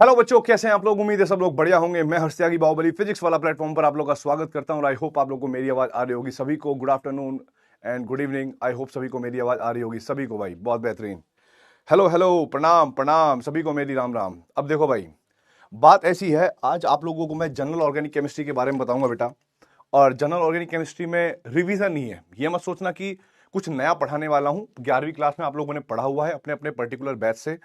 Hello बच्चों, कैसे हैं आप लोग। उम्मीद है सब लोग बढ़िया होंगे। मैं हर्ष त्यागी बाहुबली फिजिक्स वाला प्लेटफॉर्म पर आप लोग का स्वागत करता हूं और आई होप आप लोग को मेरी आवाज आ रही होगी। सभी को good afternoon and good evening. I hope सभी को मेरी आवाज आ रही होगी, सभी को भाई बहुत बेहतरीन। हेलो हेलो, प्रणाम प्रणाम सभी को मेरी राम राम। अब देखो भाई, बात ऐसी है, आज आप लोगों को मैं जनरल ऑर्गेनिक केमिस्ट्री के बारे में बताऊंगा बेटा। और जनरल ऑर्गेनिक केमिस्ट्री में रिवीजन नहीं है, ये मत सोचना कि कुछ नया पढ़ाने वाला हूं। 11वीं क्लास में आप लोगों ने पढ़ा हुआ है अपने अपने पर्टिकुलर बैच से।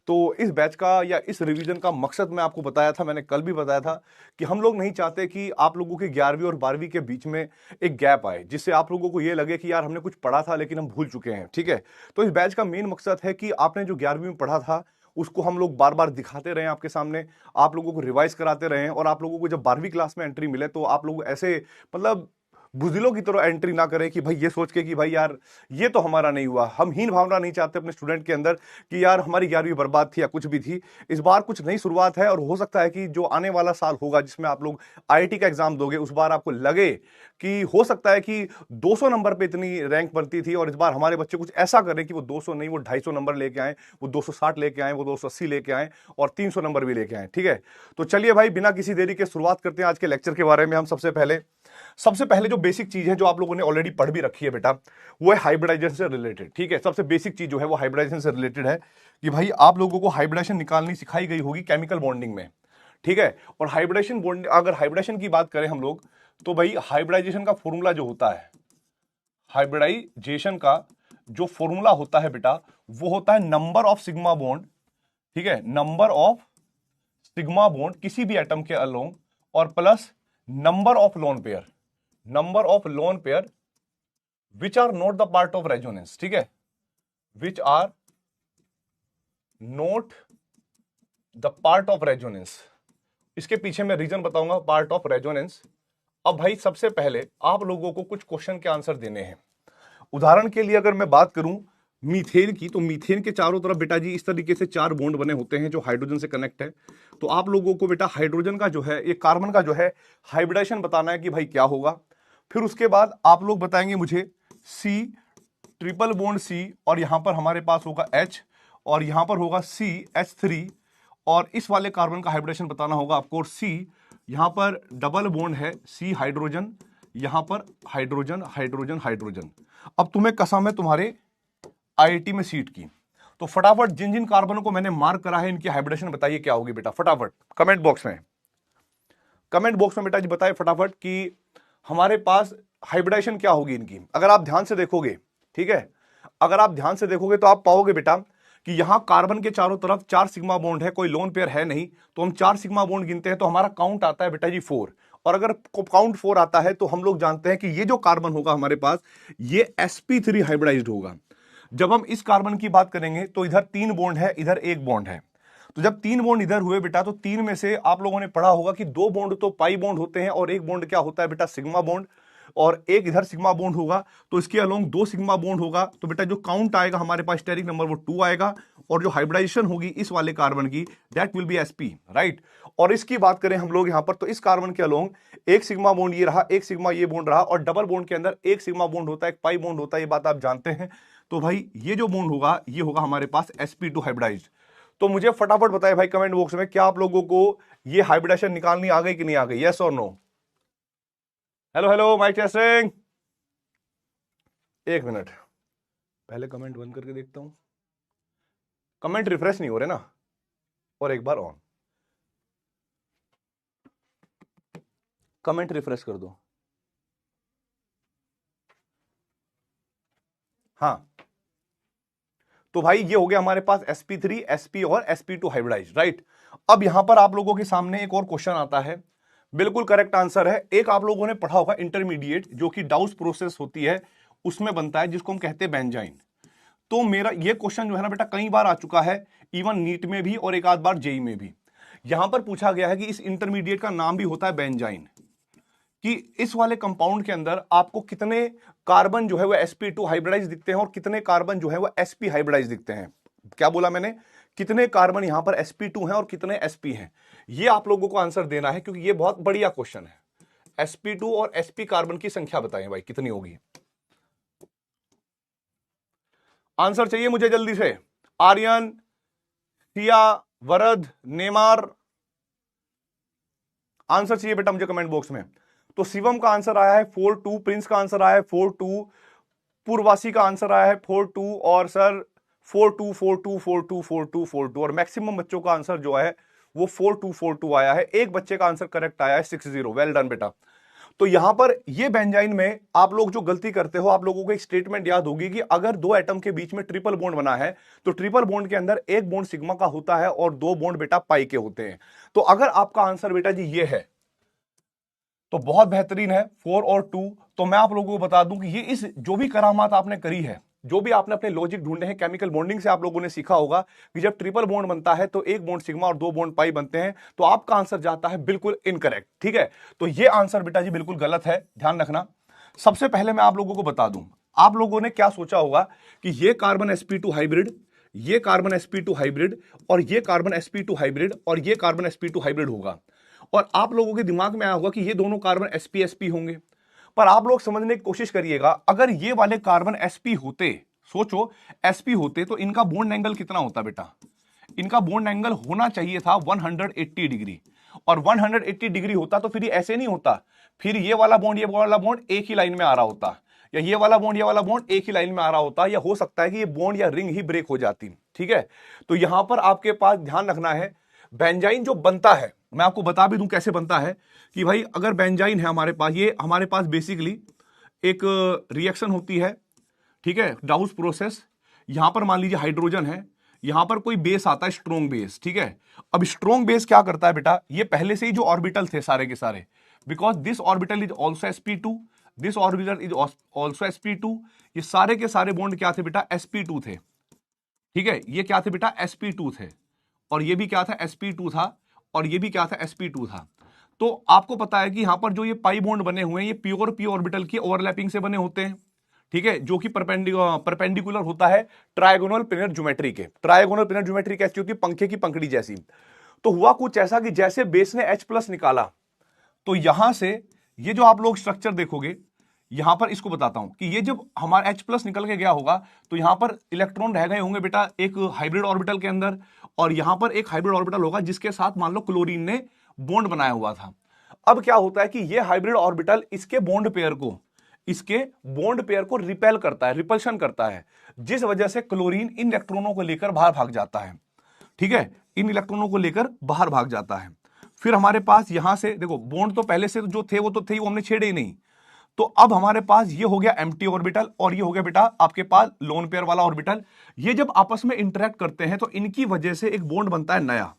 तो इस बैच का या इस रिवीजन का मकसद मैं आपको बताया था, मैंने कल भी बताया था कि हम लोग नहीं चाहते कि आप लोगों की 11वीं और 12वीं के बीच में एक गैप आए, जिससे आप लोगों को ये लगे कि यार हमने कुछ पढ़ा था लेकिन हम भूल चुके हैं। ठीक है, तो इस बैच का मेन मकसद है कि आपने जो 11वीं में पढ़ा था उसको हम लोग बार बार दिखाते रहे आपके सामने, आप लोगों को रिवाइज कराते रहे, और आप लोगों को जब 12वीं क्लास में एंट्री मिले तो आप लोग ऐसे मतलब बुजिलों की तरह एंट्री ना करें कि भाई ये सोच के कि भाई यार ये तो हमारा नहीं हुआ। हम हीन भावना नहीं चाहते अपने स्टूडेंट के अंदर कि यार हमारी 11वीं बर्बाद थी या कुछ भी थी। इस बार कुछ नई शुरुआत है और हो सकता है कि जो आने वाला साल होगा जिसमें आप लोग आईआईटी का एग्जाम दोगे, उस बार आपको लगे कि हो सकता है कि 200 नंबर पे इतनी रैंक बनती थी और इस बार हमारे बच्चे कुछ ऐसा करें कि वो 200 नहीं, वो 250 नंबर लेके आए, वो 260 लेके आए, वो 280 लेके आए और 300 नंबर भी लेके आए। ठीक है, तो चलिए भाई बिना किसी देरी के शुरुआत करते हैं आज के लेक्चर के बारे में। हम सबसे पहले जो बेसिक चीज है जो आप लोगों ने ऑलरेडी पढ़ भी रखी है बेटा, वो है हाइब्रिडाइजेशन से रिलेटेड। ठीक है, सबसे बेसिक चीज जो है वो हाइब्रिडाइजेशन से रिलेटेड है कि भाई आप लोगों को हाइब्रिडेशन निकालनी सिखाई गई होगी केमिकल बॉन्डिंग में। ठीक है, और हाइब्रिडेशन बॉन्ड, अगर हाइब्रिडेशन की बात करें हम लोग, तो भाई हाइब्रिडाइजेशन का फॉर्मूला जो होता है, हाइब्रिडाइजेशन का जो फॉर्मूला होता है बेटा, वो होता है नंबर ऑफ सिग्मा बॉन्ड। ठीक है, नंबर ऑफ सिग्मा बॉन्ड किसी भी एटम के अलोंग और plus number of lone pair, number of lone pair which are not the part of resonance. ठीक है, which are not the part of resonance. इसके पीछे मैं रीजन बताऊंगा, पार्ट ऑफ रेजोनेंस। अब भाई सबसे पहले आप लोगों को कुछ क्वेश्चन के आंसर देने हैं। उदाहरण के लिए अगर मैं बात करूं मीथेन की, तो मीथेन के चारों तरफ बेटा जी इस तरीके से 4 बॉन्ड बने होते हैं जो हाइड्रोजन से कनेक्ट है। तो आप लोगों को बेटा हाइड्रोजन का जो है, ये कार्बन का जो है हाइब्रिडेशन बताना है कि भाई क्या होगा। फिर उसके बाद आप लोग बताएंगे मुझे सी, ट्रिपल बॉन्ड सी, और यहां पर हमारे पास होगा H, और यहां पर होगा CH3, और इस वाले कार्बन का हाइब्रिडेशन बताना होगा आपको। सी यहां पर डबल बॉन्ड है, सी हाइड्रोजन, यहां पर हाइड्रोजन हाइड्रोजन हाइड्रोजन। अब तुम्हें कसम है तुम्हारे आईआईटी में सीट की, तो फटाफट जिन जिन कार्बनों को मैंने मार्क करा है इनकी हाइब्रिडेशन बताइए क्या होगी बेटा। फटाफट कमेंट बॉक्स में, कमेंट बॉक्स में बेटा जी बताइए फटाफट कि हमारे पास हाइब्रिडेशन क्या होगी इनकी। अगर आप ध्यान से देखोगे, ठीक है, अगर आप ध्यान से देखोगे तो आप पाओगे बेटा कि यहां कार्बन के चारों तरफ 4 सिग्मा बॉन्ड है, कोई लोन पेयर है नहीं, तो हम 4 सिग्मा बॉन्ड गिनते हैं तो हमारा काउंट आता है बेटा जी 4। और अगर काउंट 4 आता है तो हम लोग जानते हैं कि ये जो कार्बन होगा हमारे पास, ये sp3 हाइब्रिडाइज्ड होगा। जब हम इस कार्बन की बात करेंगे तो इधर 3 बॉन्ड है, इधर 1 बॉन्ड है। तो जब 3 बॉन्ड इधर हुए बेटा, तो 3 में से आप लोगों ने पढ़ा होगा कि 2 बॉन्ड तो पाई बॉन्ड होते हैं और 1 बॉन्ड क्या होता है बेटा, सिग्मा बॉन्ड, और एक इधर सिग्मा बॉन्ड होगा, तो इसके अलोंग 2 सिग्मा बॉन्ड होगा। तो बेटा जो काउंट आएगा हमारे पास स्टेरिक नंबर वो 2 आएगा, और जो हाइब्रिडाइजेशन होगी इस वाले कार्बन की, that will be sp, right. और इसकी बात करें हम लोग यहां पर, तो इस कार्बन के अलोंग एक सिग्मा बॉन्ड ये रहा, एक सिग्मा ये बॉन्ड रहा, और डबल बॉन्ड के अंदर एक सिग्मा बॉन्ड होता है, एक पाई बॉन्ड होता है, ये बात आप जानते हैं। तो भाई ये जो बॉन्ड होगा ये होगा हमारे पास sp2 हाइब्रिडाइज्ड। तो मुझे फटाफट बताएं भाई कमेंट बॉक्स में, क्या आप लोगों को ये हाइब्रिडेशन निकालनी आ गई कि नहीं आ गई, यस और no. Hello hello, mic testing. एक मिनट, पहले कमेंट बंद करके देखता हूं, कमेंट रिफ्रेश नहीं हो रहे ना, और एक बार ऑन, कमेंट रिफ्रेश कर दो। हाँ, तो भाई ये हो गया हमारे पास sp3, sp और sp2 हाइब्रिडाइज, राइट। अब यहां पर आप लोगों के सामने एक और क्वेश्चन आता है, बिल्कुल करेक्ट आंसर है। एक आप लोगों ने पढ़ा होगा इंटरमीडिएट, जो कि डाउस प्रोसेस होती है उसमें बनता है, जिसको हम कहते हैं बेंजाइन। तो मेरा ये क्वेश्चन जो है ना बेटा कई बार आ चुका है, इवन नीट में भी और एक आध बार जेई में भी। यहां पर पूछा गया है कि इस इंटरमीडिएट का नाम भी होता है बेंजाइन, कि इस वाले कंपाउंड के अंदर आपको कितने कार्बन जो है वो sp2 हाइब्रिडाइज दिखते हैं और कितने कार्बन जो है वो sp हाइब्रिडाइज दिखते हैं। क्या बोला मैंने, कितने कार्बन यहां पर sp2 हैं और कितने sp हैं, ये आप लोगों को आंसर देना है, क्योंकि ये बहुत बढ़िया क्वेश्चन है। sp2 और sp कार्बन की संख्या बताएं भाई कितनी होगी, आंसर चाहिए मुझे जल्दी से। आर्यन, सिया, वरद, नेमार, आंसर चाहिए बेटा मुझे कमेंट बॉक्स में। तो शिवम का आंसर आया है 4-2, प्रिंस का आंसर आया है 4-2, पूर्वासी का आंसर आया है 4-2, और सर 4-2, 4-2, 4-2, 4-2, 4-2, और मैक्सिमम बच्चों का आंसर जो है वो 4-2, 4-2 आया है। एक बच्चे का आंसर करेक्ट आया है 6-0। वेल डन बेटा। तो यहां पर ये बेंजाइन में आप लोग जो गलती करते हो, आप लोगों को एक स्टेटमेंट याद होगी कि अगर दो एटम के बीच में ट्रिपल बॉन्ड बना है तो ट्रिपल बॉन्ड के अंदर एक बॉन्ड सिग्मा का होता है और दो बॉन्ड बेटा पाई के होते हैं। तो अगर आपका आंसर बेटा जी ये है तो बहुत बेहतरीन है, 4 और 2। तो मैं आप लोगों को बता दूं कि ये इस जो भी करामात आपने करी है, जो भी आपने अपने लॉजिक ढूंढे हैं, केमिकल बॉन्डिंग से आप लोगों ने सीखा होगा कि जब ट्रिपल बॉन्ड बनता है तो एक बॉन्ड सिग्मा और दो बॉन्ड पाई बनते हैं। तो आपका आंसर जाता है बिल्कुल इनकरेक्ट। ठीक है, तो ये आंसर बेटा जी बिल्कुल गलत है, ध्यान रखना। सबसे पहले मैं आप लोगों को बता दूं, आप लोगों ने क्या सोचा होगा कि ये कार्बन sp2 हाइब्रिड, ये कार्बन sp2 हाइब्रिड, और ये कार्बन sp2 हाइब्रिड, और ये कार्बन sp2 हाइब्रिड होगा, और आप लोगों के दिमाग में आया होगा कि ये दोनों कार्बन sp होंगे। पर आप लोग समझने की कोशिश करिएगा, अगर ये वाले कार्बन sp होते, सोचो sp होते, तो इनका बॉन्ड एंगल कितना होता बेटा? इनका बॉन्ड एंगल होना चाहिए था 180 डिग्री, और 180 डिग्री होता तो फिर ये ऐसे नहीं होता, फिर ये वाला बॉन्ड एक ही लाइन में आ रहा होता, या ये वाला बॉन्ड एक ही लाइन में आ रहा होता, या हो सकता है कि ये बॉन्ड या रिंग ही ब्रेक हो जाती। ठीक है, तो यहां पर आपके पास ध्यान रखना है, बेंजाइन जो बनता है, मैं आपको बता भी दूं कैसे बनता है कि भाई अगर बेंजाइन है हमारे पास, ये हमारे पास बेसिकली एक रिएक्शन होती है, ठीक है, डाउस प्रोसेस। यहां पर मान लीजिए हाइड्रोजन है, यहां पर कोई बेस आता है स्ट्रॉन्ग बेस। ठीक है, अब स्ट्रॉन्ग बेस क्या करता है बेटा, ये पहले से ही जो ऑर्बिटल थे सारे के सारे, because this orbital is also sp2, this orbital is also sp2, ये सारे के सारे बॉन्ड क्या थे बेटा? sp2 थे। ठीक है, ये क्या थे बेटा? sp2 थे, और ये भी क्या था? sp2 था, और ये भी क्या था? sp2 था। तो आपको पता है कि यहां पर जो ये पाई बॉन्ड बने हुए हैं, ये प्योर पी ऑर्बिटल की ओवरलैपिंग से बने होते हैं। ठीक है, जो कि परपेंडिकुलर होता है ट्रायगोनल प्लेनर ज्योमेट्री के। ट्रायगोनल प्लेनर ज्योमेट्री कैसी होती है? पंखे की पंखड़ी जैसी। तो हुआ कुछ ऐसा कि जैसे बेस ने H+ निकाला, तो यहां से ये जो आप लोग स्ट्रक्चर देखोगे, यहां पर इसको बताता हूं कि ये जब हमारा H+ निकल के गया होगा तो यहां पर इलेक्ट्रॉन रह गए होंगे बेटा एक हाइब्रिड ऑर्बिटल के अंदर, और यहां पर एक हाइब्रिड ऑर्बिटल होगा जिसके साथ मान लो क्लोरीन ने बॉन्ड बनाया हुआ था। अब क्या होता है कि ये हाइब्रिड ऑर्बिटल इसके बॉन्ड पेयर को रिपेल करता है, रिपल्शन करता है, जिस वजह से क्लोरीन इन इलेक्ट्रॉनों को लेकर बाहर भाग जाता है। ठीक है, इन इलेक्ट्रॉनों को लेकर बाहर भाग जाता है। फिर हमारे पास यहां से देखो, बॉन्ड तो पहले से जो थे वो तो थे, वो हमने छेड़े ही नहीं। तो अब हमारे पास ये हो गया एम्प्टी ऑर्बिटल, और ये हो गया बेटा आपके पास लोन पेयर वाला ऑर्बिटल। ये जब आपस में इंटरेक्ट करते हैं तो इनकी वजह से एक बॉन्ड बनता है नया,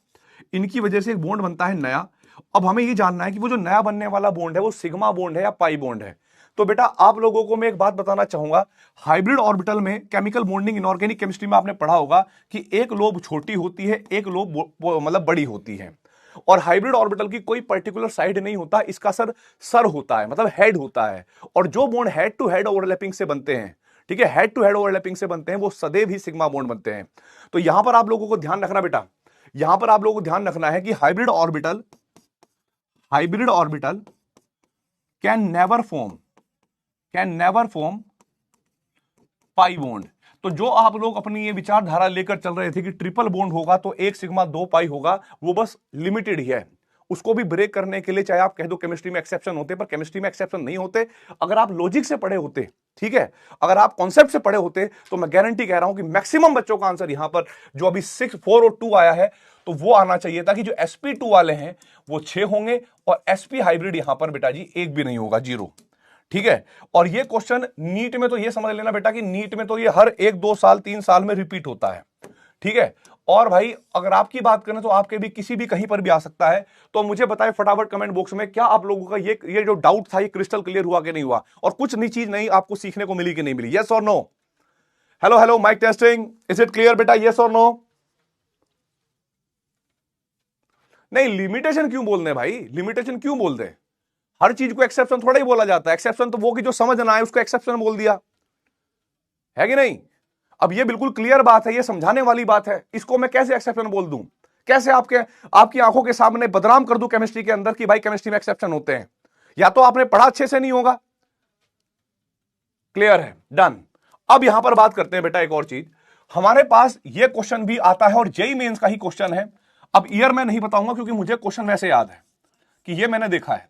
इनकी वजह से एक बॉन्ड बनता है नया। अब हमें ये जानना है कि वो जो नया बनने वाला बॉन्ड है वो सिग्मा बॉन्ड है या पाई बॉन्ड है। तो बेटा आप लोगों को मैं एक बात बताना चाहूंगा, हाइब्रिड ऑर्बिटल में केमिकल बॉन्डिंग इनऑर्गेनिक केमिस्ट्री में आपने पढ़ा होगा कि एक लोब छोटी होती है, एक लोब मतलब बड़ी होती है, और हाइब्रिड ऑर्बिटल की कोई पर्टिकुलर साइड नहीं होता, इसका सर होता है, मतलब हेड होता है। और जो bond head to head overlapping से बनते हैं, ठीक है, हेड टू हेड ओवरलैपिंग से बनते हैं, वो सदैव ही सिग्मा बॉन्ड बनते हैं। तो यहां पर आप लोगों को ध्यान रखना बेटा, यहां पर आप लोगों को ध्यान रखना है कि hybrid orbital can never form pi bond. तो जो आप लोग अपनी ये विचारधारा लेकर चल रहे थे कि ट्रिपल बॉन्ड होगा तो एक सिग्मा दो पाई होगा, वो बस लिमिटेड ही है। उसको भी ब्रेक करने के लिए चाहे आप कह दो केमिस्ट्री में एक्सेप्शन होते, पर केमिस्ट्री में एक्सेप्शन नहीं होते। अगर आप लॉजिक से पढ़े होते, ठीक है, अगर आप कॉन्सेप्ट से पढ़े होते, तो मैं गारंटी कह रहा हूं कि मैक्सिमम बच्चों का आंसर यहां पर जो अभी 6, 4 और 2 आया है, तो वो आना चाहिए था कि जो sp2 वाले हैं वो 6 होंगे, और sp हाइब्रिड यहां पर बेटा जी एक भी नहीं होगा, 0। ठीक है, और ये क्वेश्चन नीट में तो ये समझ लेना बेटा कि नीट में तो ये हर 1, 2 साल 3 साल में रिपीट होता है। ठीक है, और भाई अगर आपकी बात करें तो आपके भी किसी भी कहीं पर भी आ सकता है। तो मुझे बताएं फटाफट कमेंट बॉक्स में, क्या आप लोगों का ये जो डाउट था ये क्रिस्टल क्लियर हुआ कि नहीं हुआ, और कुछ नई चीज नहीं आपको सीखने को मिली कि नहीं मिली? यस और no? Hello hello, mic testing, is it clear बेटा? यस और नो? नहीं, लिमिटेशन क्यों बोलने भाई, लिमिटेशन क्यों बोल दे? हर चीज को एक्सेप्शन थोड़ा ही बोला जाता है। एक्सेप्शन तो वो कि जो समझ ना आए उसको एक्सेप्शन बोल दिया, है कि नहीं? अब ये बिल्कुल क्लियर बात है, ये समझाने वाली बात है, इसको मैं कैसे एक्सेप्शन बोल दूं? कैसे आपकी आंखों के सामने बदनाम कर दूं केमिस्ट्री के अंदर कि भाई केमिस्ट्री में एक्सेप्शन होते हैं? या तो आपने पढ़ा अच्छे से नहीं होगा। क्लियर है, डन। अब यहां पर बात करते हैं बेटा एक और चीज, हमारे पास ये क्वेश्चन भी आता है और जेईई मेंस का ही क्वेश्चन है। अब ईयर मैं नहीं बताऊंगा क्योंकि मुझे क्वेश्चन वैसे याद है कि ये मैंने देखा है।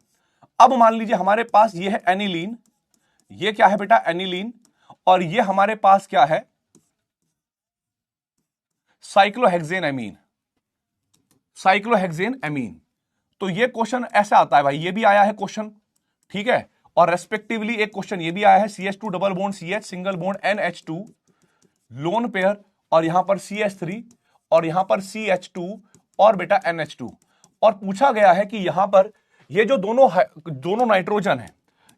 अब मान लीजिए हमारे पास ये है एनिलीन, ये क्या है बेटा एनिलीन, और ये हमारे पास क्या है साइक्लोहेक्सेन एमीन, साइक्लोहेक्सेन एमीन। तो ये क्वेश्चन ऐसा आता है भाई, ये भी आया है क्वेश्चन, ठीक है, और रेस्पेक्टिवली एक क्वेश्चन ये भी आया है CH2 double bond CH single bond NH2 lone pair, और यहां पर CH3 और यहां पर CH2 और बेटा NH2। और पूछा गया है कि यहां पर ये जो दोनों नाइट्रोजन है,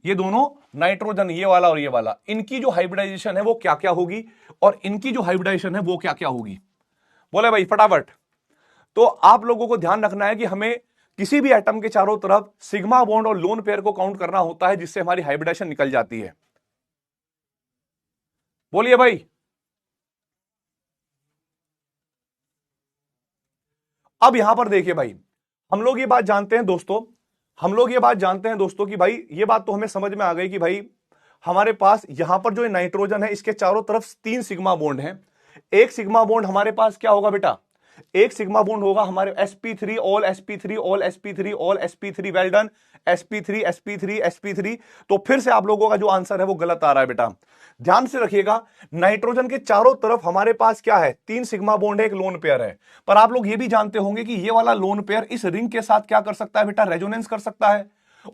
ये दोनों नाइट्रोजन, ये वाला और ये वाला, इनकी जो हाइब्रिडाइजेशन है वो क्या क्या होगी, और इनकी जो हाइब्रिडाइजेशन है वो क्या क्या होगी। बोले भाई फटाफट। तो आप लोगों को ध्यान रखना है कि हमें किसी भी एटम के चारों तरफ सिग्मा बॉन्ड और लोन पेयर को काउंट करना होता है, जिससे हमारी हाइब्रिडाइजेशन निकल जाती है। बोलिए भाई। अब यहां पर देखिए भाई, हम लोग ये बात जानते हैं दोस्तों, हम लोग ये बात जानते हैं दोस्तों कि भाई ये बात तो हमें समझ में आ गई कि भाई हमारे पास यहां पर जो नाइट्रोजन है इसके चारों तरफ 3 सिग्मा बॉन्ड हैं। एक सिग्मा बॉन्ड हमारे पास क्या होगा बेटा, एक सिग्मा बॉन्ड होगा हमारे sp3 all sp3 all sp3 all sp3, well done, sp3 sp3 sp3। तो फिर से आप लोगों का जो आंसर है वो गलत आ रहा है बेटा। ध्यान से रखिएगा, नाइट्रोजन के चारों तरफ हमारे पास क्या है, 3 सिग्मा बॉन्ड है, एक लोन पेयर है। पर आप लोग ये भी जानते होंगे कि ये वाला लोन पेयर इस रिंग के साथ क्या कर सकता है बेटा, रेजोनेंस कर सकता है,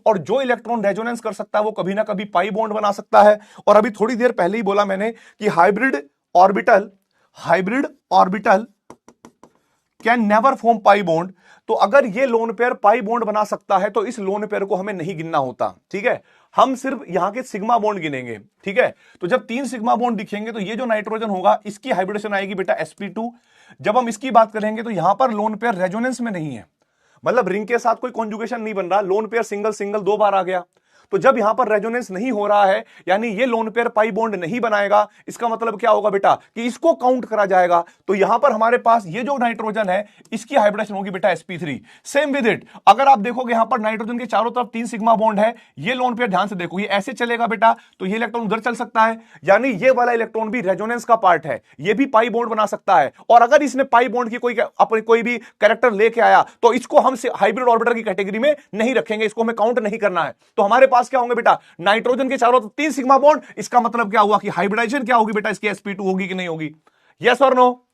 और जो इलेक्ट्रॉन रेजोनेंस कर सकता है वो कभी ना कभी पाई बॉन्ड बना सकता है। और अभी थोड़ी देर पहले ही बोला मैंने कि hybrid orbital can never form pi bond. तो अगर ये लोन पेयर पाई बॉन्ड बना सकता है तो इस लोन पेयर को हमें नहीं गिनना होता, ठीक है, हम सिर्फ यहां के सिग्मा बॉन्ड गिनेंगे, ठीक है। तो जब 3 सिग्मा बॉन्ड दिखेंगे तो ये जो नाइट्रोजन होगा इसकी हाइब्रिडेशन आएगी बेटा sp2। जब हम इसकी बात करेंगे तो यहां पर लोन पेयर रेजोनेंस में नहीं है, मतलब रिंग के साथ कोई कॉन्जुगेशन नहीं बन रहा, लोन पेयर सिंगल सिंगल 2 बार आ गया। तो जब यहां पर रेजोनेंस नहीं हो रहा है, यानी ये लोन पेयर पाई बॉन्ड नहीं बनाएगा, इसका मतलब क्या होगा बेटा कि इसको काउंट करा जाएगा। तो यहां पर हमारे पास ये जो नाइट्रोजन है इसकी हाइब्रिडेशन होगी बेटा sp3। सेम विद इट, अगर आप देखोगे यहां पर नाइट्रोजन के चारों तरफ 3 सिग्मा बॉन्ड है, ये लोन पेयर ध्यान से देखो ये ऐसे चलेगा बेटा, तो ये इलेक्ट्रॉन उधर चल सकता है, यानी ये वाला इलेक्ट्रॉन भी रेजोनेंस का पार्ट है, ये भी पाई बॉन्ड बना सकता है। और अगर इसने पाई बॉन्ड की कोई भी कैरेक्टर लेके आया तो इसको हम हाइब्रिड ऑर्बिटर की कैटेगरी में नहीं रखेंगे, इसको हमें काउंट नहीं करना है। तो हमारे पास क्या होंगे बेटा, नाइट्रोजन के चारों 3 सिग्मा बॉन्ड, इसका मतलब क्या हुआ कि हाइब्रिडाइजेशन क्या होगी बेटा इसकी sp2 होगी कि नहीं होगी, यस और नो।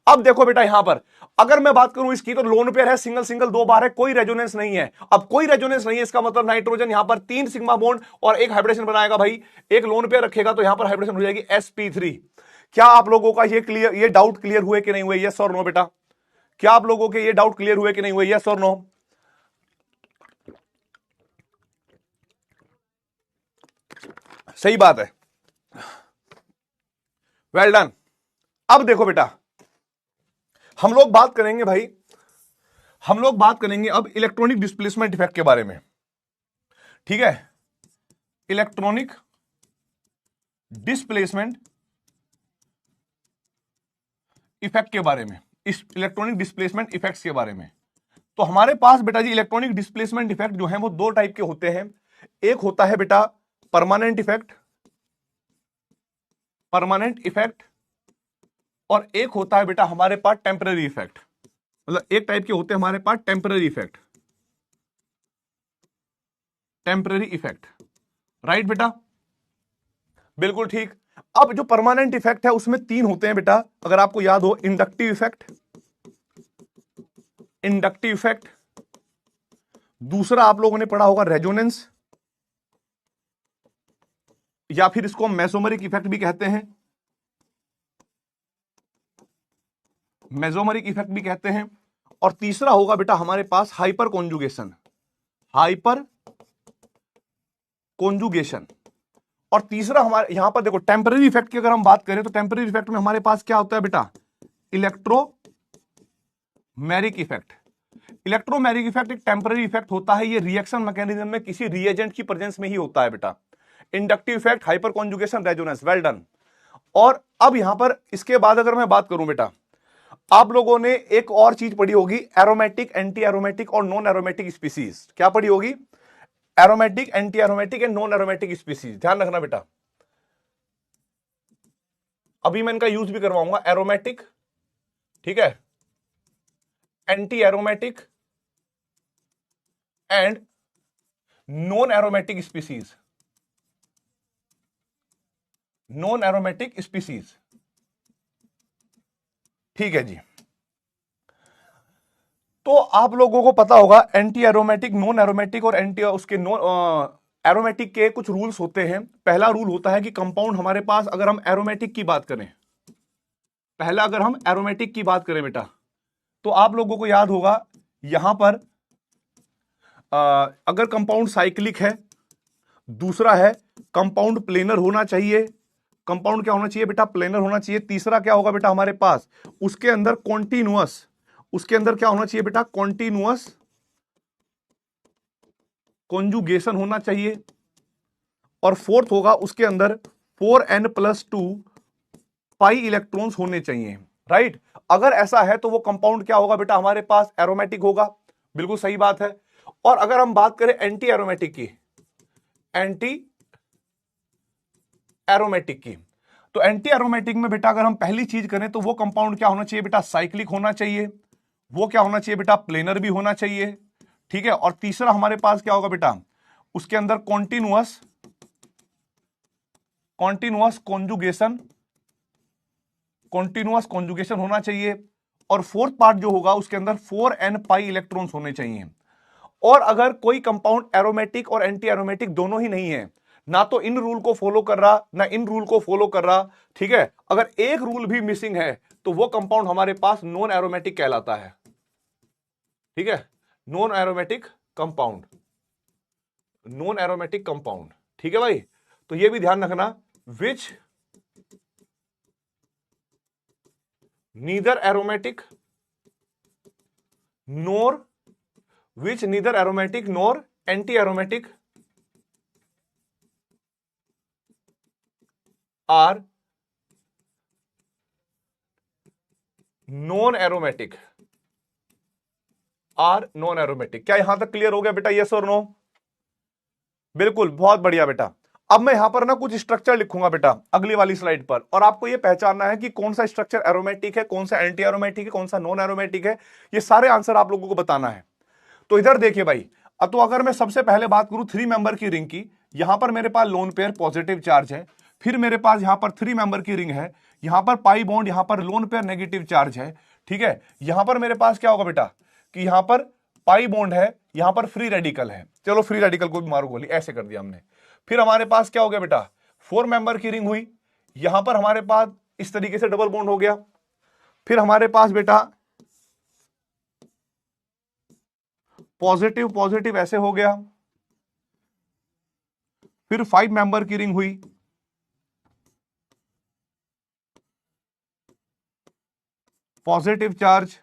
अब देखो बेटा यहां पर अगर मैं बात करूं इसकी, तो लोन पेयर है, सिंगल सिंगल 2 बार है, कोई रेजोनेंस नहीं है। अब कोई रेजोनेंस नहीं है, इसका मतलब नाइट्रोजन यहां पर 3 सिग्मा बॉन्ड और एक हाइब्रिडेशन बनाएगा भाई, एक लोन पेयर रखेगा तो यहां पर हाइब्रिडेशन हो जाएगी sp3। क्या आप लोगों का ये डाउट क्लियर हुए कि नहीं हुए, यस और नो बेटा, क्या आप लोगों के ये डाउट क्लियर हुए कि नहीं हुए, यस और नो। सही बात है, वेल डन। अब देखो बेटा हम लोग बात करेंगे भाई, हम लोग बात करेंगे अब इलेक्ट्रॉनिक डिस्प्लेसमेंट इफेक्ट के बारे में, ठीक है, इलेक्ट्रॉनिक डिस्प्लेसमेंट इफेक्ट के बारे में, इस इलेक्ट्रॉनिक डिस्प्लेसमेंट इफेक्ट्स के बारे में। तो हमारे पास बेटा जी इलेक्ट्रॉनिक डिस्प्लेसमेंट इफेक्ट जो है वो 2 टाइप के होते हैं। एक होता है बेटा परमानेंट इफेक्ट, और एक होता है बेटा हमारे पास टेम्पररी इफेक्ट। मतलब एक टाइप के होते हैं हमारे पास टेम्पररी इफेक्ट, राइट बेटा, बिल्कुल ठीक। अब जो परमानेंट इफेक्ट है उसमें 3 होते हैं बेटा, अगर आपको याद हो, इंडक्टिव इफेक्ट, दूसरा आप लोगों ने पढ़ा होगा रेजोनेंस, या फिर इसको मेसोमरिक इफेक्ट भी कहते हैं, और तीसरा होगा बेटा हमारे पास हाइपर कॉन्जुगेशन। और तीसरा हमारे यहां पर देखो टेम्पररी इफेक्ट की अगर हम बात करें तो टेम्पररी इफेक्ट में हमारे पास क्या होता है बेटा, इलेक्ट्रोमेरिक इफेक्ट एक टेम्पररी इफेक्ट होता है, ये रिएक्शन मैकेनिज्म में किसी रिएजेंट की प्रेजेंस में ही होता है बेटा। Inductive effect, hyper conjugation, resonance, well done. और अब यहां पर इसके बाद अगर मैं बात करूं बेटा, आप लोगों ने एक और चीज पढ़ी होगी, एरोमेटिक, एंटी एरोमेटिक और नॉन एरोमेटिक स्पीसीज। क्या पढ़ी होगी, aromatic, anti aromatic and non aromatic species. ध्यान रखना बेटा, अभी मैं इनका यूज भी करवाऊंगा, एरोमेटिक, ठीक है, anti aromatic and non aromatic species, non aromatic species. ठीक है जी। तो आप लोगों को पता होगा एंटी एरोमेटिक, नॉन एरोमेटिक और एंटी उसके नॉन एरोमेटिक के कुछ रूल्स होते हैं। पहला रूल होता है कि कंपाउंड हमारे पास, अगर हम एरोमेटिक की बात करें, पहला अगर हम एरोमेटिक की बात करें बेटा, तो आप लोगों को याद होगा यहां पर अगर कंपाउंड साइक्लिक है, दूसरा है कंपाउंड प्लेनर होना चाहिए। कंपाउंड क्या होना चाहिए बेटा? प्लेनर होना चाहिए। तीसरा क्या होगा बेटा हमारे पास? उसके अंदर कॉन्टिन्यूअस, उसके अंदर क्या होना चाहिए बेटा? कॉन्टिन्यूअस कॉन्जुगेशन होना चाहिए। और फोर्थ होगा उसके अंदर 4n+2 पाई इलेक्ट्रॉन्स होने चाहिए। राइट? अगर ऐसा है तो वो कंपाउंड क्या होगा बेटा हमारे पास? एरोमेटिक होगा। बिल्कुल सही बात है। और अगर हम बात करें एंटी एरोमेटिक की, एंटी एरोमेटिक की, तो एंटी एरोमेटिक में बेटा अगर हम पहली चीज करें तो वो कंपाउंड क्या होना चाहिए बेटा? साइक्लिक होना चाहिए। वो क्या होना चाहिए बेटा? प्लेनर भी होना चाहिए। ठीक है। और तीसरा हमारे पास क्या होगा बेटा? उसके अंदर कॉन्टिन्यूअस कॉन्जुगेशन, कॉन्टिन्यूअस कॉन्जुगेशन होना चाहिए। और फोर्थ पार्ट जो होगा उसके अंदर 4n पाई इलेक्ट्रॉन्स होने चाहिए। और अगर कोई कंपाउंड एरोमेटिक और एंटी एरोमेटिक दोनों ही नहीं है, ना तो इन रूल को फॉलो कर रहा ना इन रूल को फॉलो कर रहा, ठीक है, अगर एक रूल भी मिसिंग है तो वो कंपाउंड हमारे पास नॉन एरोमेटिक कहलाता है। ठीक है, non aromatic compound, non aromatic compound. ठीक है भाई, तो ये भी ध्यान रखना, which neither aromatic nor, which neither aromatic nor anti aromatic are non aromatic, are non aromatic. क्या यहां तक क्लियर हो गया बेटा? यस और नो? बिल्कुल, बहुत बढ़िया बेटा। अब मैं यहां पर ना कुछ स्ट्रक्चर लिखूंगा बेटा अगली वाली स्लाइड पर, और आपको यह पहचानना है कि कौन सा स्ट्रक्चर एरोमेटिक है, कौन सा एंटी एरोमेटिक है, कौन सा नॉन एरोमेटिक है। ये सारे आंसर आप लोगों को बताना है। तो इधर देखिए भाई, अब तो अगर मैं सबसे पहले बात करूं 3 मेंबर की रिंग की, यहां पर मेरे पास लोन पेयर पॉजिटिव चार्ज है। फिर मेरे पास यहां पर 3 मेंबर की रिंग है, यहां पर पाई बॉन्ड, यहां पर लोन पेयर नेगेटिव चार्ज है। ठीक है, यहां पर मेरे पास क्या होगा बेटा कि यहां पर पाई बॉन्ड है, यहां पर फ्री रेडिकल है। चलो फ्री रेडिकल को भी मारो गोली, ऐसे कर दिया हमने। फिर हमारे पास क्या हो गया बेटा? 4 मेंबर की रिंग हुई, यहां पर हमारे पास इस तरीके से डबल बॉन्ड हो गया। फिर हमारे पास बेटा पॉजिटिव पॉजिटिव ऐसे हो गया। फिर 5 मेंबर की रिंग हुई, पॉजिटिव चार्ज,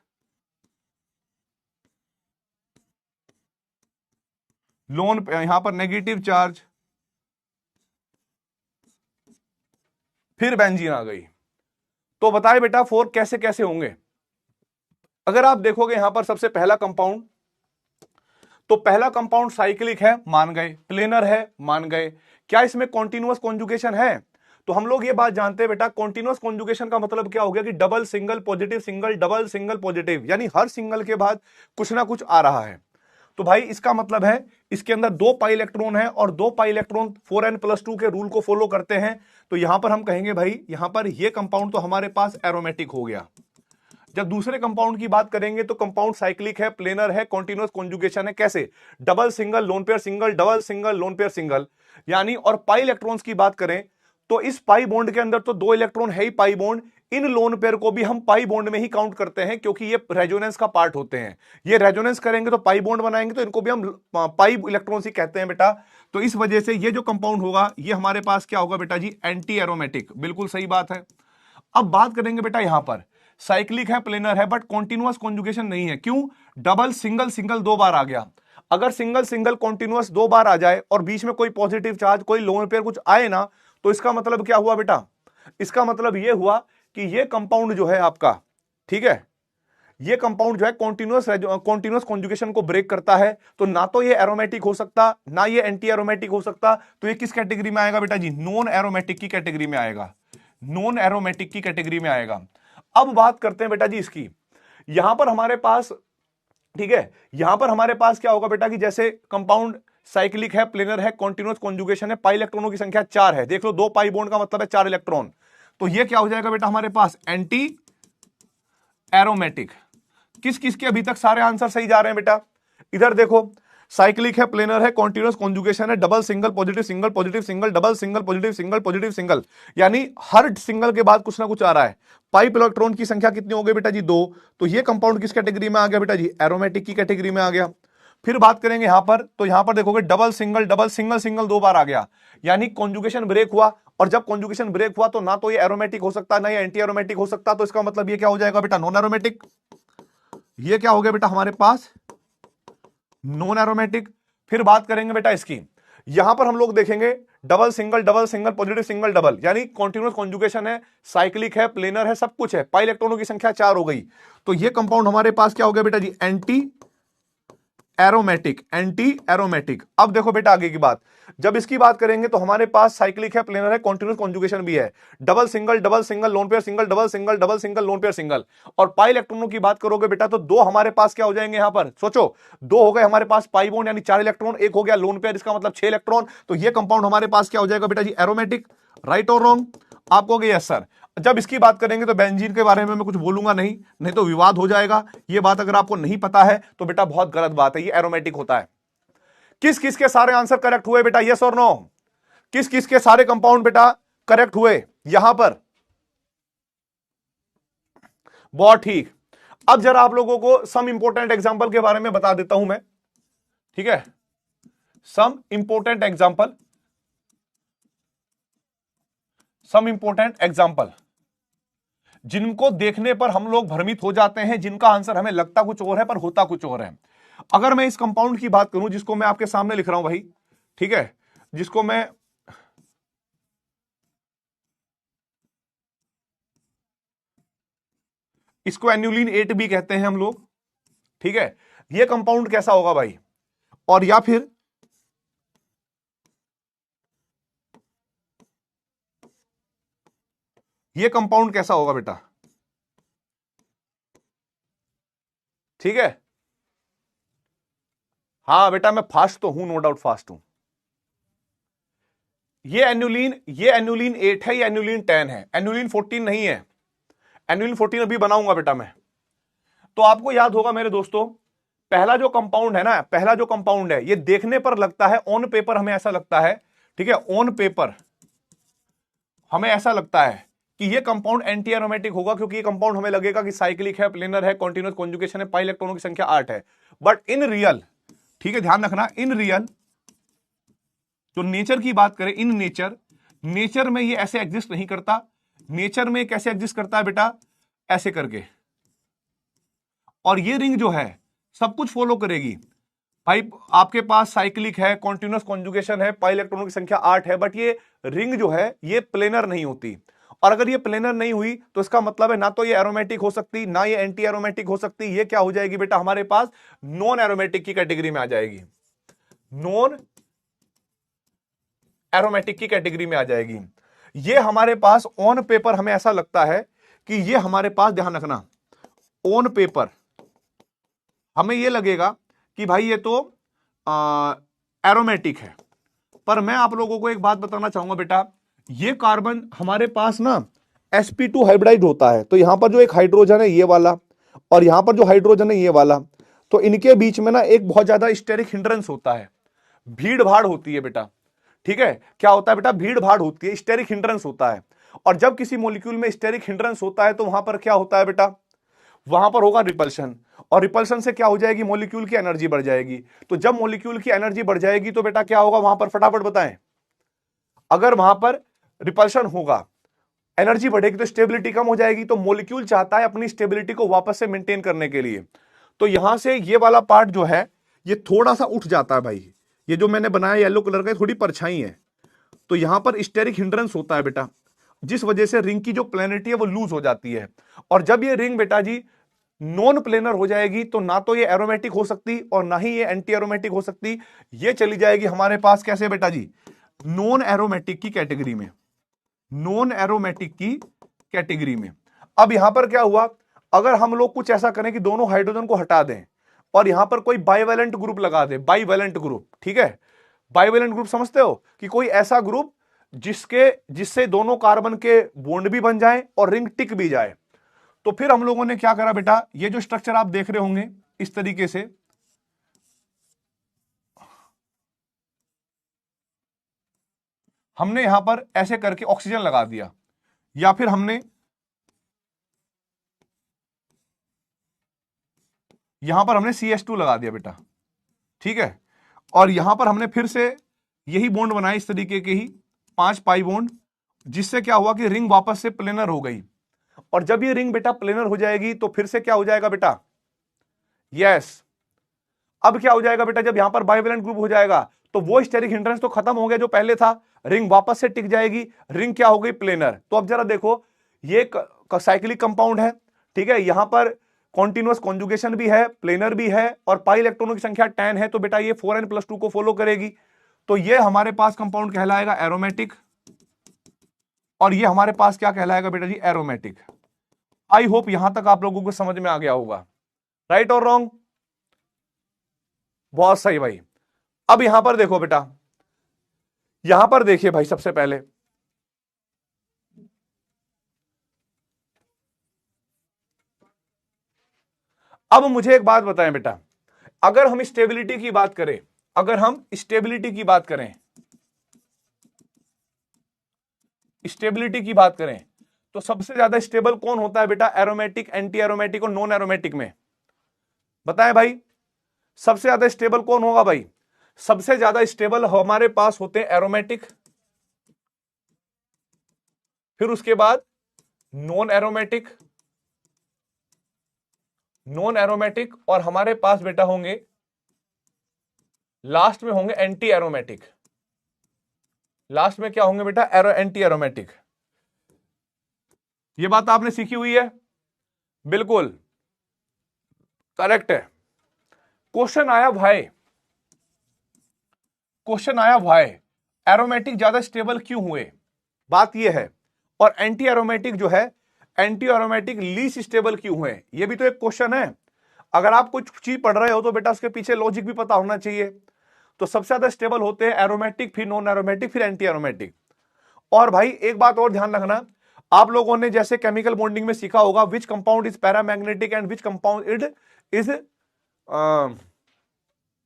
लोन यहां पर नेगेटिव चार्ज, फिर बेंजीन आ गई। तो बताए बेटा 4 कैसे कैसे होंगे? अगर आप देखोगे यहां पर सबसे पहला कंपाउंड, तो पहला कंपाउंड साइक्लिक है, मान गए, प्लेनर है, मान गए। क्या इसमें कॉन्टिन्यूअस कॉन्जुगेशन है? तो हम लोग ये बात जानते हैं बेटा, कॉन्टिन्यूअस कॉन्जुगेशन का मतलब क्या हो गया कि double single positive single double single positive, यानी हर सिंगल के बाद कुछ ना कुछ आ रहा है। तो भाई इसका मतलब है इसके अंदर 2 पाई इलेक्ट्रॉन है और 2 पाई इलेक्ट्रॉन 4n+2 के रूल को फॉलो करते हैं। तो यहां पर हम कहेंगे भाई यहां पर ये कंपाउंड तो हमारे पास एरोमेटिक हो गया। जब दूसरे कंपाउंड की बात करेंगे तो कंपाउंड साइक्लिक है, प्लेनर है, कॉन्टिन्यूअस कॉन्जुगेशन है। कैसे? Double single lone pair single, double single lone pair single, यानी। और पाई इलेक्ट्रॉन्स की बात करें तो इस पाई बॉन्ड के अंदर तो 2 इलेक्ट्रॉन है ही पाई बॉन्ड, इन लोन पेयर को भी हम पाई बॉन्ड में ही काउंट करते हैं क्योंकि ये रेजोनेंस का पार्ट होते हैं। ये रेजोनेंस करेंगे तो पाई बॉन्ड बनाएंगे, तो इनको भी हम पाई इलेक्ट्रॉन्स ही कहते हैं बेटा। तो इस वजह से ये जो कंपाउंड होगा ये हमारे पास क्या होगा बेटा जी? Anti aromatic. बिल्कुल सही बात है। अब बात करेंगे बेटा यहां पर साइक्लिक है, प्लेनर है, बट कॉन्टिन्यूअस कॉन्जुगेशन नहीं है। क्यों? डबल सिंगल सिंगल 2 बार आ गया। अगर सिंगल सिंगल कॉन्टिन्यूअस 2 बार आ जाए और बीच में कोई पॉजिटिव चार्ज, कोई लोन पेयर कुछ आए ना, तो इसका मतलब क्या हुआ बेटा? इसका मतलब यह हुआ कि ये कंपाउंड जो है आपका, ठीक है, ये कंपाउंड जो है कॉन्टिन्यूअस कॉन्जुगेशन को ब्रेक करता है। तो ना तो ये एरोमेटिक हो सकता, ना ये एंटी एरोमेटिक हो सकता। तो ये किस कैटेगरी में आएगा बेटा जी? नॉन एरोमेटिक की कैटेगरी में आएगा, नॉन एरोमेटिक की कैटेगरी में आएगा। अब बात करते हैं बेटा जी इसकी, यहां पर हमारे पास ठीक है, यहां पर हमारे पास क्या होगा बेटा कि जैसे कंपाउंड साइक्लिक है, प्लेनर है, कॉन्टिन्यूअस कॉन्जुगेशन है, पाई इलेक्ट्रॉनों की संख्या 4 है। देख लो, 2 पाई बॉन्ड का मतलब है 4 इलेक्ट्रॉन। तो ये क्या हो जाएगा बेटा हमारे पास एंटी एरोमेटिक। किस किस के अभी तक सारे आंसर सही जा रहे हैं बेटा? इधर देखो, साइक्लिक है, प्लेनर है, कॉन्टिन्यूअस कॉन्जुगेशन है, double single positive single positive single, double single positive single positive single, यानी हर सिंगल के बाद कुछ ना कुछ आ रहा है। पाइप इलेक्ट्रॉन की संख्या कितनी हो गई बेटा जी? 2। तो ये कंपाउंड किस कैटेगरी में आ गया बेटा जी? एरोमेटिक की कैटेगरी में आ गया। फिर बात करेंगे यहां पर, तो यहां पर देखोगे डबल सिंगल सिंगल 2 बार आ गया, यानी कॉन्जुगेशन ब्रेक हुआ। और जब कॉन्जुगेशन ब्रेक हुआ तो ना तो ये एरोमेटिक हो सकता, ना ये एंटी एरोमेटिक हो सकता। तो इसका मतलब ये क्या हो जाएगा बेटा? Non aromatic. ये क्या हो गया बेटा हमारे पास? Non aromatic. फिर बात करेंगे बेटा इसकी, यहां पर हम लोग देखेंगे double single positive single double, यानी कॉन्टिन्यूअस कॉन्जुगेशन है, साइक्लिक है, प्लेनर है, सब कुछ है, पाई इलेक्ट्रॉनों की संख्या 4 हो गई। तो ये कंपाउंड हमारे पास क्या हो गया बेटा जी? Anti aromatic, anti aromatic. अब देखो बेटा आगे की बात, जब इसकी बात करेंगे तो हमारे पास साइक्लिक है, प्लेनर है, कॉन्टिन्यूअस कॉन्जुगेशन भी है, double single lone pair single, double single lone pair single. और पाई इलेक्ट्रॉनों की बात करोगे बेटा तो 2 हमारे पास क्या हो जाएंगे यहां पर? सोचो, 2 हो गए हमारे पास पाई बॉन्ड यानी 4 इलेक्ट्रॉन, एक हो गया लोन पेयर, इसका मतलब 6 इलेक्ट्रॉन। तो ये कंपाउंड हमारे पास क्या हो जाएगा बेटा जी? एरोमेटिक। राइट और रॉन्ग? आप कहोगे यस सर। जब इसकी बात करेंगे तो बेंजीन के बारे में मैं कुछ बोलूंगा नहीं, नहीं तो विवाद हो जाएगा। ये बात अगर आपको नहीं पता है तो बेटा बहुत गलत बात है, ये एरोमेटिक होता है। किस किस के सारे आंसर करेक्ट हुए बेटा? यस और नो? किस किस के सारे कंपाउंड बेटा करेक्ट हुए यहां पर? बहुत ठीक। अब जरा आप लोगों को सम इंपोर्टेंट एग्जांपल के बारे में बता देता हूं मैं, ठीक है? सम इंपोर्टेंट एग्जांपल जिनको देखने पर हम लोग भ्रमित हो जाते हैं, जिनका आंसर हमें लगता कुछ और है पर होता कुछ और है। अगर मैं इस कंपाउंड की बात करूं जिसको मैं आपके सामने लिख रहा हूं भाई, ठीक है, जिसको मैं इसको एन्युलिन 8 भी कहते हैं हम लोग, ठीक है? ये कंपाउंड कैसा होगा भाई? और या फिर ये कंपाउंड कैसा होगा बेटा? ठीक है, हाँ बेटा मैं फास्ट तो हूं, नो डाउट फास्ट हूं। ये एन्युलिन 8 है, ये एन्युलिन 10 है, एन्युलिन 14 नहीं है। एन्युलिन 14 अभी बनाऊंगा बेटा मैं। तो आपको याद होगा मेरे दोस्तों, पहला जो कंपाउंड है ना, पहला जो कंपाउंड है, ये देखने पर लगता है, ऑन पेपर हमें ऐसा लगता है, ठीक है, ऑन पेपर हमें ऐसा लगता है कि ये कंपाउंड एंटी एरोमेटिक होगा, क्योंकि ये कंपाउंड हमें लगेगा कि साइक्लिक है, प्लेनर है, कॉन्टिन्यूअस कॉन्जुगेशन है, पाई इलेक्ट्रॉनों की संख्या 8 है। बट इन रियल, ठीक है, ध्यान रखना, इन रियल जो नेचर की बात करें, इन नेचर में ये ऐसे एग्जिस्ट नहीं करता। नेचर में कैसे एग्जिस्ट करता है बेटा? ऐसे करके। और ये रिंग जो है सब कुछ फॉलो करेगी भाई। आपके पास साइक्लिक है, कॉन्टिन्यूअस कॉन्जुगेशन है, पाई इलेक्ट्रॉनों की संख्या 8 है, बट ये रिंग जो है ये प्लेनर नहीं होती। और अगर ये प्लेनर नहीं हुई तो इसका मतलब है ना तो ये एरोमेटिक हो सकती, ना ये एंटी एरोमेटिक हो सकती। ये क्या हो जाएगी बेटा हमारे पास? नॉन एरोमेटिक की कैटेगरी में आ जाएगी, नॉन एरोमेटिक की कैटेगरी में आ जाएगी। ये हमारे पास ऑन पेपर हमें ऐसा लगता है कि ये हमारे पास, ध्यान रखना, ऑन पेपर हमें ये लगेगा कि भाई ये तो एरोमेटिक है। पर मैं आप लोगों को एक बात बताना चाहूंगा बेटा, ये कार्बन हमारे पास ना sp2 हाइब्रिडाइड होता है। तो यहां पर जो एक हाइड्रोजन है ये वाला, और यहां पर जो हाइड्रोजन है ये वाला, तो इनके बीच में ना एक बहुत ज्यादा स्टेरिक हिंड्रेंस होता है, भीड़ भाड़ होती है बेटा। ठीक है, क्या होता है बेटा? भीड़ भाड़ होती है, स्टेरिक हिंड्रेंस होता है। और जब किसी मॉलिक्यूल में स्टेरिक हिंड्रेंस होता है तो वहां पर क्या होता है बेटा? वहां पर होगा रिपल्शन, और रिपल्शन से क्या हो जाएगी? मॉलिक्यूल की एनर्जी बढ़ जाएगी। तो जब मॉलिक्यूल की एनर्जी बढ़ जाएगी तो बेटा क्या होगा वहां पर? फटाफट बताएं। अगर वहां पर रिपल्शन होगा, एनर्जी बढ़ेगी तो स्टेबिलिटी कम हो जाएगी। तो मॉलिक्यूल चाहता है अपनी स्टेबिलिटी को वापस से मेंटेन करने के लिए, तो यहां से ये वाला पार्ट जो है ये थोड़ा सा उठ जाता है भाई। ये जो मैंने बनाया येलो कलर का, थोड़ी परछाई है, तो यहां पर स्टेरिक हिंड्रेंस होता है बेटा, जिस वजह से रिंग की जो प्लेनिटी है वो लूज हो जाती है। और जब ये रिंग बेटा जी नॉन प्लेनर हो जाएगी तो ना तो ये एरोमेटिक हो सकती और ना ही ये एंटी एरोमेटिक हो सकती। ये चली जाएगी हमारे पास कैसे बेटा जी? नॉन एरोमेटिक की कैटेगरी में, नॉन एरोमेटिक की कैटेगरी में। अब यहां पर क्या हुआ? अगर हम लोग कुछ ऐसा करें कि दोनों हाइड्रोजन को हटा दें और यहां पर कोई बाइवेलेंट ग्रुप लगा दे, बाइवेलेंट ग्रुप, ठीक है, बाइवेलेंट ग्रुप समझते हो कि कोई ऐसा ग्रुप जिससे दोनों कार्बन के बॉन्ड भी बन जाए और रिंग टिक भी जाए। तो फिर हम लोगों ने क्या करा बेटा, ये जो स्ट्रक्चर आप देख रहे होंगे इस तरीके से, हमने यहां पर ऐसे करके ऑक्सीजन लगा दिया, या फिर हमने यहां पर हमने CH2 लगा दिया बेटा, ठीक है, और यहां पर हमने फिर से यही बॉन्ड बनाए इस तरीके के ही 5 पाई बॉन्ड, जिससे क्या हुआ कि रिंग वापस से प्लेनर हो गई। और जब ये रिंग बेटा प्लेनर हो जाएगी तो फिर से क्या हो जाएगा बेटा, यस, अब क्या हो जाएगा बेटा, जब यहां पर बाइवेलेंट ग्रुप हो जाएगा तो वो स्टेरिक हिंड्रेंस तो खत्म हो गया जो पहले था, रिंग वापस से टिक जाएगी, रिंग क्या हो गई, प्लेनर। तो अब जरा देखो, ये साइक्लिक कंपाउंड है, ठीक है, यहां पर कॉन्टिन्यूअस कॉन्जुगेशन भी है, प्लेनर भी है, और पाई इलेक्ट्रॉनों की संख्या 10 है, तो बेटा ये 4n+2 को फॉलो करेगी। तो ये हमारे पास कंपाउंड कहलाएगा एरोमेटिक, और ये हमारे पास क्या कहलाएगा बेटा जी, एरोमेटिक। आई होप यहां तक आप लोगों को समझ में आ गया होगा, राइट और रॉन्ग? बहुत सही भाई। अब यहां पर देखो बेटा, यहां पर देखिए भाई, सबसे पहले अब मुझे एक बात बताएं बेटा, अगर हम स्टेबिलिटी की बात करें, अगर हम स्टेबिलिटी की बात करें, स्टेबिलिटी की बात करें, तो सबसे ज्यादा स्टेबल कौन होता है बेटा, एरोमेटिक, एंटी एरोमेटिक और नॉन एरोमेटिक में? बताएं भाई, सबसे ज्यादा स्टेबल कौन होगा भाई? सबसे ज्यादा स्टेबल हमारे पास होते हैं एरोमेटिक, फिर उसके बाद नॉन एरोमेटिक, नॉन एरोमेटिक, और हमारे पास बेटा होंगे लास्ट में होंगे एंटी एरोमेटिक। लास्ट में क्या होंगे बेटा, एंटी एरोमेटिक। ये बात आपने सीखी हुई है, बिल्कुल करेक्ट है। क्वेश्चन आया भाई, क्वेश्चन आया भाई, एरोमेटिक ज्यादा स्टेबल क्यों हुए? बात यह है, और एंटी एरोमेटिक जो है, एंटी एरोमेटिक लीस्ट स्टेबल क्यों हुए? यह भी तो एक क्वेश्चन है। अगर आप कुछ चीज पढ़ रहे हो तो बेटा उसके पीछे लॉजिक भी पता होना चाहिए। तो सबसे ज्यादा स्टेबल होते हैं एरोमेटिक, फिर नॉन एरोमेटिक, फिर एंटी एरोमेटिक। और भाई एक बात और ध्यान रखना, आप लोगों ने जैसे केमिकल बॉन्डिंग में सीखा होगा, which compound is paramagnetic and which compound it is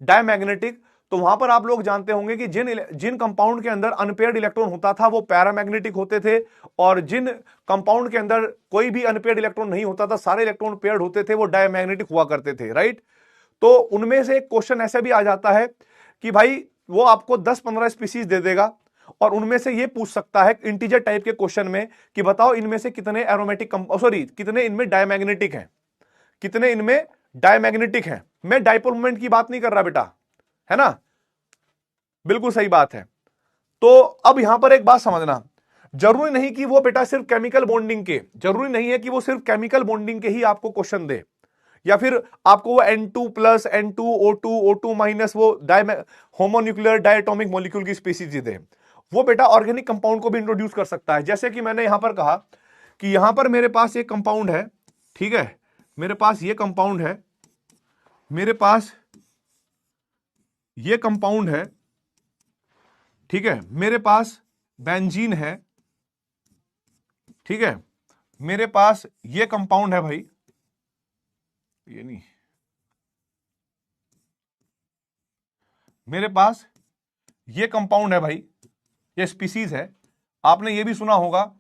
diamagnetic. तो वहां पर आप लोग जानते होंगे कि जिन जिन कंपाउंड के अंदर अनपेयर्ड इलेक्ट्रॉन होता था वो पैरामैग्नेटिक होते थे, और जिन कंपाउंड के अंदर कोई भी अनपेयर्ड इलेक्ट्रॉन नहीं होता था, सारे इलेक्ट्रॉन पेयर्ड होते थे, वो डायमैग्नेटिक हुआ करते थे, राइट। तो उनमें से एक क्वेश्चन ऐसा भी आ जाता है कि भाई वो आपको 10-15 स्पीसीज दे देगा, और उनमें से ये पूछ सकता है इंटीजर टाइप के क्वेश्चन में कि बताओ इनमें से कितने एरोमेटिक, सॉरी कितने इनमें डायमैग्नेटिक हैं, कितने इनमें डायमैग्नेटिक हैं। मैं डाइपोल मोमेंट की बात नहीं कर रहा बेटा, है ना, बिल्कुल सही बात है। तो अब यहां पर एक बात समझना, जरूरी नहीं कि वो बेटा सिर्फ केमिकल बॉन्डिंग के, जरूरी नहीं है कि वो सिर्फ केमिकल बॉन्डिंग के ही आपको क्वेश्चन दे, या फिर आपको वो N2+, N2O2, O2-, वो होमोन्यूक्लियर डायटोमिक मॉलिक्यूल की स्पीसीज दे। वो बेटा ऑर्गेनिक कंपाउंड को भी इंट्रोड्यूस कर सकता है। जैसे कि मैंने यहां पर कहा कि यहां पर मेरे पास एक कंपाउंड है, ठीक है, मेरे पास ये कंपाउंड है, मेरे पास ये कंपाउंड है, ठीक है, मेरे पास बेंजीन है, ठीक है, मेरे पास ये कंपाउंड है भाई, ये नहीं, मेरे पास ये कंपाउंड है भाई, ये स्पीसीज है। आपने ये भी सुना होगा,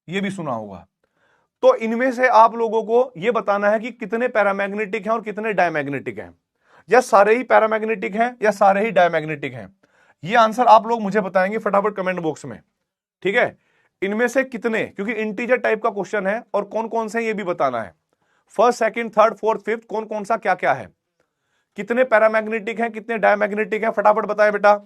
ये भी सुना होगा। तो इनमें से आप लोगों को यह बताना है कि कितने पैरामैग्नेटिक हैं और कितने डायमैग्नेटिक हैं, या सारे ही पैरामैग्नेटिक हैं या सारे ही डायमैग्नेटिक हैं। ये आंसर आप लोग मुझे बताएंगे फटाफट कमेंट बॉक्स में, ठीक है। इनमें से कितने, क्योंकि इंटीजर टाइप का क्वेश्चन है, और कौन कौन से ये भी बताना है, first, second, third, fourth, fifth, कौन कौन सा क्या क्या है, कितने पैरामैग्नेटिक हैं, कितने डायमैग्नेटिक हैं, फटाफट बताएं बेटा।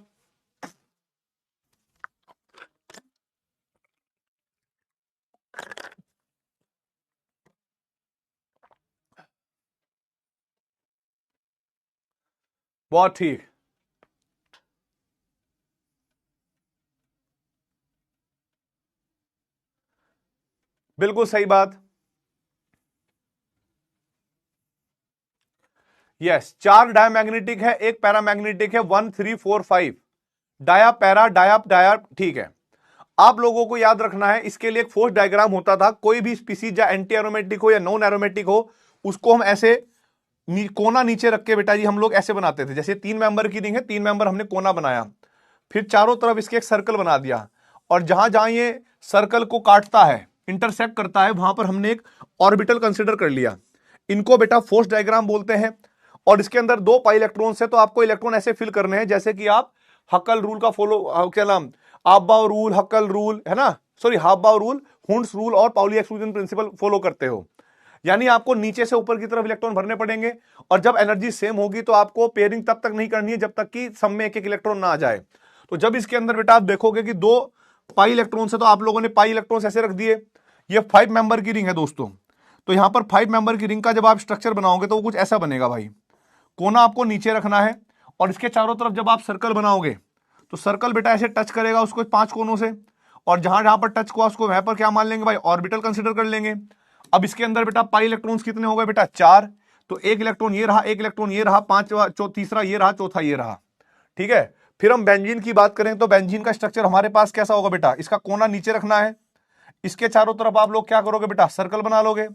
बहुत ठीक, बिल्कुल सही बात, यस, 4 डायमैग्नेटिक है, एक पैरामैग्नेटिक है, 1 3 4 5 डाया पैरा डाया डाया। ठीक है, आप लोगों को याद रखना है, इसके लिए एक फोर्स डायग्राम होता था। कोई भी स्पीसीज या एंटी एरोमेटिक हो या नॉन एरोमेटिक हो, उसको हम ऐसे कोना नीचे रख के बेटा जी हम लोग ऐसे बनाते थे। जैसे 3 मेंबर की रिंग है, 3 मेंबर हमने कोना बनाया, फिर चारों तरफ इसके एक सर्कल बना दिया, और जहां जहां ये सर्कल को काटता है, इंटरसेक्ट करता है, वहां पर हमने एक ऑर्बिटल कंसिडर कर लिया। इनको बेटा फोर्स डायग्राम बोलते हैं। और इसके अंदर 2 पाई इलेक्ट्रॉन्स है, तो आपको इलेक्ट्रॉन ऐसे फिल करने हैं जैसे कि आप हक्कल रूल का फॉलो, क्या नाम, आपबाउ रूल, हक्कल रूल है ना, सॉरी हाफबाउ रूल, हुंड्स रूल और पाउली एक्सक्लूजन प्रिंसिपल फॉलो करते हो। यानी आपको नीचे से ऊपर की तरफ इलेक्ट्रॉन भरने पड़ेंगे, और जब एनर्जी सेम होगी तो आपको पेयरिंग तब तक नहीं करनी है जब तक कि सब में एक एक इलेक्ट्रॉन ना आ जाए। तो जब इसके अंदर बेटा आप देखोगे कि 2 पाई इलेक्ट्रॉन है, तो आप लोगों ने पाई इलेक्ट्रॉन्स ऐसे रख दिए। ये 5 मेंबर की रिंग है दोस्तों, तो यहां पर 5 मेंबर की रिंग का जब आप स्ट्रक्चर बनाओगे तो वो कुछ ऐसा बनेगा भाई। कोना आपको नीचे रखना है, और इसके चारों तरफ जब आप सर्कल बनाओगे तो सर्कल बेटा ऐसे टच करेगा उसको 5 कोनों से, और जहां जहां पर टच हुआ उसको वहां पर क्या मान लेंगे भाई, ऑर्बिटल कंसीडर कर लेंगे। अब इसके अंदर बेटा पाई इलेक्ट्रॉन्स कितने हो गए बेटा, 4। तो एक इलेक्ट्रॉन ये रहा, एक इलेक्ट्रॉन ये रहा, पांचवा तीसरा ये रहा, चौथा ये रहा। ठीक है, फिर हम बेंजीन की बात करें तो बेंजीन का स्ट्रक्चर हमारे पास कैसा होगा बेटा, इसका कोना नीचे रखना है, इसके चारों तरफ आप लोग क्या करोगे बेटा, सर्कल बना लोगे,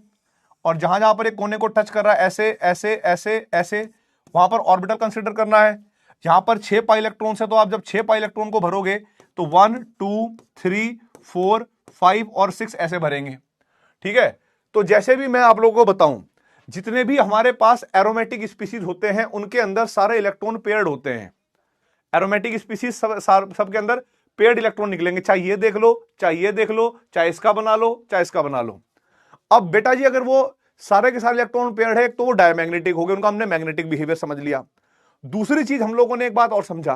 और जहां जहां पर एक कोने को टच कर रहा है ऐसे ऐसे ऐसे ऐसे, वहां पर ऑर्बिटल कंसीडर करना है। यहां पर 6 पाई इलेक्ट्रॉन है, तो आप जब 6 पाई इलेक्ट्रॉन को भरोगे तो 1 2 3 4 5 और 6 ऐसे भरेंगे। ठीक है, तो जैसे भी मैं आप लोगों को बताऊं, जितने भी हमारे पास एरोमेटिक स्पीसीज होते हैं उनके अंदर सारे इलेक्ट्रॉन पेयर्ड होते हैं। एरोमेटिक स्पीसीज सबके अंदर पेयर्ड इलेक्ट्रॉन निकलेंगे, चाहे ये देख लो, चाहे ये देख लो, चाहे इसका बना लो, चाहे इसका बना लो। अब बेटा जी अगर वो सारे के सारे इलेक्ट्रॉन पेयर्ड है तो वो डायमैग्नेटिक हो गए, उनका हमने मैग्नेटिक बिहेवियर समझ लिया। दूसरी चीज हम लोगों ने एक बात और समझा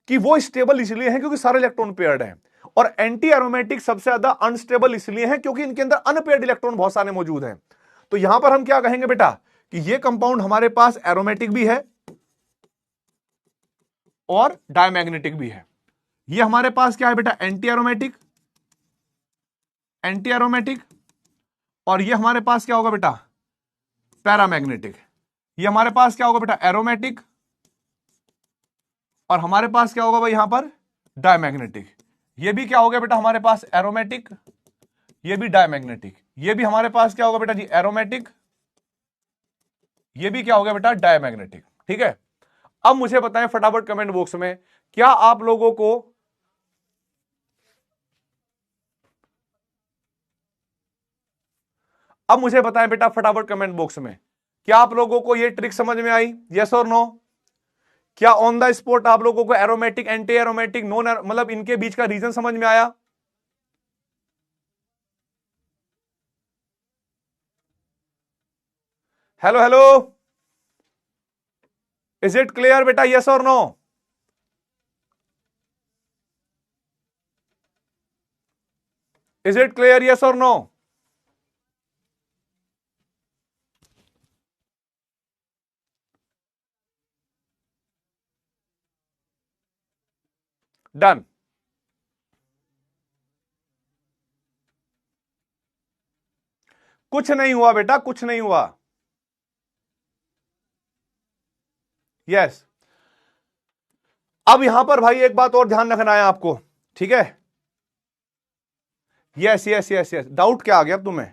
कि वो स्टेबल इसलिए है क्योंकि सारे इलेक्ट्रॉन पेयर्ड हैं, और एंटी एरोमेटिक सबसे ज्यादा अनस्टेबल इसलिए है क्योंकि इनके अंदर अनपेयर्ड इलेक्ट्रॉन बहुत सारे मौजूद हैं। तो यहां पर हम क्या कहेंगे बेटा कि ये कंपाउंड हमारे पास एरोमेटिक भी है और डायमैग्नेटिक भी है। ये हमारे पास क्या है बेटा, एंटी एरोमेटिक, एंटी एरोमेटिक, और ये हमारे पास क्या होगा बेटा, पैरामैग्नेटिक। ये हमारे पास क्या होगा बेटा, एरोमेटिक, और हमारे पास क्या होगा भाई यहां पर डायमैग्नेटिक। ये भी क्या हो गया बेटा हमारे पास एरोमेटिक, ये भी डायमैग्नेटिक। ये भी हमारे पास क्या होगा बेटा जी, एरोमेटिक, ये भी क्या हो गया बेटा, डायमैग्नेटिक। ठीक है, अब मुझे बताएं फटाफट कमेंट बॉक्स में, क्या आप लोगों को अब मुझे बताएं बेटा फटाफट कमेंट बॉक्स में, क्या आप लोगों को ये ट्रिक समझ में आई, यस और नो? क्या ऑन द स्पॉट आप लोगों को एरोमेटिक, एंटी एरोमेटिक, नॉन, मतलब इनके बीच का रीजन समझ में आया? Hello hello, is it clear बेटा, यस और no? Is it clear, yes और नो? डन। कुछ नहीं हुआ बेटा, कुछ नहीं हुआ। यस, अब यहां पर भाई एक बात और ध्यान रखना है आपको, ठीक है? Yes yes yes yes, doubt क्या आ गया अब तुम्हें?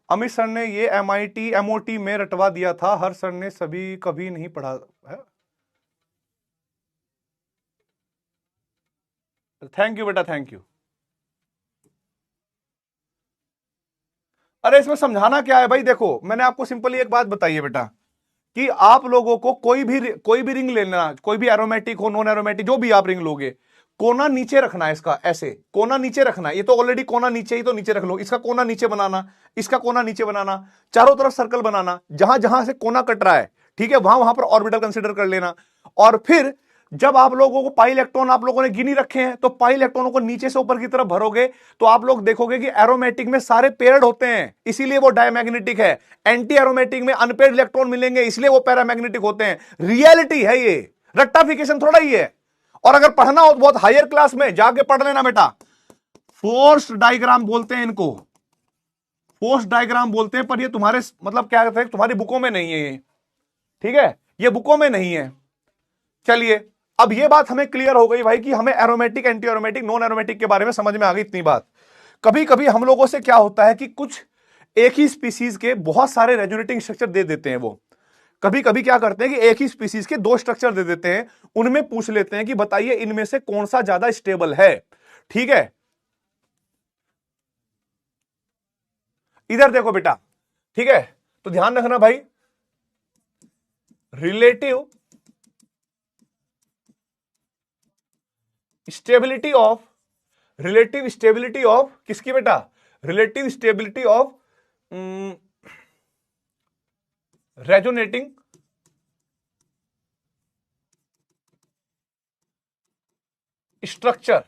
अमित सर ने ये MIT MOT में रटवा दिया था, हर सर ने सभी कभी नहीं पढ़ा है। थैंक यू बेटा, थैंक यू। अरे इसमें समझाना क्या है भाई, देखो मैंने आपको सिंपली एक बात बताई है बेटा कि आप लोगों को कोई भी रिंग लेना, कोई भी एरोमेटिक हो, नॉन एरोमेटिक, जो भी आप रिंग लोगे, कोना नीचे रखना है इसका, ऐसे कोना नीचे रखना है। ये तो ऑलरेडी कोना नीचे ही, तो नीचे रख लो, इसका कोना नीचे बनाना, इसका कोना नीचे बनाना, चारों तरफ सर्कल बनाना, जहां जहां से कोना कट रहा है, ठीक है, वहां वहां पर ऑर्बिटल कंसीडर कर लेना। और फिर जब आप लोगों को पाई इलेक्ट्रॉन आप लोगों ने गिनी रखे हैं, तो पाई इलेक्ट्रॉनों को नीचे से ऊपर की तरफ भरोगे तो आप लोग देखोगे कि एरोमेटिक में सारे पेयर्ड होते हैं, इसीलिए वो डायमैग्नेटिक है। एंटी एरोमेटिक में अनपेयर्ड इलेक्ट्रॉन मिलेंगे, इसलिए वो पैरामैग्नेटिक होते हैं। रियलिटी है ये, रट्टाफिकेशन थोड़ा ही है। और अगर पढ़ना हो तो बहुत हायर क्लास में जाके पढ़ लेना बेटा, फोर्स डायग्राम बोलते हैं इनको, पोस्ट डायग्राम बोलते हैं, पर ये तुम्हारे मतलब क्या कहते हैं, तुम्हारी बुकों में नहीं है ये, ठीक है, ये बुकों में नहीं है। चलिए, अब ये बात हमें क्लियर हो गई भाई कि हमें aromatic, anti aromatic, non aromatic के बारे में समझ में आ गई इतनी बात। कभी कभी हम लोगों से क्या होता है कि कुछ एक ही स्पीसीज के बहुत सारे रेजोनेटिंग स्ट्रक्चर दे देते हैं। वो कभी कभी क्या करते हैं कि एक ही स्पीसीज के 2 स्ट्रक्चर दे देते हैं, उनमें पूछ लेते हैं कि बताइए इनमें से कौन सा ज्यादा स्टेबल है। ठीक है, इधर देखो बेटा, ठीक है, तो ध्यान रखना भाई, relative stability of, relative stability of किसकी बेटा, relative stability of resonating structure,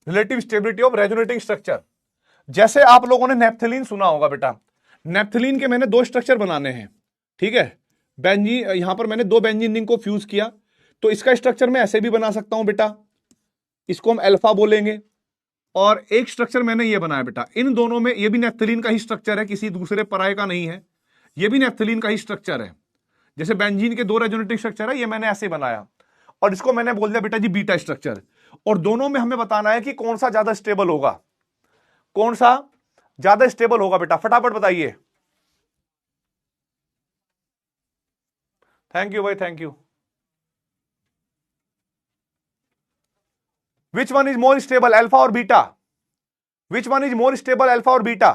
relative stability of resonating structure. जैसे आप लोगों ने नेप्थलीन सुना होगा बेटा, नेप्थलीन के मैंने 2 स्ट्रक्चर बनाने हैं, ठीक है, बेंजीन, यहां पर मैंने 2 बेंजीन रिंग को फ्यूज किया, तो इसका स्ट्रक्चर मैं ऐसे भी बना सकता हूं बेटा, इसको हम अल्फा बोलेंगे, और एक स्ट्रक्चर मैंने ये बनाया बेटा, इन दोनों में, ये भी नेप्थलीन का ही स्ट्रक्चर है, किसी दूसरे पराये का नहीं है, ये भी नेप्थलीन का ही स्ट्रक्चर है। जैसे बेंजीन के 2 रेजोनेटिंग स्ट्रक्चर है, ये मैंने ऐसे बनाया, और इसको मैंने बोल दिया बेटा जी बीटा स्ट्रक्चर, और दोनों में हमें बताना है कि कौन सा ज्यादा स्टेबल होगा, कौन सा ज्यादा स्टेबल होगा बेटा, फटाफट बताइए। थैंक यू भाई, thank you. Which one is more stable, alpha और beta? Which one is more stable, alpha और beta?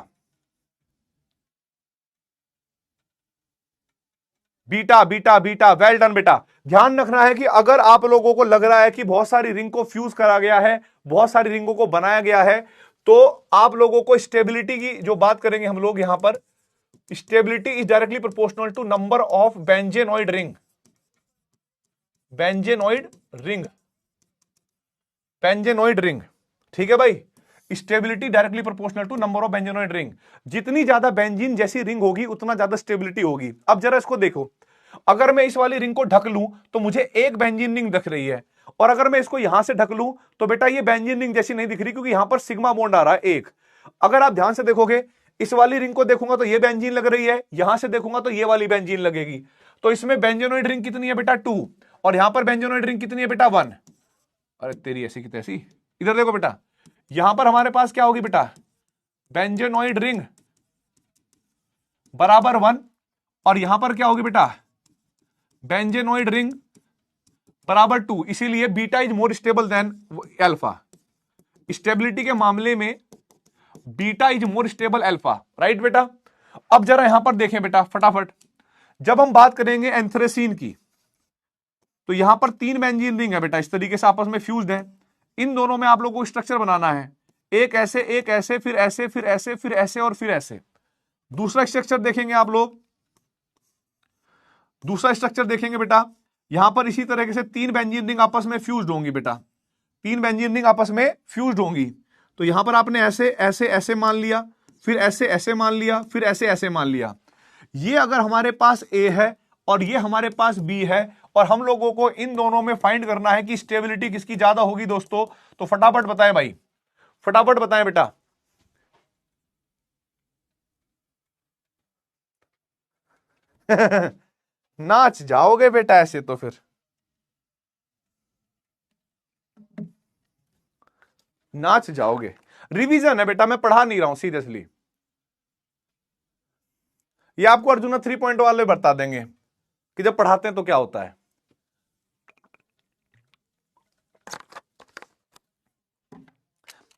Beta, beta, beta, well done बेटा। ध्यान रखना है कि अगर आप लोगों को लग रहा है कि बहुत सारी रिंग को फ्यूज करा गया है, बहुत सारी रिंगों को बनाया गया है, तो आप लोगों को स्टेबिलिटी की जो बात करेंगे हम लोग यहां पर, stability is directly proportional to number of benzenoid ring, benzenoid ring, benzenoid ring, ठीक है भाई, stability directly proportional to number of benzenoid ring. जितनी ज्यादा बेंजीन जैसी रिंग होगी उतना ज्यादा स्टेबिलिटी होगी। अब जरा इसको देखो, अगर मैं इस वाली रिंग को ढक लूं तो मुझे एक बेंजीन रिंग दिख रही है, और अगर मैं इसको यहां से ढक लूं तो बेटा ये बेंजीन रिंग जैसी नहीं दिख रही, क्योंकि यहां पर सिग्मा बॉन्ड आ रहा है एक। अगर आप ध्यान से देखोगे, इस वाली रिंग को देखूंगा तो ये बेंजीन लग रही है, यहां से देखूंगा तो ये वाली बेंजीन लगेगी, तो इसमें बेंजेनॉइड रिंग कितनी है बेटा 2, और यहां पर बेंजेनॉइड रिंग कितनी है बेटा 1। अरे तेरी ऐसी की तैसी, इधर देखो बेटा, यहां पर हमारे पास क्या होगी बेटा, बेंजेनॉइड रिंग बराबर 1, और यहां पर क्या होगी बेटा, बेंजेनॉइड रिंग बराबर 2, इसीलिए beta is more stable then alpha. Stability के मामले में beta is more stable alpha, right बेटा। अब जरा यहां पर देखें बेटा फटाफट, जब हम बात करेंगे एंथ्रेसीन की, तो यहां पर 3 बेंजीन रिंग है बेटा, इस तरीके से आपस में फ्यूज्ड है। इन दोनों में आप लोगों को स्ट्रक्चर बनाना है, एक ऐसे, एक ऐसे, फिर ऐसे, फिर ऐसे, फिर ऐसे, और फिर ऐसे। दूसरा स्ट्रक्चर देखेंगे आप लोग, दूसरा स्ट्रक्चर देखेंगे बेटा, यहां पर इसी तरीके से 3 बेंजीन रिंग आपस में फ्यूज्ड होंगी बेटा, 3 बेंजीन रिंग आपस में फ्यूज्ड होंगी। तो यहां पर आपने ऐसे ऐसे ऐसे मान लिया, फिर ऐसे ऐसे मान लिया, फिर ऐसे ऐसे मान लिया। ये अगर हमारे पास ए है और ये हमारे पास बी है, और हम लोगों को इन दोनों में फाइंड करना है कि स्टेबिलिटी किसकी ज्यादा होगी दोस्तों, तो फटाफट बताएं भाई, फटाफट बताएं बेटा। नाच जाओगे बेटा ऐसे तो, फिर नाच जाओगे। रिवीजन है बेटा, मैं पढ़ा नहीं रहा हूं सीरियसली, ये आपको अर्जुना 3 पॉइंट वाले बता देंगे कि जब पढ़ाते हैं तो क्या होता है।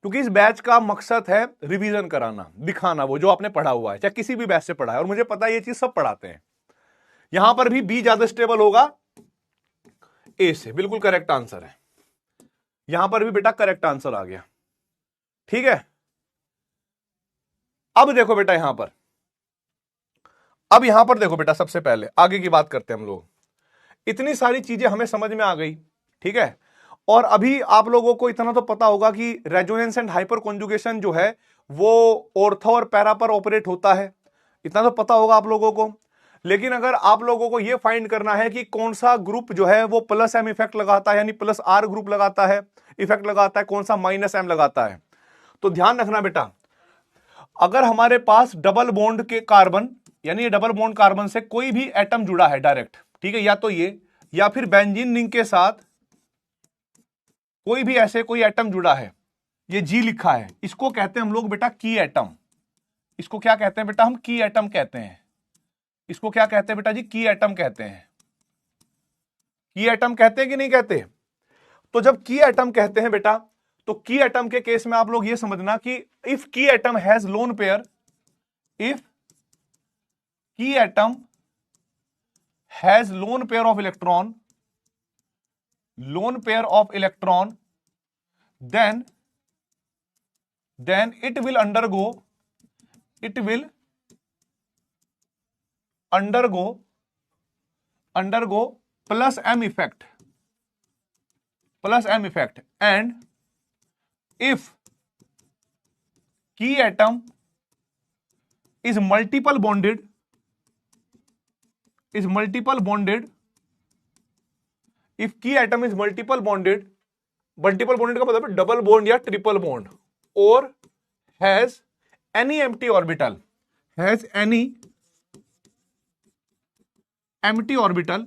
क्योंकि इस बैच का मकसद है रिवीजन कराना, दिखाना वो जो आपने पढ़ा हुआ है, चाहे किसी भी बैच से पढ़ा है, और मुझे पता है ये चीज सब पढ़ाते हैं। यहां पर भी बी ज्यादा स्टेबल होगा ए से, बिल्कुल करेक्ट आंसर है, यहां पर भी बेटा करेक्ट आंसर आ गया, ठीक है। अब देखो बेटा यहां पर, अब यहां पर देखो बेटा, सबसे पहले आगे की बात करते हैं हम लोग। इतनी सारी चीजें हमें समझ में आ गई, ठीक है, और अभी आप लोगों को इतना तो पता होगा कि रेजोनेंस एंड हाइपर कॉन्जुगेशन जो है वो ऑर्थो और पैरा पर ऑपरेट होता है, इतना तो पता होगा आप लोगों को। लेकिन अगर आप लोगों को यह फाइंड करना है कि कौन सा ग्रुप जो है वो प्लस एम इफेक्ट लगाता है, यानी प्लस आर ग्रुप लगाता है, इफेक्ट लगाता है, कौन सा माइनस एम लगाता है, तो ध्यान रखना बेटा, अगर हमारे पास डबल बॉन्ड के कार्बन, यानी डबल बॉन्ड कार्बन से कोई भी एटम जुड़ा है डायरेक्ट, ठीक है, या तो ये या फिर बेंजीन रिंग के साथ कोई भी ऐसे कोई एटम जुड़ा है, ये जी लिखा है, इसको कहते हैं हम लोग बेटा की एटम। इसको क्या कहते हैं बेटा? हम की एटम कहते हैं। इसको क्या कहते हैं बेटा जी? की एटम कहते हैं। की एटम कहते हैं कि नहीं कहते? तो जब की एटम कहते हैं बेटा, तो की एटम के केस में आप लोग ये समझना कि if key atom has lone pair, if key atom has lone pair of electron, lone pair of electron, then it will undergo plus m effect, and if key atom is multiple bonded, if key atom is multiple bonded का मतलब है double bond या triple bond, और has any empty orbital,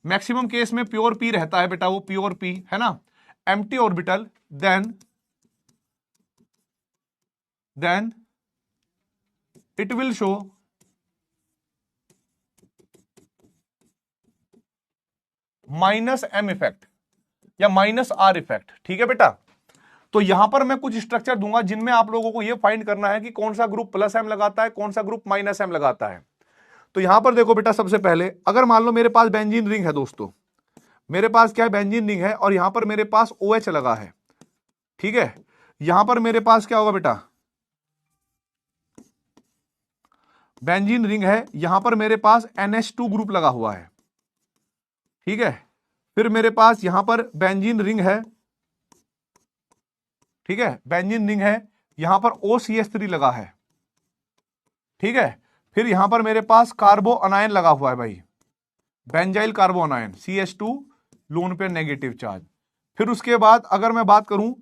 maximum case में pure P रहता है बेटा, वो प्योर पी है ना, empty orbital, then it will show minus M effect या माइनस आर इफेक्ट। ठीक है बेटा, तो यहां पर मैं कुछ स्ट्रक्चर दूंगा जिनमें आप लोगों को यह फाइंड करना है कि कौन सा ग्रुप प्लस एम लगाता है, कौन सा ग्रुप माइनस एम लगाता है। तो यहां पर देखो बेटा, सबसे पहले अगर मान लो मेरे पास बेंजीन रिंग है दोस्तों, मेरे पास क्या है, बेंजीन रिंग है, और यहां पर मेरे पास OH लगा है, ठीक है, यहां पर मेरे पास क्या होगा बेटा, बेंजीन रिंग है, यहां पर मेरे पास NH2 ग्रुप लगा हुआ है, ठीक है, फिर मेरे पास यहां पर बेंजीन रिंग है, ठीक है, बेंजीन रिंग है, यहां पर OCH3 लगा है, ठीक है, फिर यहां पर मेरे पास कार्बो अनायन लगा हुआ है भाई, बेंजाइल कार्बो अनायन CH2 लोन पे नेगेटिव चार्ज। फिर उसके बाद अगर मैं बात करूं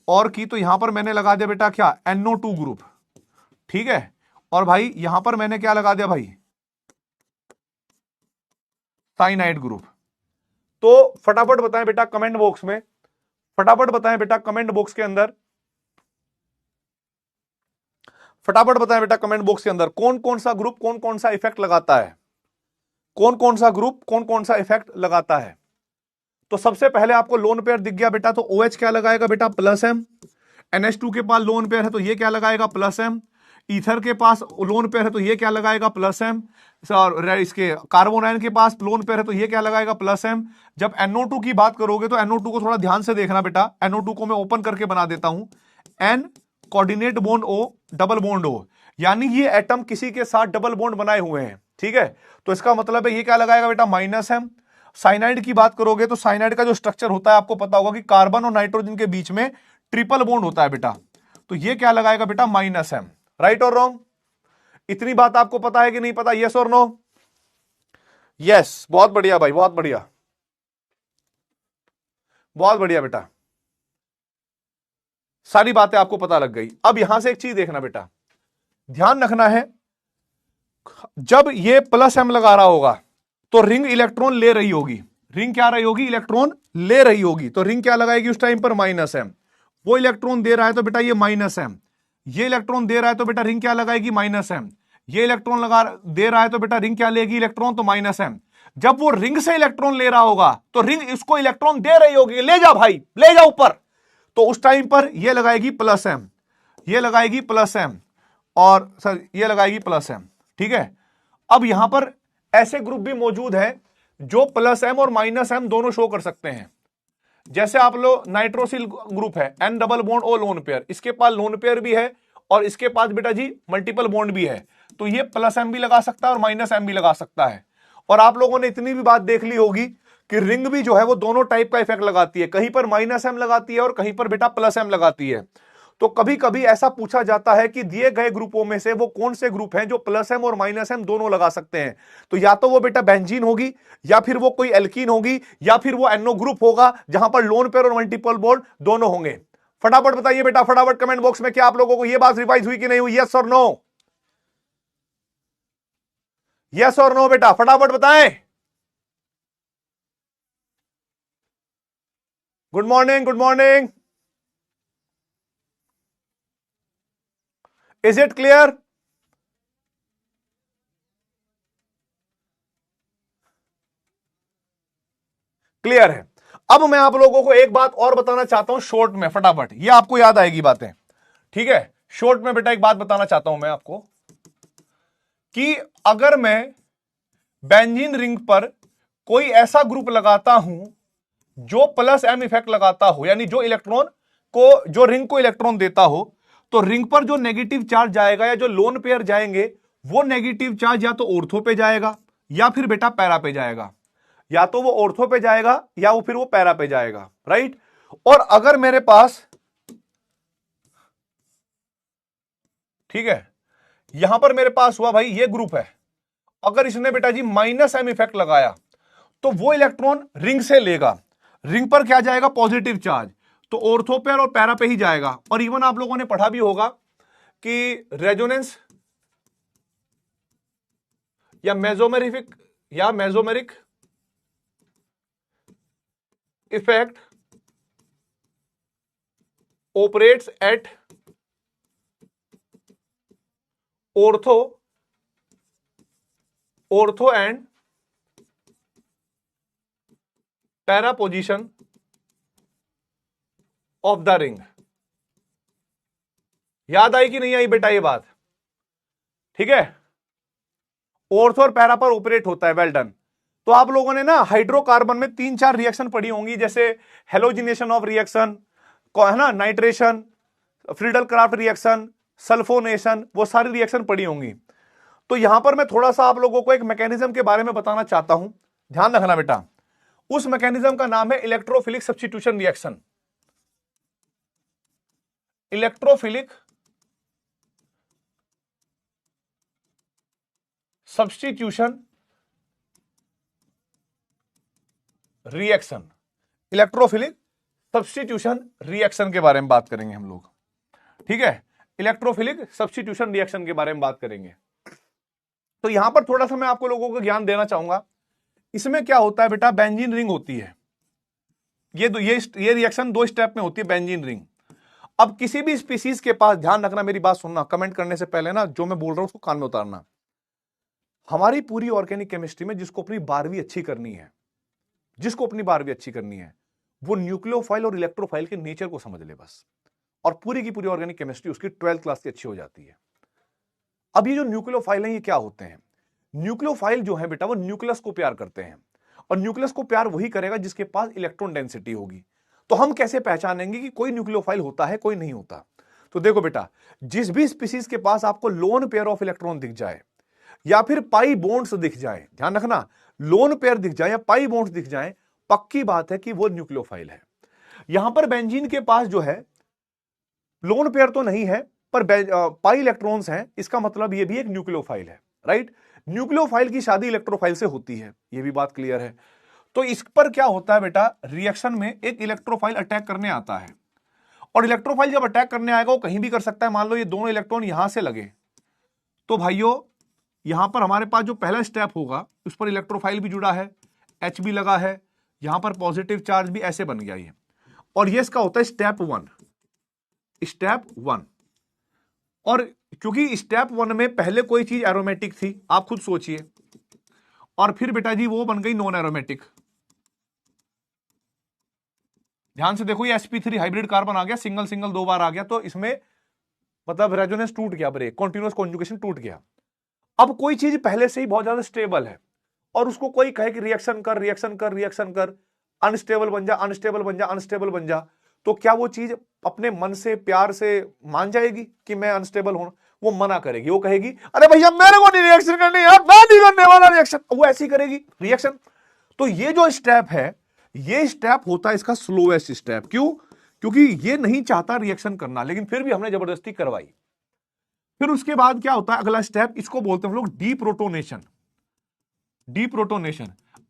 और की, तो यहां पर मैंने लगा दिया बेटा क्या, NO2 ग्रुप, ठीक है, और भाई यहां पर मैंने क्या लगा दिया भाई, साइनाइड ग्रुप। तो फटाफट बताएं बेटा कमेंट बॉक्स में, फटाफट बताएं बेटा कमेंट बॉक्स के अंदर, फटाफट बताएं बेटा कमेंट बॉक्स के अंदर कौन कौन सा ग्रुप कौन कौन सा इफेक्ट लगाता है, कौन कौन सा ग्रुप कौन कौन सा इफेक्ट लगाता है। तो सबसे पहले आपको लोन पेयर दिख गया बेटा, तो OH क्या लगाएगा बेटा, प्लस एम, NH2 के पास लोन पेयर है तो ये क्या लगाएगा, प्लस एम, ईथर के पास लोन पेयर है तो ये क्या लगाएगा, प्लस एम, और इसके कार्बन आयन के पास लोन पेयर है तो ये क्या लगाएगा, प्लस एम। जब NO2 की बात करोगे तो NO2 को थोड़ा ध्यान से देखना बेटा, NO2 को मैं ओपन करके बना देता हूं, N coordinate bond O double bond O, यानी ये एटम किसी के साथ डबल बॉन्ड बनाए हुए हैं, ठीक है, तो इसका मतलब है ये क्या लगाएगा बेटा, माइनस एम। साइनाइड की बात करोगे तो साइनाइड का जो स्ट्रक्चर होता है आपको पता होगा कि कार्बन और नाइट्रोजन के बीच में ट्रिपल बॉन्ड होता है बेटा, तो ये क्या लगाएगा बेटा, माइनस एम। राइट और रॉन्ग? इतनी बात आपको पता है कि नहीं पता, यस और नो? यस, बहुत बढ़िया भाई, बहुत बढ़िया, बहुत बढ़िया बेटा, सारी बातें आपको पता लग गई। अब यहां से एक चीज देखना बेटा, ध्यान रखना है, जब ये प्लस एम लगा रहा होगा तो रिंग इलेक्ट्रॉन ले रही होगी, रिंग क्या रही होगी, इलेक्ट्रॉन ले रही होगी, तो रिंग क्या लगाएगी उस टाइम पर, माइनस एम। वो इलेक्ट्रॉन दे रहा है तो बेटा ये माइनस एम, ये इलेक्ट्रॉन दे रहा है तो बेटा रिंग क्या लगाएगी, माइनस एम, ये इलेक्ट्रॉन लगा दे रहा है तो बेटा रिंग क्या लेगी, इलेक्ट्रॉन, तो माइनस एम। जब वो रिंग से इलेक्ट्रॉन ले रहा होगा तो रिंग इसको इलेक्ट्रॉन दे रही होगी, ले जा भाई, ले जा ऊपर, तो उस टाइम पर ये लगाएगी प्लस एम, ये लगाएगी प्लस एम, और सर ये लगाएगी प्लस एम, ठीक है। अब यहां पर ऐसे ग्रुप भी मौजूद हैं जो प्लस एम और माइनस एम दोनों शो कर सकते हैं, जैसे आप लोग नाइट्रोसिल ग्रुप है, N double bond O lone pair, इसके पास लोन पेयर भी है और इसके पास बेटा जी मल्टीपल बॉन्ड भी है, तो ये प्लस एम भी लगा सकता है और माइनस एम भी लगा सकता है। और आप लोगों ने इतनी भी बात देख ली होगी कि रिंग भी जो है वो दोनों टाइप का इफेक्ट लगाती है, कहीं पर माइनस एम लगाती है और कहीं पर बेटा प्लस एम लगाती है। तो कभी कभी ऐसा पूछा जाता है कि दिए गए ग्रुपों में से वो कौन से ग्रुप हैं जो प्लस एम और माइनस एम दोनों लगा सकते हैं, तो या तो वो बेटा बेंजीन होगी, या फिर वो कोई एल्कीन होगी, या फिर वो NO ग्रुप होगा जहां पर लोन पेयर और मल्टीपल बॉन्ड दोनों होंगे। फटाफट बताइए बेटा, फटाफट कमेंट बॉक्स में, क्या आप लोगों को यह बात रिवाइज हुई कि नहीं हुई? यस और नो, यस और नो बेटा, फटाफट बताएं। Good morning, good morning. Is it clear? Clear है। अब मैं आप लोगों को एक बात और बताना चाहता हूं शॉर्ट में, फटाफट, ये आपको याद आएगी बातें, ठीक है? शॉर्ट में बेटा एक बात बताना चाहता हूं मैं आपको कि अगर मैं बेंजीन रिंग पर कोई ऐसा ग्रुप लगाता हूं जो प्लस एम इफेक्ट लगाता हो, यानी जो इलेक्ट्रॉन को, जो रिंग को इलेक्ट्रॉन देता हो, तो रिंग पर जो नेगेटिव चार्ज जाएगा या जो लोन पेयर जाएंगे, वो नेगेटिव चार्ज या तो ऑर्थो पे जाएगा या फिर बेटा पैरा पे जाएगा, या तो वो ऑर्थो पे जाएगा या वो फिर वो पैरा पे जाएगा, राइट? और अगर मेरे पास, ठीक है, यहां पर मेरे पास हुआ भाई ये ग्रुप है, अगर इसने बेटा जी माइनस एम इफेक्ट लगाया तो वो इलेक्ट्रॉन रिंग से लेगा, रिंग पर क्या जाएगा? पॉजिटिव चार्ज, तो ऑर्थो पेयर और पैरा पे ही जाएगा। और इवन आप लोगों ने पढ़ा भी होगा कि रेजोनेंस या mesomeric effect operates at ortho and para position of the ring. याद आई कि नहीं आई बेटा ये बात? ठीक है, ऑर्थो और पैरा पर ऑपरेट होता है। Well done. तो आप लोगों ने ना हाइड्रोकार्बन में 3-4 रिएक्शन पढ़ी होंगी, जैसे हेलोजिनेशन ऑफ रिएक्शन, है ना, nitration, Friedel craft reaction, sulphonation, वो सारी रिएक्शन पढ़ी होंगी। तो यहां पर मैं थोड़ा सा आप लोगों को एक मैकेनिज्म के बारे में बताना चाहता हूं, ध्यान रखना बेटा। उस मैकेनिज्म का नाम है electrophilic substitution reaction. Electrophilic substitution reaction, electrophilic substitution reaction के बारे में बात करेंगे हम लोग, ठीक है? इलेक्ट्रोफिलिक सब्स्टिट्यूशन रिएक्शन के बारे में बात करेंगे। तो यहां पर थोड़ा सा मैं आपको लोगों को ज्ञान देना चाहूंगा। इसमें क्या होता है बेटा, बेंजीन रिंग होती है, ये रिएक्शन 2 स्टेप में होती है, बेंजीन रिंग। अब किसी भी स्पीसीज के पास, ध्यान रखना, मेरी बात सुनना, कमेंट करने से पहले ना जो मैं बोल रहा हूं उसको कान में उतारना। हमारी पूरी ऑर्गेनिक केमिस्ट्री में जिसको अपनी 12वीं अच्छी करनी है, जिसको अपनी 12वीं अच्छी करनी है, वो न्यूक्लियोफाइल और इलेक्ट्रोफाइल के नेचर को समझ ले बस, और पूरी की पूरी ऑर्गेनिक केमिस्ट्री उसकी 12th क्लास की अच्छी हो जाती है। अब ये जो न्यूक्लियोफाइल हैं, ये क्या होते हैं? न्यूक्लियोफाइल जो है बेटा, वो न्यूक्लियस को प्यार करते हैं, और न्यूक्लियस को प्यार वही करेगा जिसके पास इलेक्ट्रॉन डेंसिटी होगी। तो हम कैसे पहचानेंगे कि कोई न्यूक्लियोफाइल होता है, कोई नहीं होता? तो देखो बेटा, जिस भी स्पीसीज के पास आपको लोन पेयर ऑफ इलेक्ट्रॉन दिख जाए या फिर पाई बॉन्ड्स दिख जाए, ध्यान रखना, लोन पेयर दिख जाए या पाई बॉन्ड्स दिख जाए, पक्की बात है कि वो न्यूक्लियोफाइल है। यहां पर बेंजीन के पास जो है लोन पेयर तो नहीं है, पर पाई इलेक्ट्रॉन्स हैं, इसका मतलब ये भी एक न्यूक्लियोफाइल है, राइट? न्यूक्लियोफाइल की शादी इलेक्ट्रोफाइल से होती है, ये भी बात क्लियर है। तो इस पर क्या होता है बेटा, रिएक्शन में एक इलेक्ट्रोफाइल अटैक करने आता है, और इलेक्ट्रोफाइल जब अटैक करने आएगा वो कहीं भी कर सकता है। मान लो ये दोनों इलेक्ट्रॉन यहां से लगे, तो भाइयों यहां पर हमारे पास जो पहला स्टेप होगा उस पर इलेक्ट्रोफाइल भी जुड़ा है, एच भी लगा है, यहां पर पॉजिटिव चार्ज भी ऐसे बन गया ये, और ये इसका होता है स्टेप 1। और क्योंकि स्टेप 1 में पहले कोई चीज एरोमेटिक थी, आप खुद सोचिए, और फिर बेटा जी वो बन गई नॉन एरोमेटिक। ध्यान से देखो, ये sp3 हाइब्रिड कार्बन आ गया, सिंगल सिंगल 2 बार आ गया, तो इसमें मतलब रेजोनेंस टूट गया, ब्रेक, कॉन्टिन्यूअस कॉन्जुगेशन टूट गया। अब कोई चीज पहले से ही बहुत ज्यादा स्टेबल है और उसको कोई कहे कि रिएक्शन कर, अनस्टेबल बन जा, अनस्टेबल बन जा, तो क्या वो चीज अपने मन से प्यार से मान जाएगी कि मैं अनस्टेबल हूं? वो मना करेगी, वो कहेगी अरे भैया मेरे को नहीं रिएक्शन करनी यार, मैं नहीं करने वाला रिएक्शन, वो ऐसी करेगी रिएक्शन। तो ये जो स्टेप है, ये स्टेप होता है इसका स्लोएस्ट स्टेप। क्यों? क्योंकि ये नहीं चाहता रिएक्शन करना, लेकिन फिर भी हमने जबरदस्ती करवाई। फिर उसके बाद क्या होता है अगला स्टेप, इसको बोलते हैं हम लोग डीप्रोटोनेशन।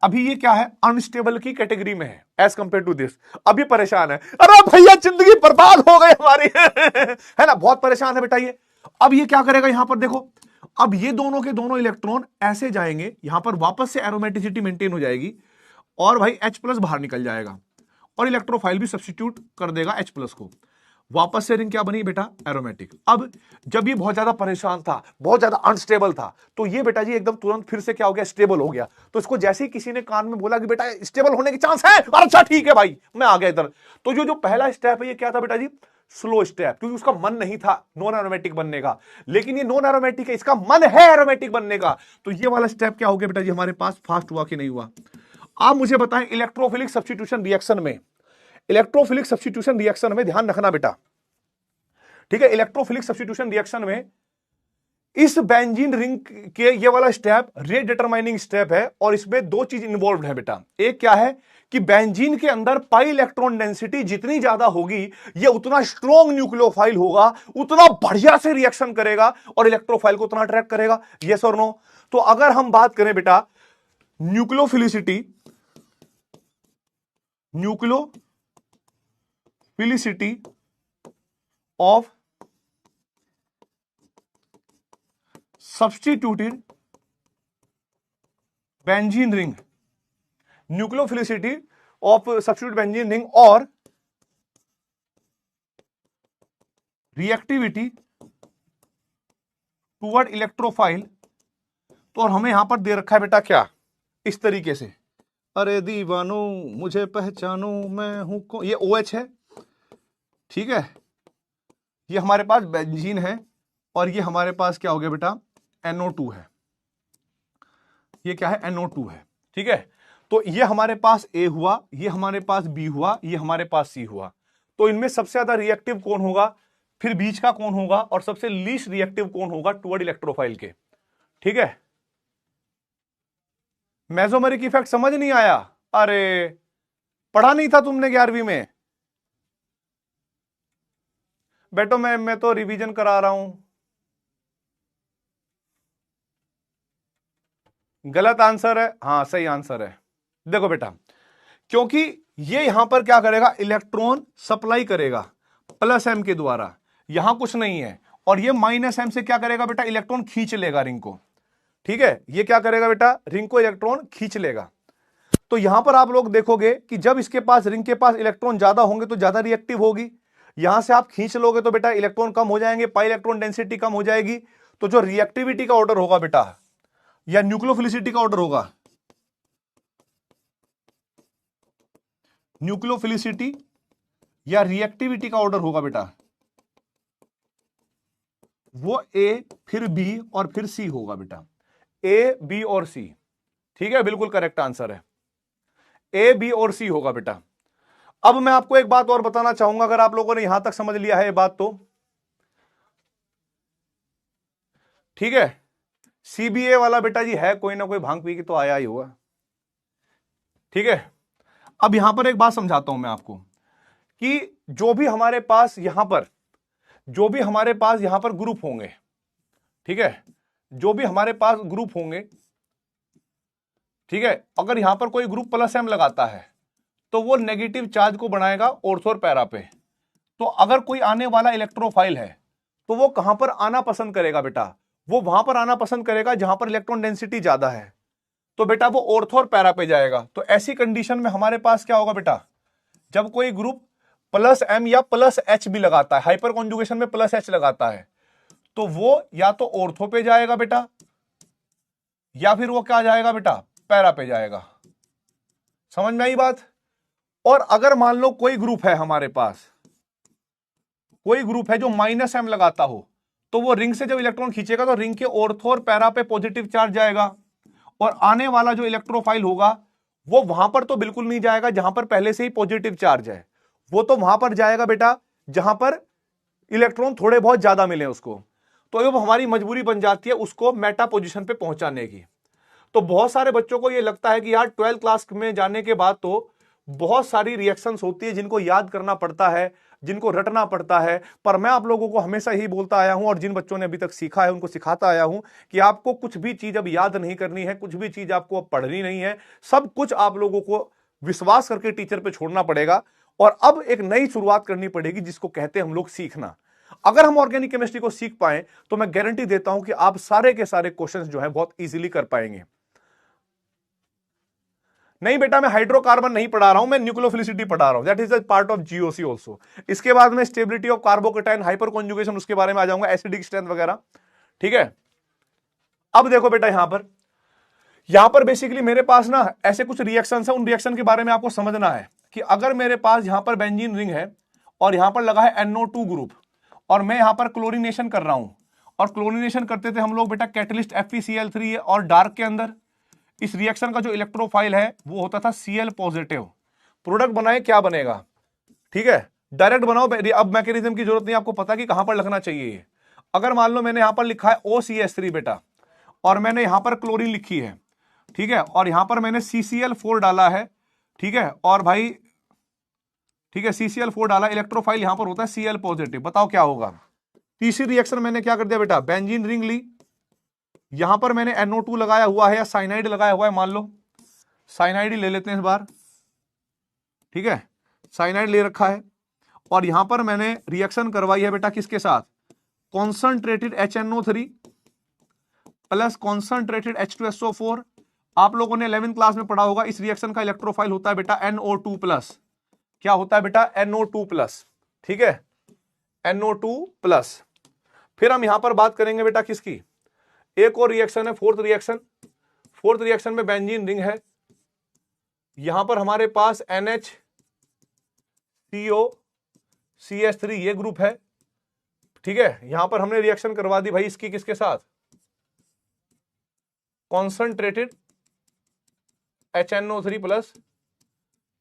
अभी ये क्या है, अनस्टेबल की कैटेगरी में है एज कंपेयर टू दिस। अभी परेशान है, अरे भैया जिंदगी बर्बाद हो गई हमारी है ना, बहुत परेशान है बेटा ये। अब ये क्या करेगा, यहां पर देखो, अब ये दोनों के दोनों इलेक्ट्रॉन ऐसे जाएंगे, यहां पर वापस से एरोमेटिसिटी मेंटेन हो जाएगी और भाई H+ बाहर निकल जाएगा और इलेक्ट्रोफाइल भी सब्स्टिट्यूट कर देगा H+ को। वापस से रिंग क्या बनी बेटा, एरोमेटिक। अब जब ये बहुत ज्यादा परेशान था, बहुत ज्यादा अनस्टेबल था, तो ये बेटा जी एकदम तुरंत फिर से क्या हो गया, स्टेबल हो गया। तो इसको जैसे ही किसी ने कान में बोला कि बेटा स्टेबल होने की चांस है, अच्छा ठीक है भाई मैं आ गया इधर। तो जो पहला स्टेप है ये क्या था बेटा जी, स्लो स्टेप, क्योंकि उसका मन नहीं था नॉन एरोमेटिक बनने का। लेकिन ये नॉन एरोमेटिक है, इसका मन है एरोमेटिक बनने का। तो ये वाला स्टेप क्या हो गया बेटा जी हमारे पास, फास्ट हुआ कि नहीं हुआ। आप मुझे बताएं, इलेक्ट्रोफिलिक सब्स्टिट्यूशन रिएक्शन में, इलेक्ट्रोफिलिक सब्स्टिट्यूशन रिएक्शन में ध्यान रखना बेटा, ठीक है, इलेक्ट्रोफिलिक सब्स्टिट्यूशन रिएक्शन में इस बेंजीन रिंग के ये वाला स्टेप रेट डिटरमाइनिंग स्टेप है और इसमें दो चीज इन्वॉल्व है बेटा। एक क्या है कि बेंजीन के अंदर पाई इलेक्ट्रॉन डेंसिटी जितनी ज्यादा होगी ये उतना स्ट्रॉन्ग न्यूक्लियोफाइल होगा, उतना बढ़िया से रिएक्शन करेगा और इलेक्ट्रोफाइल को उतना अट्रैक्ट करेगा। यस और नो? तो अगर हम बात करें बेटा nucleophilicity of substituted benzene ring, nucleophilicity of substituted benzene ring और reactivity toward electrophile। तो और हमें यहां पर दे रखा है बेटा क्या, इस तरीके से, अरे दीवानो मुझे पहचानो मैं हूं कौन, ये OH है, ठीक है, ये हमारे पास बेंजीन है और ये हमारे पास क्या हो गया बेटा, NO2 है। ये क्या है, NO2 है, ठीक है। तो ये हमारे पास A हुआ, ये हमारे पास B हुआ, ये हमारे पास C हुआ। तो इनमें सबसे ज्यादा रिएक्टिव कौन होगा, फिर बीच का कौन होगा और सबसे लीस्ट रिएक्टिव कौन होगा टुवर्ड इलेक्ट्रोफाइल के, ठीक है। मेसोमेरिक इफेक्ट समझ नहीं आया? अरे पढ़ा नहीं था तुमने 11वीं में? बेटो मैं तो रिवीजन करा रहा हूं। गलत आंसर है, हाँ सही आंसर है। देखो बेटा, क्योंकि ये यहां पर क्या करेगा, इलेक्ट्रॉन सप्लाई करेगा +m के द्वारा, यहां कुछ नहीं है, और ये -m से क्या करेगा बेटा, इलेक्ट्रॉन खींच लेगा रिंग को, ठीक है। ये क्या करेगा बेटा, रिंग को इलेक्ट्रॉन खींच लेगा। तो यहां पर आप लोग देखोगे कि जब इसके पास, रिंग के पास इलेक्ट्रॉन ज्यादा होंगे तो ज्यादा रिएक्टिव होगी, यहां से आप खींच लोगे तो बेटा इलेक्ट्रॉन कम हो जाएंगे, पाई इलेक्ट्रॉन डेंसिटी कम हो जाएगी। तो जो रिएक्टिविटी का ऑर्डर होगा बेटा या न्यूक्लियोफिलिसिटी का ऑर्डर होगा, न्यूक्लियोफिलिसिटी या रिएक्टिविटी का ऑर्डर होगा बेटा, वो A फिर B और फिर C होगा बेटा, A B और C, ठीक है, बिल्कुल करेक्ट आंसर है, A B और C होगा बेटा। अब मैं आपको एक बात और बताना चाहूंगा, अगर आप लोगों ने यहां तक समझ लिया है ये बात तो ठीक है। CBA वाला बेटा जी है, कोई ना कोई भांग पी के तो आया ही हुआ, ठीक है। अब यहां पर एक बात समझाता हूं मैं आपको कि जो भी हमारे पास यहां पर ग्रुप होंगे, ठीक है, जो भी हमारे पास ग्रुप होंगे, ठीक है, अगर यहां पर कोई ग्रुप +m लगाता है तो वो नेगेटिव चार्ज को बनाएगा ऑर्थो और पैरा पे। तो अगर कोई आने वाला इलेक्ट्रोफाइल है तो वो कहां पर आना पसंद करेगा बेटा, वो वहां पर आना पसंद करेगा जहां पर इलेक्ट्रॉन डेंसिटी ज्यादा है। तो बेटा वो ऑर्थो और पैरा पे जाएगा। तो ऐसी कंडीशन में हमारे पास क्या होगा बेटा, जब कोई ग्रुप +m या +h भी लगाता है, हाइपर कॉन्जुगेशन में +h लगाता है, तो वो या तो ऑर्थो पे जाएगा बेटा या फिर वो क्या जाएगा बेटा, पैरा पे जाएगा। समझ में आई बात? और अगर मान लो कोई ग्रुप है हमारे पास, कोई ग्रुप है जो -m लगाता हो, तो वो रिंग से जब इलेक्ट्रॉन खींचेगा तो रिंग के ऑर्थो और पैरा पे पॉजिटिव चार्ज जाएगा, और आने वाला जो इलेक्ट्रोफाइल होगा वो वहां पर तो बिल्कुल नहीं जाएगा जहां पर पहले से ही पॉजिटिव चार्ज है, वो तो वहां पर जाएगा बेटा जहां पर इलेक्ट्रॉन थोड़े बहुत ज्यादा मिले उसको। तो अब हमारी मजबूरी बन जाती है उसको मेटा पोजीशन पे पहुंचाने की। तो बहुत सारे बच्चों को यह लगता है कि यार 12th क्लास में जाने के बाद तो बहुत सारी रिएक्शंस होती है जिनको याद करना पड़ता है, जिनको रटना पड़ता है। पर मैं आप लोगों को हमेशा यही बोलता आया हूं और जिन बच्चों ने अभी तक सीखा है उनको सिखाता आया हूं कि आपको कुछ भी चीज अब याद नहीं करनी है, कुछ भी चीज आपको अब पढ़नी नहीं है, सब कुछ आप लोगों को विश्वास करके टीचर पे छोड़ना पड़ेगा और अब एक नई शुरुआत करनी पड़ेगी जिसको कहते हैं हम लोग सीखना। अगर हम ऑर्गेनिक केमिस्ट्री को सीख पाए तो मैं गारंटी देता हूं कि आप सारे के सारे क्वेश्चंस जो है बहुत इजीली कर पाएंगे। नहीं बेटा मैं हाइड्रोकार्बन नहीं पढ़ा रहा हूं, मैं न्यूक्लियोफिलिसिटी पढ़ा रहा हूं, that is a part of GOC also. इसके बाद में stability of carbocation, hyper conjugation, उसके बारे में आ जाऊंगा, एसिडिक स्ट्रेंथ वगैरह। ठीक है, अब देखो बेटा यहां पर बेसिकली मेरे पास ना ऐसे कुछ रिएक्शंस है, उन रिएक्शन के बारे में आपको समझना है कि अगर मेरे पास यहां पर बेंजीन रिंग है और यहां पर लगा है NO2 ग्रुप और मैं यहां पर क्लोरीनेशन कर रहा हूं, और क्लोरीनेशन करते थे हम लोग बेटा कैटलिस्ट FeCl3 है, और डार्क के अंदर इस रिएक्शन का जो इलेक्ट्रोफाइल है वो होता था Cl पॉजिटिव। प्रोडक्ट बनाए क्या बनेगा, ठीक है, डायरेक्ट बनाओ, अब मैकेनिज्म की जरूरत नहीं, आपको पता कि कहां पर लिखना चाहिए। अगर मान लो मैंने यहां पर लिखा है OCH3 बेटा और मैंने यहां पर क्लोरीन लिखी है, ठीक है, और यहां पर मैंने CCl4 डाला है, ठीक है, और भाई ठीक है CCl4 डाला, इलेक्ट्रोफाइल यहां पर होता है Cl पॉजिटिव, बताओ क्या होगा। तीसरी रिएक्शन मैंने क्या कर दिया बेटा, बेंजीन रिंग ली, यहां पर मैंने NO2 लगाया हुआ है या साइनाइड लगाया हुआ है, मान लो साइनाइड ही ले लेते हैं इस बार, ठीक है, साइनाइड ले रखा है, और यहां पर मैंने रिएक्शन करवाई है बेटा किसके साथ, concentrated HNO3 plus concentrated H2SO4। आप लोगों ने 11th क्लास में पढ़ा होगा, इस रिएक्शन का इलेक्ट्रोफाइल होता है बेटा NO2 प्लस, क्या होता है बेटा NO2 प्लस, ठीक है, NO2 प्लस। फिर हम यहां पर बात करेंगे बेटा किसकी, एक और रिएक्शन है, फोर्थ रिएक्शन में बेंजीन रिंग है, यहां पर हमारे पास NHCO-CH3 ये ग्रुप है, ठीक है, यहां पर हमने रिएक्शन करवा दी भाई इसकी किसके साथ, concentrated HNO3 plus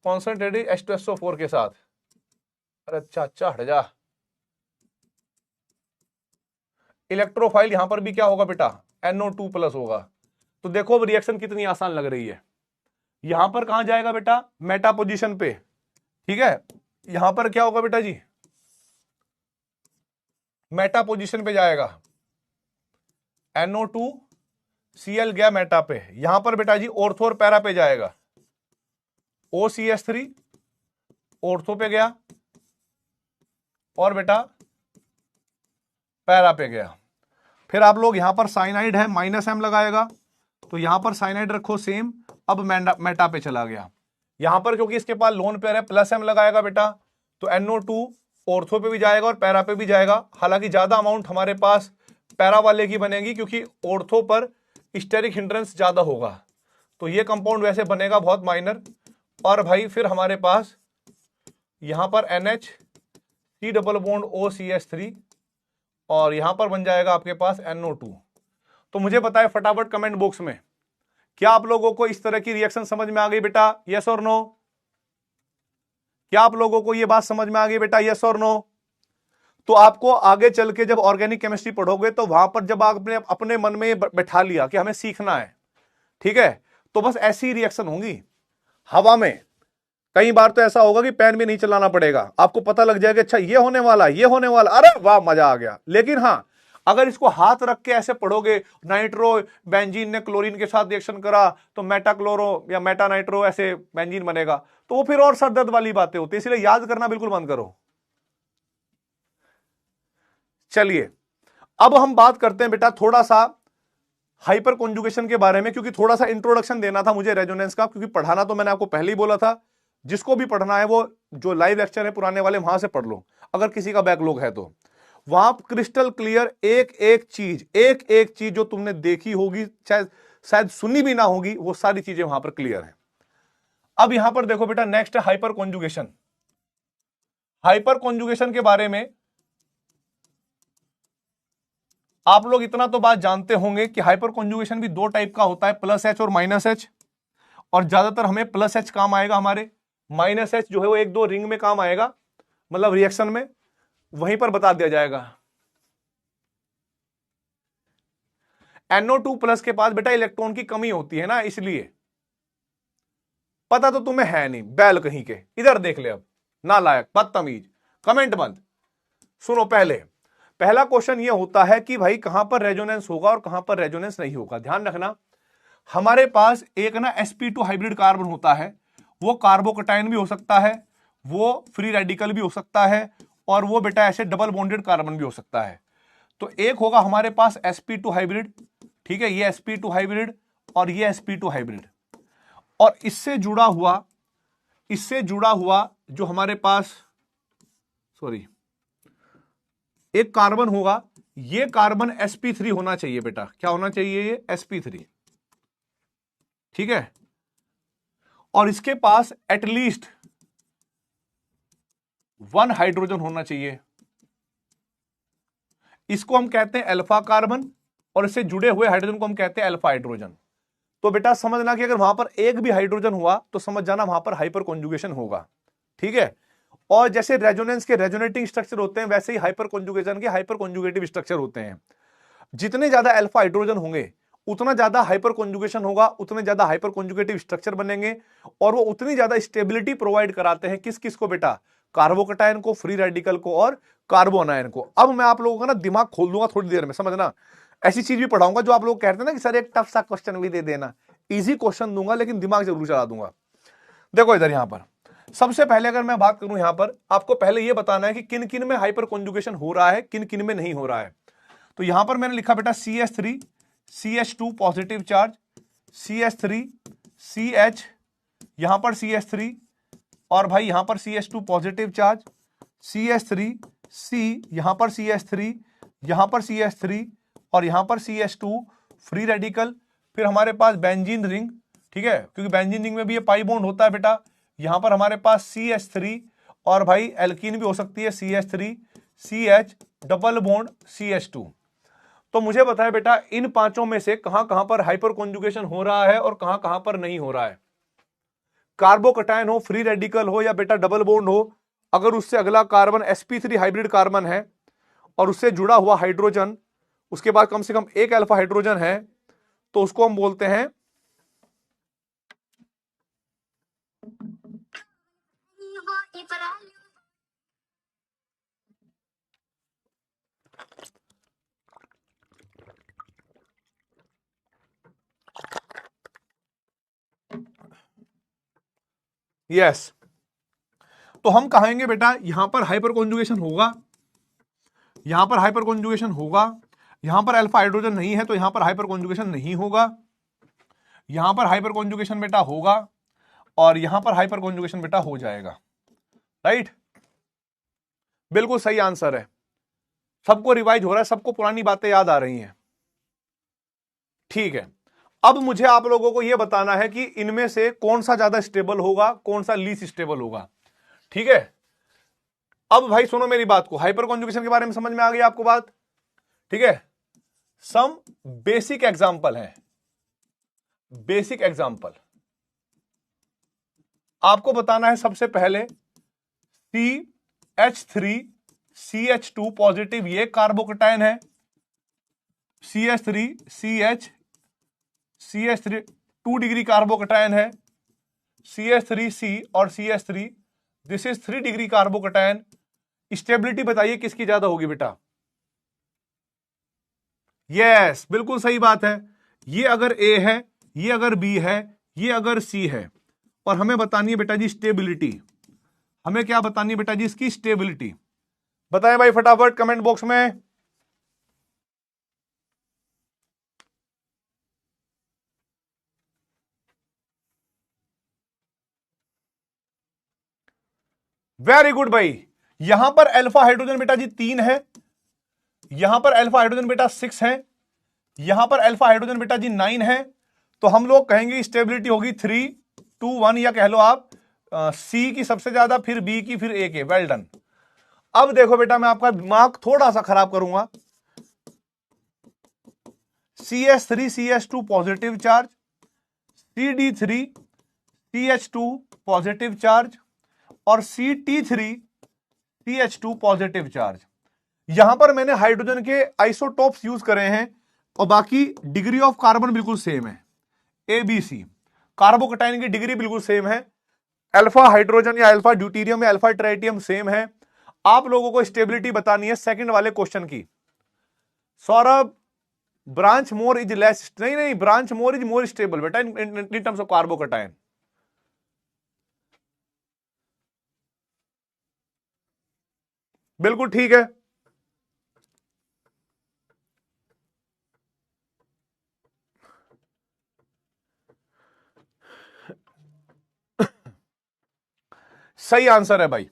concentrated H2SO4 के साथ। अरे अच्छा हट जा, इलेक्ट्रोफाइल यहां पर भी क्या होगा बेटा NO2 प्लस होगा। तो देखो अब रिएक्शन कितनी आसान लग रही है, यहां पर कहां जाएगा बेटा, मेटा पोजीशन पे, ठीक है, यहां पर क्या होगा बेटा जी, मेटा पोजीशन पे जाएगा, NO2Cl गया मेटा पे, यहां पर बेटा जी ऑर्थो और पैरा पे जाएगा, OCH3 ऑर्थो पे गया और बेटा पैरा पे गया। फिर आप लोग यहां पर साइनाइड है, -M लगाएगा, तो यहां पर साइनाइड रखो सेम, अब मेटा पे चला गया, यहां पर क्योंकि इसके पास लोन पेयर है +M लगाएगा बेटा, तो NO2 ऑर्थो पे भी जाएगा और पैरा पे भी जाएगा। हालांकि ज्यादा अमाउंट हमारे पास पैरा वाले की बनेगी क्योंकि ऑर्थो पर स्टेरिक हिंड्रेंस ज्यादा होगा, तो ये कंपाउंड वैसे बनेगा बहुत माइनर। और भाई फिर हमारे पास यहां पर NH C++OCH3 और यहां पर बन जाएगा आपके पास NO2। तो मुझे बताए फटाफट कमेंट बॉक्स में, क्या आप लोगों को इस तरह की रिएक्शन समझ में आ गई बेटा, यस और नो? क्या आप लोगों को यह बात समझ में आ गई बेटा, यस और नो? तो आपको आगे चल के जब ऑर्गेनिक केमिस्ट्री पढ़ोगे तो वहां पर जब आपने अपने मन में बैठा लिया कि हमें सीखना है, ठीक है, तो बस ऐसी रिएक्शन होंगी हवा में। कई बार तो ऐसा होगा कि पेन भी नहीं चलाना पड़ेगा, आपको पता लग जाएगा अच्छा ये होने वाला, ये होने वाला, अरे वाह मजा आ गया। लेकिन हाँ, अगर इसको हाथ रख के ऐसे पढ़ोगे, नाइट्रो बेंजीन ने क्लोरीन के साथ रिएक्शन करा तो मेटा क्लोरो या मेटा नाइट्रो ऐसे बेंजीन बनेगा, तो वो फिर और सरदर्द वाली बातें होती है, इसलिए याद करना बिल्कुल बंद करो। चलिए अब हम बात करते हैं बेटा थोड़ा सा हाइपर कॉन्जुगेशन के बारे में, क्योंकि थोड़ा सा इंट्रोडक्शन देना था मुझे रेजोनेंस का, क्योंकि पढ़ाना तो मैंने आपको पहले ही बोला था, जिसको भी पढ़ना है वो जो लाइव लेक्चर है पुराने वाले वहां से पढ़ लो, अगर किसी का बैकलॉग है तो। वहां क्रिस्टल क्लियर एक एक चीज जो तुमने देखी होगी, शायद सुनी भी ना होगी, वो सारी चीजें वहां पर क्लियर है। अब यहां पर देखो बेटा, नेक्स्ट है हाइपर कॉन्जुगेशन। हाइपर कॉन्जुगेशन के बारे में आप लोग इतना तो बात जानते होंगे कि हाइपर कॉन्जुगेशन भी दो टाइप का होता है, +H और -H, और ज्यादातर हमें +H काम आएगा, हमारे -H जो है वो एक दो रिंग में काम आएगा, मतलब रिएक्शन में वहीं पर बता दिया जाएगा। NO2+ के पास बेटा इलेक्ट्रॉन की कमी होती है ना, इसलिए पता तो तुम्हें है नहीं, बैल कहीं के, इधर देख ले अब, नालायक बदतमीज, कमेंट बंद। सुनो, पहला क्वेश्चन ये होता है कि भाई कहां पर रेजोनेंस होगा और कहां पर रेजोनेंस नहीं होगा। ध्यान रखना, हमारे पास एक ना sp2 हाइब्रिड कार्बन होता है, वो कार्बोकटाइन भी हो सकता है, वो फ्री रेडिकल भी हो सकता है, और वो बेटा ऐसे डबल बॉन्डेड कार्बन भी हो सकता है। तो एक होगा हमारे पास sp2 हाइब्रिड, ठीक है, ये sp2 हाइब्रिड और ये sp2 हाइब्रिड, और इससे जुड़ा हुआ जो हमारे पास एक कार्बन होगा, ये कार्बन sp3 होना चाहिए बेटा। क्या होना चाहिए? ये sp3, ठीक है, और इसके पास एटलीस्ट 1 हाइड्रोजन होना चाहिए। इसको हम कहते हैं अल्फा कार्बन, और इससे जुड़े हुए हाइड्रोजन को हम कहते हैं अल्फा हाइड्रोजन। तो बेटा समझना कि अगर वहां पर एक भी हाइड्रोजन हुआ तो समझ जाना वहां पर हाइपर कॉन्जुगेशन होगा, ठीक है। और जैसे रेजोनेंस के रेजोनेटिंग स्ट्रक्चर होते हैं, वैसे ही हाइपर कॉन्जुगेशन के हाइपर कॉन्जुगेटिव स्ट्रक्चर होते हैं। जितने ज्यादा अल्फा हाइड्रोजन होंगे उतना ज्यादा हाइपर कॉन्जुगेशन होगा, उतने ज्यादा हाइपर कॉन्जुगेटिव स्ट्रक्चर बनेंगे, और वो उतनी ज्यादा स्टेबिलिटी प्रोवाइड कराते हैं किस किस को बेटा? कार्बोकटायन को, फ्री रेडिकल को और कार्बोनायन को। अब मैं आप लोगों का ना दिमाग खोल दूंगा थोड़ी देर में, समझना। ऐसी चीज भी पढ़ाऊंगा जो आप लोग कहते हैं ना कि सर एक टफ सा क्वेश्चन भी दे देना, इजी क्वेश्चन दूंगा लेकिन दिमाग जरूर चला दूंगा। देखो इधर यहां पर सबसे पहले अगर मैं बात करूं, यहां पर आपको पहले यह बताना है कि किन किन में हाइपर कॉन्जुगेशन हो रहा है, किन किन में नहीं हो रहा है। तो यहां पर मैंने लिखा बेटा CH3 CH2 positive charge, CH3 CH, यहां पर CH3, और भाई यहां पर CH2 positive charge, CH3 C, यहां पर CH3, यहां पर CH3, और यहां पर CH2 फ्री रेडिकल। फिर हमारे पास बेंजीन रिंग, ठीक है, क्योंकि बेंजीन रिंग में भी ये पाई बॉन्ड होता है बेटा। यहां पर हमारे पास CH3, और भाई एल्कीन भी हो सकती है, CH3 CH double bond CH2। तो मुझे बताया बेटा इन पांचों में से कहां कहां पर हाइपर कॉन्जुगेशन हो रहा है और कहां कहां पर नहीं हो रहा है। कार्बोकटायन हो, फ्री रेडिकल हो, या बेटा डबल बॉन्ड हो, अगर उससे अगला कार्बन sp3 हाइब्रिड कार्बन है और उससे जुड़ा हुआ हाइड्रोजन, उसके बाद कम से कम एक अल्फा हाइड्रोजन है, तो उसको हम बोलते हैं यस। तो हम कहेंगे बेटा यहां पर हाइपर कॉन्जुगेशन होगा, यहां पर हाइपर कॉन्जुगेशन होगा, यहां पर अल्फा हाइड्रोजन नहीं है तो यहां पर हाइपर कॉन्जुगेशन नहीं होगा, यहां पर हाइपर कॉन्जुगेशन बेटा होगा, और यहां पर हाइपर कॉन्जुगेशन बेटा हो जाएगा। राइट, बिल्कुल सही आंसर है। सबको रिवाइज हो रहा है, सबको पुरानी बातें याद आ रही हैं, ठीक है। अब मुझे आप लोगों को यह बताना है कि इनमें से कौन सा ज्यादा स्टेबल होगा, कौन सा लीस्ट स्टेबल होगा, ठीक है। अब भाई सुनो मेरी बात को, हाइपर कॉन्जुगेशन के बारे में समझ में आ गई आपको बात, ठीक है। सम बेसिक एग्जांपल है, बेसिक एग्जांपल आपको बताना है। सबसे पहले CH3 CH2 पॉजिटिव, ये कार्बोकटायन है। CH3 CH CH3 2 degree carbocation है। CH3C और CH3, this is 3 degree carbocation. Stability बताइए किसकी ज्यादा होगी बेटा? यस, बिल्कुल सही बात है। ये अगर A है, ये अगर B है, ये अगर C है, और हमें बतानी है बेटा जी स्टेबिलिटी। हमें क्या बतानी है बेटा जी? इसकी स्टेबिलिटी बताएं भाई फटाफट कमेंट बॉक्स में। वेरी गुड भाई। यहां पर अल्फा हाइड्रोजन बेटा जी 3 है, यहां पर अल्फा हाइड्रोजन बेटा 6 है, यहां पर अल्फा हाइड्रोजन बेटा जी 9 है। तो हम लोग कहेंगे स्टेबिलिटी होगी 3, 2, 1, या कह लो आप सी की सबसे ज्यादा, फिर बी की, फिर ए के। Well done. अब देखो बेटा मैं आपका दिमाग थोड़ा सा खराब करूंगा। CH3 CH2 positive charge, CD3 CH2 positive charge, और CT3 CH2 पॉजिटिव चार्ज। यहां पर मैंने हाइड्रोजन के आइसोटोप्स यूज करे हैं, और बाकी डिग्री ऑफ कार्बन बिल्कुल सेम है, ABC। कार्बोकटाइन की डिग्री बिल्कुल सेम है। अल्फा हाइड्रोजन या अल्फा ड्यूटीरियम या अल्फा ट्राइटियम सेम है। आप लोगों को स्टेबिलिटी बतानी है सेकंड वाले क्वेश्चन की। Saurabh, branch more is less, नहीं, branch more is more stable बेटा इन टर्म्स ऑफ कार्बोकैटायन। बिल्कुल ठीक है। सही आंसर है भाई।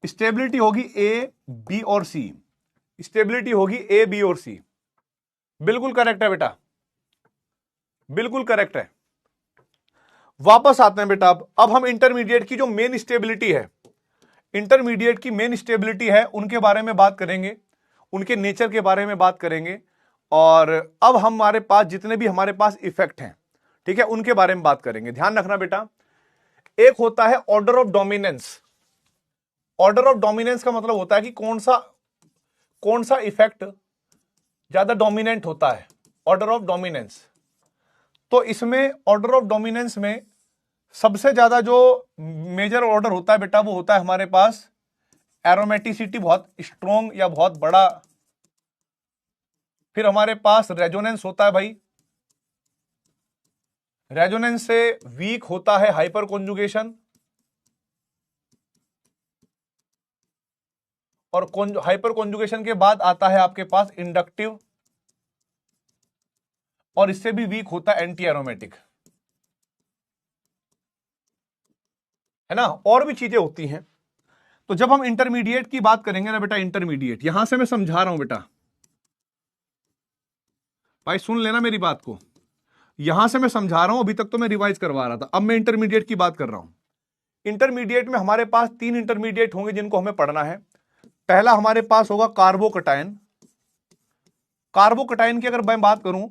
स्टेबिलिटी होगी ए, बी और सी। स्टेबिलिटी होगी ए, बी और सी। बिल्कुल करेक्ट है बेटा, बिल्कुल करेक्ट है। वापस आते हैं बेटा, अब हम इंटरमीडिएट की जो मेन स्टेबिलिटी है, इंटरमीडिएट की मेन स्टेबिलिटी है, उनके बारे में बात करेंगे, उनके नेचर के बारे में बात करेंगे। और अब हमारे पास जितने भी हमारे पास इफेक्ट हैं, ठीक है, उनके बारे में बात करेंगे। ध्यान रखना बेटा, एक होता है order of dominance. Order of dominance का मतलब होता है कि कौन सा इफेक्ट ज्यादा डोमिनेंट होता है, ऑर्डर ऑफ डोमिनेंस। तो इसमें ऑर्डर ऑफ डोमिनेंस में सबसे ज्यादा जो मेजर ऑर्डर होता है बेटा, वो होता है हमारे पास एरोमेटिसिटी बहुत स्ट्रॉन्ग या बहुत बड़ा। फिर हमारे पास रेजोनेंस होता है भाई, रेजोनेंस से वीक होता है हाइपर कॉन्जुगेशन, और हाइपर कॉन्जुगेशन के बाद आता है आपके पास इंडक्टिव, और इससे भी वीक होता है एंटी एरोमेटिक, है ना। और भी चीजें होती हैं। तो जब हम इंटरमीडिएट की बात करेंगे ना बेटा, इंटरमीडिएट यहां से मैं समझा रहा हूं बेटा, भाई सुन लेना मेरी बात को, यहां से मैं समझा रहा हूं, अभी तक तो मैं रिवाइज करवा रहा था, अब मैं इंटरमीडिएट की बात कर रहा हूं। इंटरमीडिएट में हमारे पास 3 इंटरमीडिएट होंगे जिनको हमें पढ़ना है। पहला हमारे पास होगा कार्बोकैटायन। कार्बोकैटायन की अगर मैं बात करूं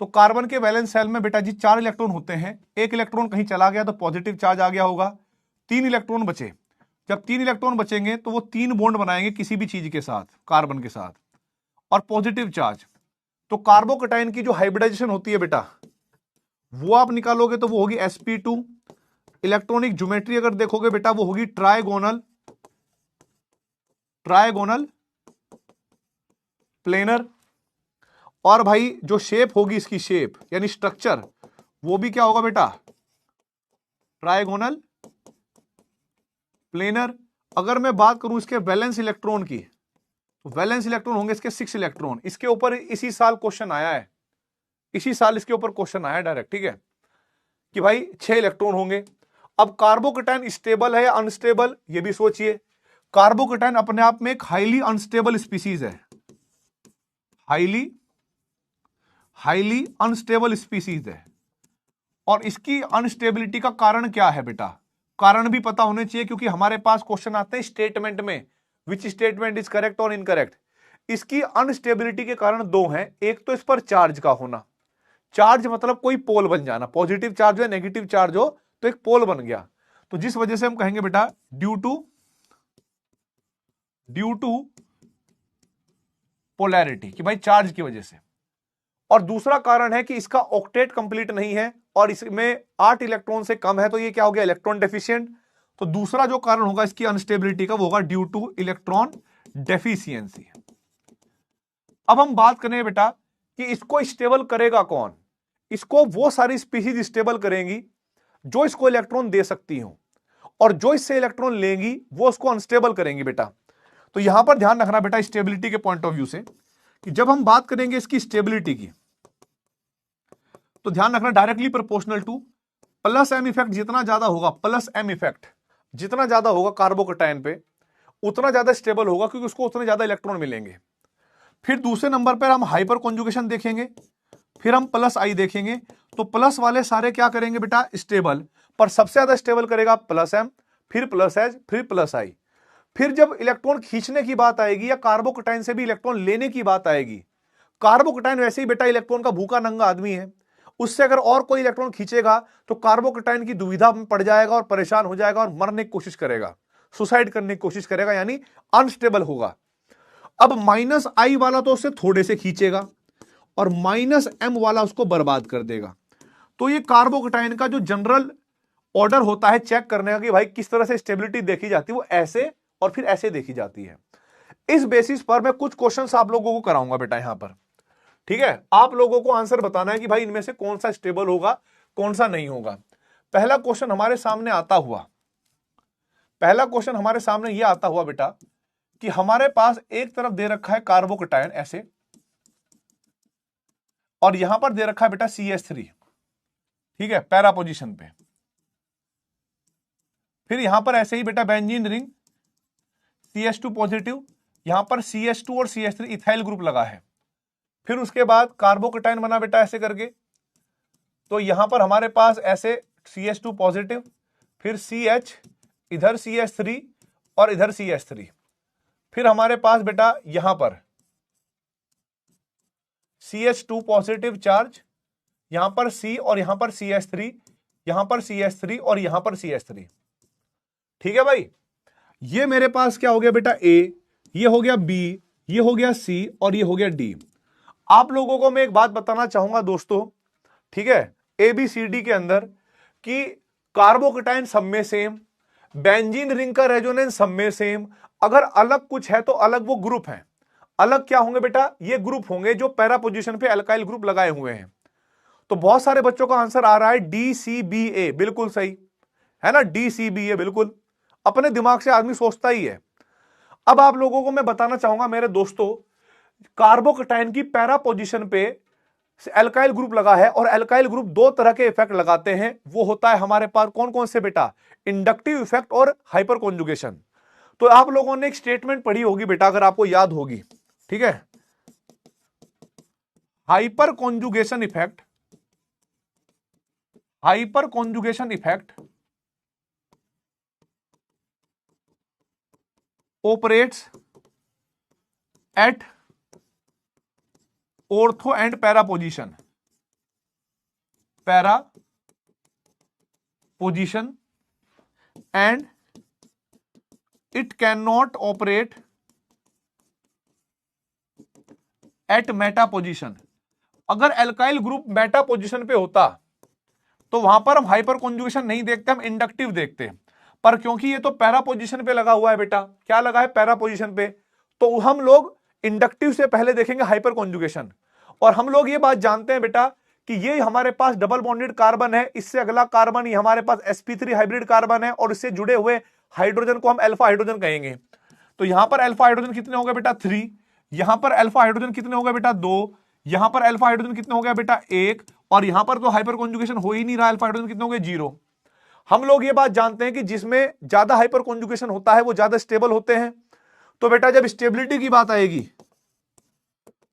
तो कार्बन के वैलेंस शेल में बेटा जी 4 इलेक्ट्रॉन होते हैं, एक इलेक्ट्रॉन कहीं चला गया तो पॉजिटिव चार्ज आ गया होगा, 3 इलेक्ट्रॉन बचे। जब 3 इलेक्ट्रॉन बचेंगे तो वो 3 बॉन्ड बनाएंगे किसी भी चीज के साथ, कार्बन के साथ, और पॉजिटिव चार्ज। तो कार्बोकैटायन की जो हाइब्रिडाइजेशन होती है बेटा, वो आप निकालोगे तो वो होगी sp2। इलेक्ट्रॉनिक ज्योमेट्री अगर देखोगे बेटा, वो होगी ट्राइगोनल प्लेनर। और भाई जो शेप होगी, इसकी शेप यानी स्ट्रक्चर, वो भी क्या होगा बेटा, ट्राइगोनल प्लेनर। अगर मैं बात करूं इसके वैलेंस इलेक्ट्रॉन की, तो वैलेंस इलेक्ट्रॉन होंगे इसके 6 इलेक्ट्रॉन। इसके ऊपर इसी साल क्वेश्चन आया है, इसी साल इसके ऊपर क्वेश्चन आया डायरेक्ट, ठीक है, कि भाई 6 इलेक्ट्रॉन होंगे। अब कार्बोकैटायन स्टेबल है या अनस्टेबल, ये भी सोचिए। कार्बोकैटायन अपने आप में एक हाईली अनस्टेबल स्पीसीज है, हाईली अनस्टेबल स्पीसीज है। और इसकी अनस्टेबिलिटी का कारण क्या है बेटा, कारण भी पता होने चाहिए, क्योंकि हमारे पास क्वेश्चन आते हैं स्टेटमेंट में, विच स्टेटमेंट इज करेक्ट और इनकरेक्ट। इसकी अनस्टेबिलिटी के कारण 2 हैं। एक तो इस पर चार्ज का होना, चार्ज मतलब कोई पोल बन जाना, पॉजिटिव चार्ज हो या नेगेटिव चार्ज हो तो एक पोल बन गया, तो जिस वजह से हम कहेंगे बेटा ड्यू टू पोलैरिटी, कि भाई चार्ज की वजह से। और दूसरा कारण है कि इसका ऑक्टेट कंप्लीट नहीं है और इसमें 8 इलेक्ट्रॉन से कम है, तो ये क्या हो गया, इलेक्ट्रॉन डेफिशिएंट। तो दूसरा जो कारण होगा इसकी अनस्टेबिलिटी का, वो होगा ड्यू टू इलेक्ट्रॉन डेफिशिएंसी। अब हम बात करें बेटा कि इसको स्टेबल करेगा कौन। इसको वो सारी स्पीशीज स्टेबल करेंगी जो इसको इलेक्ट्रॉन दे सकती हो, और जो इससे इलेक्ट्रॉन लेंगी वो उसको अनस्टेबल करेंगी बेटा। तो यहां पर ध्यान रखना बेटा स्टेबिलिटी के पॉइंट ऑफ व्यू से, कि जब हम बात करेंगे इसकी स्टेबिलिटी की, तो ध्यान रखना directly proportional to plus M effect जितना ज्यादा होगा, प्लस एम इफेक्ट जितना ज्यादा होगा कार्बोकैटायन पे, उतना ज्यादा स्टेबल होगा, क्योंकि उसको उतने ज्यादा इलेक्ट्रॉन मिलेंगे। फिर दूसरे नंबर पर हम हाइपर कॉन्जुगेशन देखेंगे, फिर हम प्लस आई देखेंगे। तो प्लस वाले सारे क्या करेंगे बेटा, स्टेबल, पर सबसे ज्यादा स्टेबल करेगा प्लस एम, फिर प्लस एच, फिर प्लस आई। फिर जब इलेक्ट्रॉन खींचने की बात आएगी या कार्बोकैटायन से भी इलेक्ट्रॉन लेने की बात आएगी, कार्बोकैटायन वैसे ही बेटा इलेक्ट्रॉन का भूखा नंगा आदमी है, उससे अगर और कोई इलेक्ट्रॉन खींचेगा तो कार्बोकैटायन की दुविधा में पड़ जाएगा और परेशान हो जाएगा और मरने की कोशिश करेगा, सुसाइड करने की कोशिश करेगा, यानी अनस्टेबल होगा। अब माइनस आई वाला तो उससे थोड़े से खींचेगा और माइनस एम वाला उसको बर्बाद कर देगा। तो ये कार्बोकैटायन का जो जनरल ऑर्डर होता है चेक करने का कि भाई किस तरह से स्टेबिलिटी देखी जाती है, वो ऐसे और फिर ऐसे देखी जाती है। इस बेसिस पर मैं कुछ क्वेश्चंस आप लोगों को कराऊंगा बेटा यहां पर, ठीक है। आप लोगों को आंसर बताना है कि भाई इनमें से कौन सा स्टेबल होगा, कौन सा नहीं होगा। पहला क्वेश्चन हमारे सामने आता हुआ, पहला क्वेश्चन हमारे सामने यह आता हुआ बेटा कि हमारे पास एक तरफ दे रखा है कार्बोकैटायन ऐसे, और यहां पर दे रखा है बेटा CH3, ठीक है, पैरा पोजीशन पे। फिर यहां पर ऐसे ही बेटा बेंजीन रिंग CH2 पॉजिटिव, यहां पर CH2 और CH3 इथाइल ग्रुप लगा है। फिर उसके बाद कार्बोकैटायन बना बेटा ऐसे करके, तो यहां पर हमारे पास ऐसे CH2 पॉजिटिव, फिर CH, इधर CH3 और इधर CH3। फिर हमारे पास बेटा यहां पर CH2 पॉजिटिव चार्ज, यहां पर C और यहां पर CH3, यहां पर CH3 और यहां पर CH3, ठीक है भाई। ये मेरे पास क्या हो गया बेटा A, ये हो गया B, ये हो गया C और ये हो गया D। आप लोगों को मैं एक बात बताना चाहूंगा दोस्तों, ठीक है, ABCD के अंदर कि कार्बोकैटायन सब में सेम, बेंजीन रिंग का रेजोनेंस सब में सेम, अगर अलग कुछ है तो अलग वो ग्रुप है। अलग क्या होंगे बेटा, ये ग्रुप होंगे जो पैरा पोजीशन पे अल्काइल ग्रुप लगाए हुए हैं। तो बहुत सारे बच्चों का आंसर आ रहा है DCBA, बिल्कुल सही है ना, DCBA बिल्कुल अपने दिमाग से आदमी सोचता ही है। अब आप लोगों को मैं बताना चाहूंगा मेरे दोस्तों, कार्बोकैटायन की पैरा पोजीशन पे अल्काइल ग्रुप लगा है, और अल्काइल ग्रुप दो तरह के इफेक्ट लगाते हैं। वो होता है हमारे पास कौन कौन से बेटा, इंडक्टिव इफेक्ट और हाइपर कॉन्जुगेशन। तो आप लोगों ने एक स्टेटमेंट पढ़ी होगी बेटा, अगर आपको याद होगी, ठीक है, hyper conjugation effect, hyper conjugation effect operates at ortho and para position, para position, and it cannot operate at meta position। अगर एल्काइल ग्रुप मेटा पोजीशन पे होता तो वहां पर हम हाइपर कॉन्जुगेशन नहीं देखते, हम इंडक्टिव देखते। पर क्योंकि ये तो पैरा पोजीशन पे लगा हुआ है बेटा, क्या लगा है, पैरा पोजीशन पे, तो हम लोग इंडक्टिव से पहले देखेंगे हाइपर कॉन्जुगेशन। और हम लोग ये बात जानते हैं बेटा कि ये हमारे पास डबल बॉन्डेड कार्बन है, इससे अगला कार्बन ये हमारे पास sp3 हाइब्रिड कार्बन है, और इससे जुड़े हुए हाइड्रोजन को हम अल्फा हाइड्रोजन कहेंगे। तो यहां पर अल्फा हाइड्रोजन कितने हो गए बेटा 3, यहां पर अल्फा हाइड्रोजन कितने हो गए बेटा 2, यहां पर अल्फा हाइड्रोजन कितने हो गया बेटा 1, और यहां पर तो हाइपर कॉन्जुगेशन हो ही नहीं रहा, अल्फा हाइड्रोजन कितने हो गए 0। हम लोग ये बात जानते हैं कि जिसमें ज्यादा हाइपर कॉन्जुगेशन होता है वो ज्यादा स्टेबल होते हैं। तो बेटा जब स्टेबिलिटी की बात आएगी,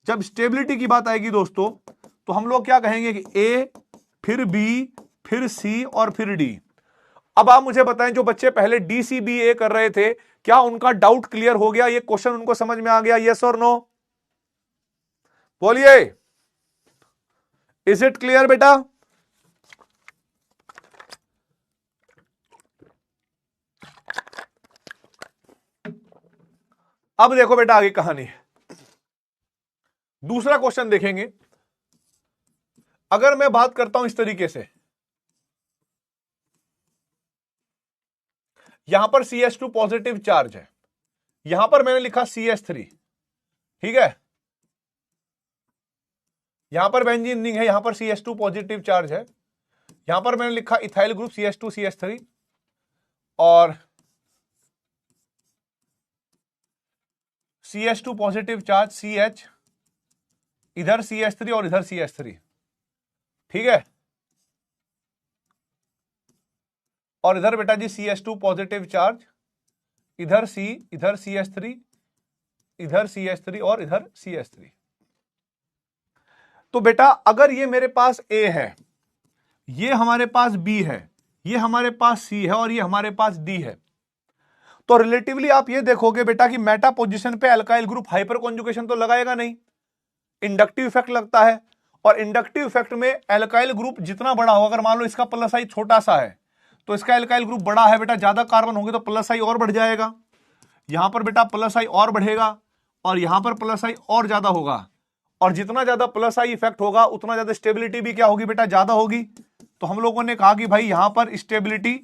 जब स्टेबिलिटी की बात आएगी दोस्तों, तो हम लोग क्या कहेंगे कि A, फिर B, फिर C और फिर D। अब आप मुझे बताएं, जो बच्चे पहले DCBA कर रहे थे, क्या उनका डाउट क्लियर हो गया, ये क्वेश्चन उनको समझ में आ गया, यस और नो, बोलिए, इज इट क्लियर बेटा। अब देखो बेटा आगे कहानी, दूसरा क्वेश्चन देखेंगे। अगर मैं बात करता हूं इस तरीके से, यहां पर CH2 पॉजिटिव चार्ज है, यहां पर मैंने लिखा CH3, ठीक है, यहां पर बेंजीन रिंग है, यहां पर CH2 पॉजिटिव चार्ज है, यहां पर मैंने लिखा इथाइल ग्रुप CH2 CH3, और CH2 पॉजिटिव चार्ज CH, इधर CH3 और इधर CH3, ठीक है, और इधर बेटा जी CH2 पॉजिटिव चार्ज, इधर C, इधर CH3, इधर CH3 और इधर CH3। तो बेटा अगर ये मेरे पास A है, ये हमारे पास B है, ये हमारे पास C है और ये हमारे पास D है, तो रिलेटिवली आप ये देखोगे बेटा कि मेटा पोजीशन पे अल्काइल ग्रुप हाइपर कॉन्जुगेशन तो लगाएगा नहीं, इंडक्टिव इफेक्ट लगता है। और इंडक्टिव इफेक्ट में अल्काइल ग्रुप जितना बड़ा होगा, अगर मान लो इसका प्लस आई छोटा सा है तो इसका अल्काइल ग्रुप बड़ा है बेटा, ज्यादा कार्बन होंगे तो प्लस आई और बढ़ जाएगा, यहां पर बेटा प्लस आई और बढ़ेगा, और यहां पर प्लस आई और ज्यादा होगा, और जितना ज्यादा प्लस आई इफेक्ट होगा उतना ज्यादा स्टेबिलिटी भी क्या होगी बेटा, ज्यादा होगी। तो हम लोगों ने कहा कि भाई यहां पर स्टेबिलिटी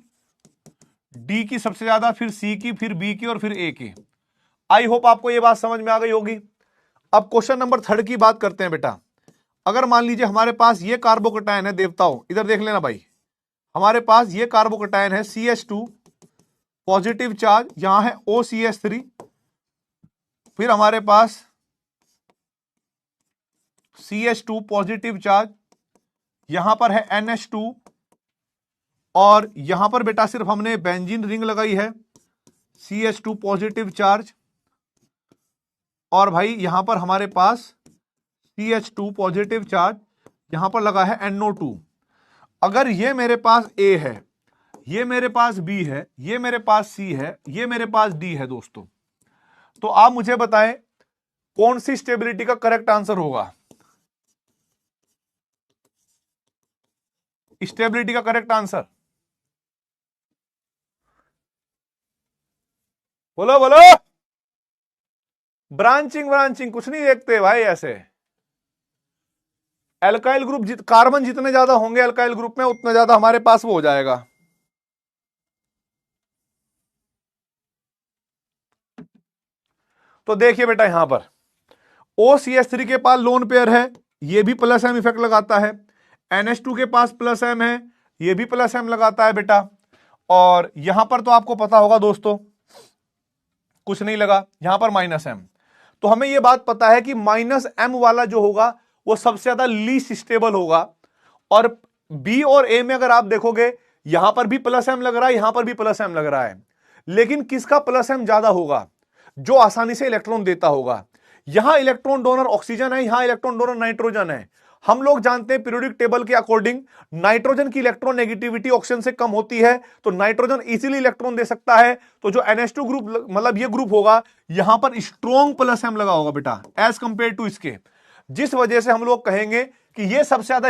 डी की सबसे ज्यादा, फिर सी की, फिर बी की और फिर ए की। आई होप आपको यह बात समझ में आ गई होगी। अब क्वेश्चन नंबर 3 की बात करते हैं बेटा। अगर मान लीजिए हमारे पास ये कार्बोकटायन है देवताओं, इधर देख लेना भाई, हमारे पास ये कार्बोकटायन है CH2 पॉजिटिव चार्ज, यहां है OCH3, फिर हमारे पास CH2 पॉजिटिव चार्ज, यहां पर है NH2, और यहां पर बेटा सिर्फ हमने बेंजीन रिंग लगाई है, CH2 पॉजिटिव चार्ज, और भाई यहां पर हमारे पास CH2 पॉजिटिव चार्ज, यहां पर लगा है NO2। अगर ये मेरे पास A है, ये मेरे पास B है, ये मेरे पास C है, ये मेरे पास D है दोस्तों, तो आप मुझे बताएं कौन सी स्टेबिलिटी का करेक्ट आंसर होगा। स्टेबिलिटी का करेक्ट आंसर बोलो बोलो। ब्रांचिंग ब्रांचिंग कुछ नहीं देखते भाई ऐसे। एल्काइल ग्रुप कार्बन जितने ज्यादा होंगे एल्काइल ग्रुप में, उतना ज्यादा हमारे पास वो हो जाएगा। तो देखिए बेटा यहां पर OCH3 के पास लोन पेयर है, ये भी प्लस एम इफेक्ट लगाता है। NH2 के पास प्लस एम है, ये भी प्लस एम लगाता है बेटा। और यहां पर तो आपको पता होगा दोस्तों कुछ नहीं लगा, यहां पर माइनस एम। तो हमें यह बात पता है कि माइनस एम वाला जो होगा वो सबसे ज्यादा लीस्ट स्टेबल होगा। और बी और ए में अगर आप देखोगे यहां पर भी प्लस एम लग रहा है, यहां पर भी प्लस एम लग रहा है, लेकिन किसका प्लस एम ज्यादा होगा? जो आसानी से इलेक्ट्रॉन देता होगा। यहां इलेक्ट्रॉन डोनर ऑक्सीजन है, यहां इलेक्ट्रॉन डोनर नाइट्रोजन है। हम लोग जानते हैं पीरियोडिक टेबल के अकॉर्डिंग नाइट्रोजन की इलेक्ट्रॉन नेगेटिविटी ऑक्सीजन से कम होती है, तो नाइट्रोजन इजीली इलेक्ट्रॉन दे सकता है। तो जो NH2 ग्रुप मतलब ये ग्रुप होगा, यहां पर स्ट्रॉन्ग प्लस एम लगा होगा बेटा एज कंपेयर टू इसके, जिस वजह से हम लोग कहेंगे कि ये सबसे ज्यादा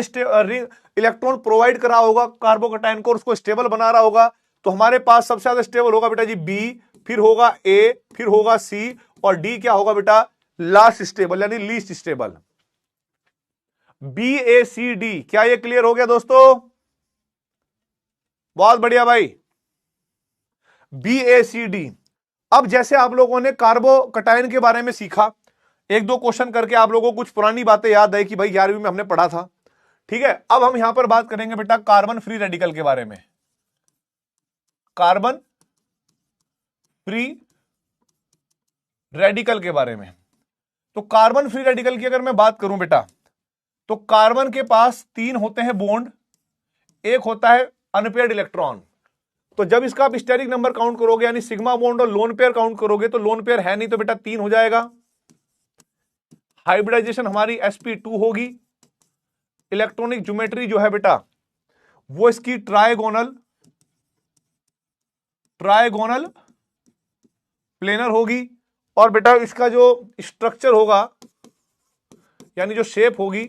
इलेक्ट्रॉन प्रोवाइड करा होगा कार्बोकटायन को, उसको स्टेबल बना रहा होगा। तो हमारे पास सबसे ज्यादा स्टेबल होगा बेटा जी बी, फिर होगा ए, फिर होगा सी, और डी क्या होगा बेटा? लास्ट स्टेबल यानी लीस्ट स्टेबल। BACD। क्या ये क्लियर हो गया दोस्तों? बहुत बढ़िया भाई। BACD। अब जैसे आप लोगों ने कार्बोकटायन के बारे में सीखा, एक दो क्वेश्चन करके आप लोगों को कुछ पुरानी बातें याद आई कि भाई 11वीं में हमने पढ़ा था, ठीक है। अब हम यहां पर बात करेंगे बेटा कार्बन फ्री रेडिकल के बारे में। कार्बन फ्री रेडिकल के बारे में। तो कार्बन फ्री रेडिकल की अगर मैं बात करूं बेटा, तो कार्बन के पास 3 होते हैं बॉन्ड, एक होता है अनपेयर्ड इलेक्ट्रॉन। तो जब इसका आप स्टेरिक नंबर काउंट करोगे यानी सिग्मा बॉन्ड और लोन पेयर काउंट करोगे, तो लोन पेयर है नहीं तो बेटा 3 हो जाएगा। हाइब्रिडाइजेशन हमारी sp2 होगी। इलेक्ट्रॉनिक ज्योमेट्री जो है बेटा वो इसकी ट्राइगोनल प्लेनर होगी। और बेटा इसका जो स्ट्रक्चर होगा यानी जो शेप होगी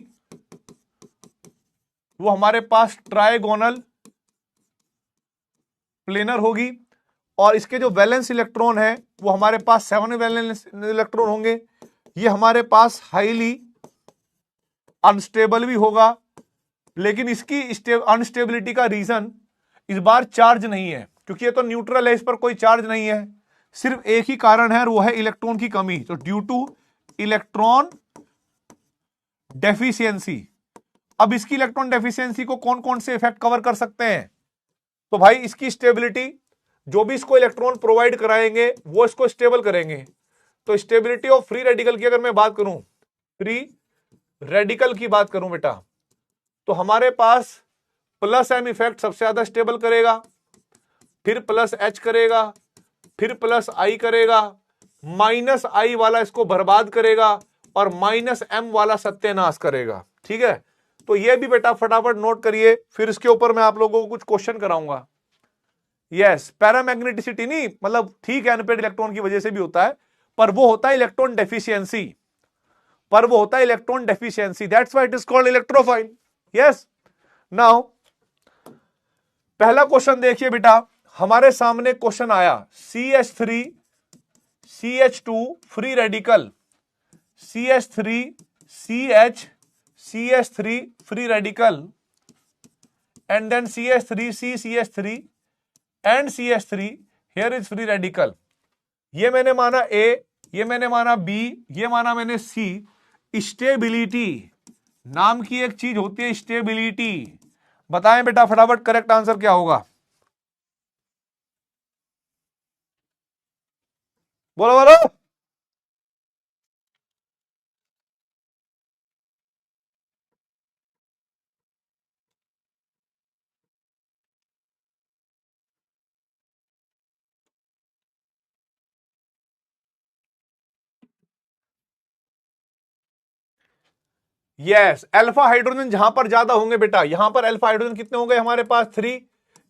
वो हमारे पास ट्राइगोनल प्लेनर होगी। और इसके जो वैलेंस इलेक्ट्रॉन है वो हमारे पास 7 वैलेंस इलेक्ट्रॉन होंगे। ये हमारे पास हाईली अनस्टेबल भी होगा, लेकिन इसकी अनस्टेबिलिटी का रीजन इस बार चार्ज नहीं है, क्योंकि ये तो न्यूट्रल है, इस पर कोई चार्ज नहीं है। सिर्फ एक ही कारण है और वो है इलेक्ट्रॉन की कमी। तो ड्यू टू इलेक्ट्रॉन डेफिशिएंसी। अब इसकी इलेक्ट्रॉन डेफिशिएंसी को कौन कौन से इफेक्ट कवर कर सकते हैं? तो भाई इसकी स्टेबिलिटी, जो भी इसको इलेक्ट्रॉन प्रोवाइड कराएंगे वो इसको स्टेबल करेंगे। तो स्टेबिलिटी ऑफ फ्री रेडिकल की अगर मैं बात करूं, फ्री रेडिकल की बात करूं बेटा, तो हमारे पास प्लस एम इफेक्ट सबसे ज्यादा स्टेबल करेगा, फिर प्लस एच करेगा, फिर प्लस आई करेगा, माइनस आई वाला इसको बर्बाद करेगा, और माइनस एम वाला सत्यानाश करेगा। ठीक है, तो ये भी बेटा फटाफट नोट करिए, फिर इसके ऊपर मैं आप लोगों को कुछ क्वेश्चन कराऊंगा। यस, पैरामैग्नेटिसिटी नहीं, मतलब ठीक है अनपेयर्ड इलेक्ट्रॉन की वजह से भी होता है, पर वो होता है electron deficiency, that's why it is called electrophile. Yes, now पहला क्वेश्चन देखिए बेटा, हमारे सामने क्वेश्चन आया CH3 CH2 free radical, CH3 CH CH3 free radical and then CH3, CH3 and CH3, here is free radical. ये मैंने माना A, ये मैंने माना B, ये माना मैंने C. स्टेबिलिटी नाम की एक चीज होती है, स्टेबिलिटी. बताएं बेटा फटाफट करेक्ट आंसर क्या होगा? बोलो बोलो. यस, अल्फा हाइड्रोजन जहां पर ज्यादा होंगे बेटा, यहां पर अल्फा हाइड्रोजन कितने होंगे हमारे पास 3,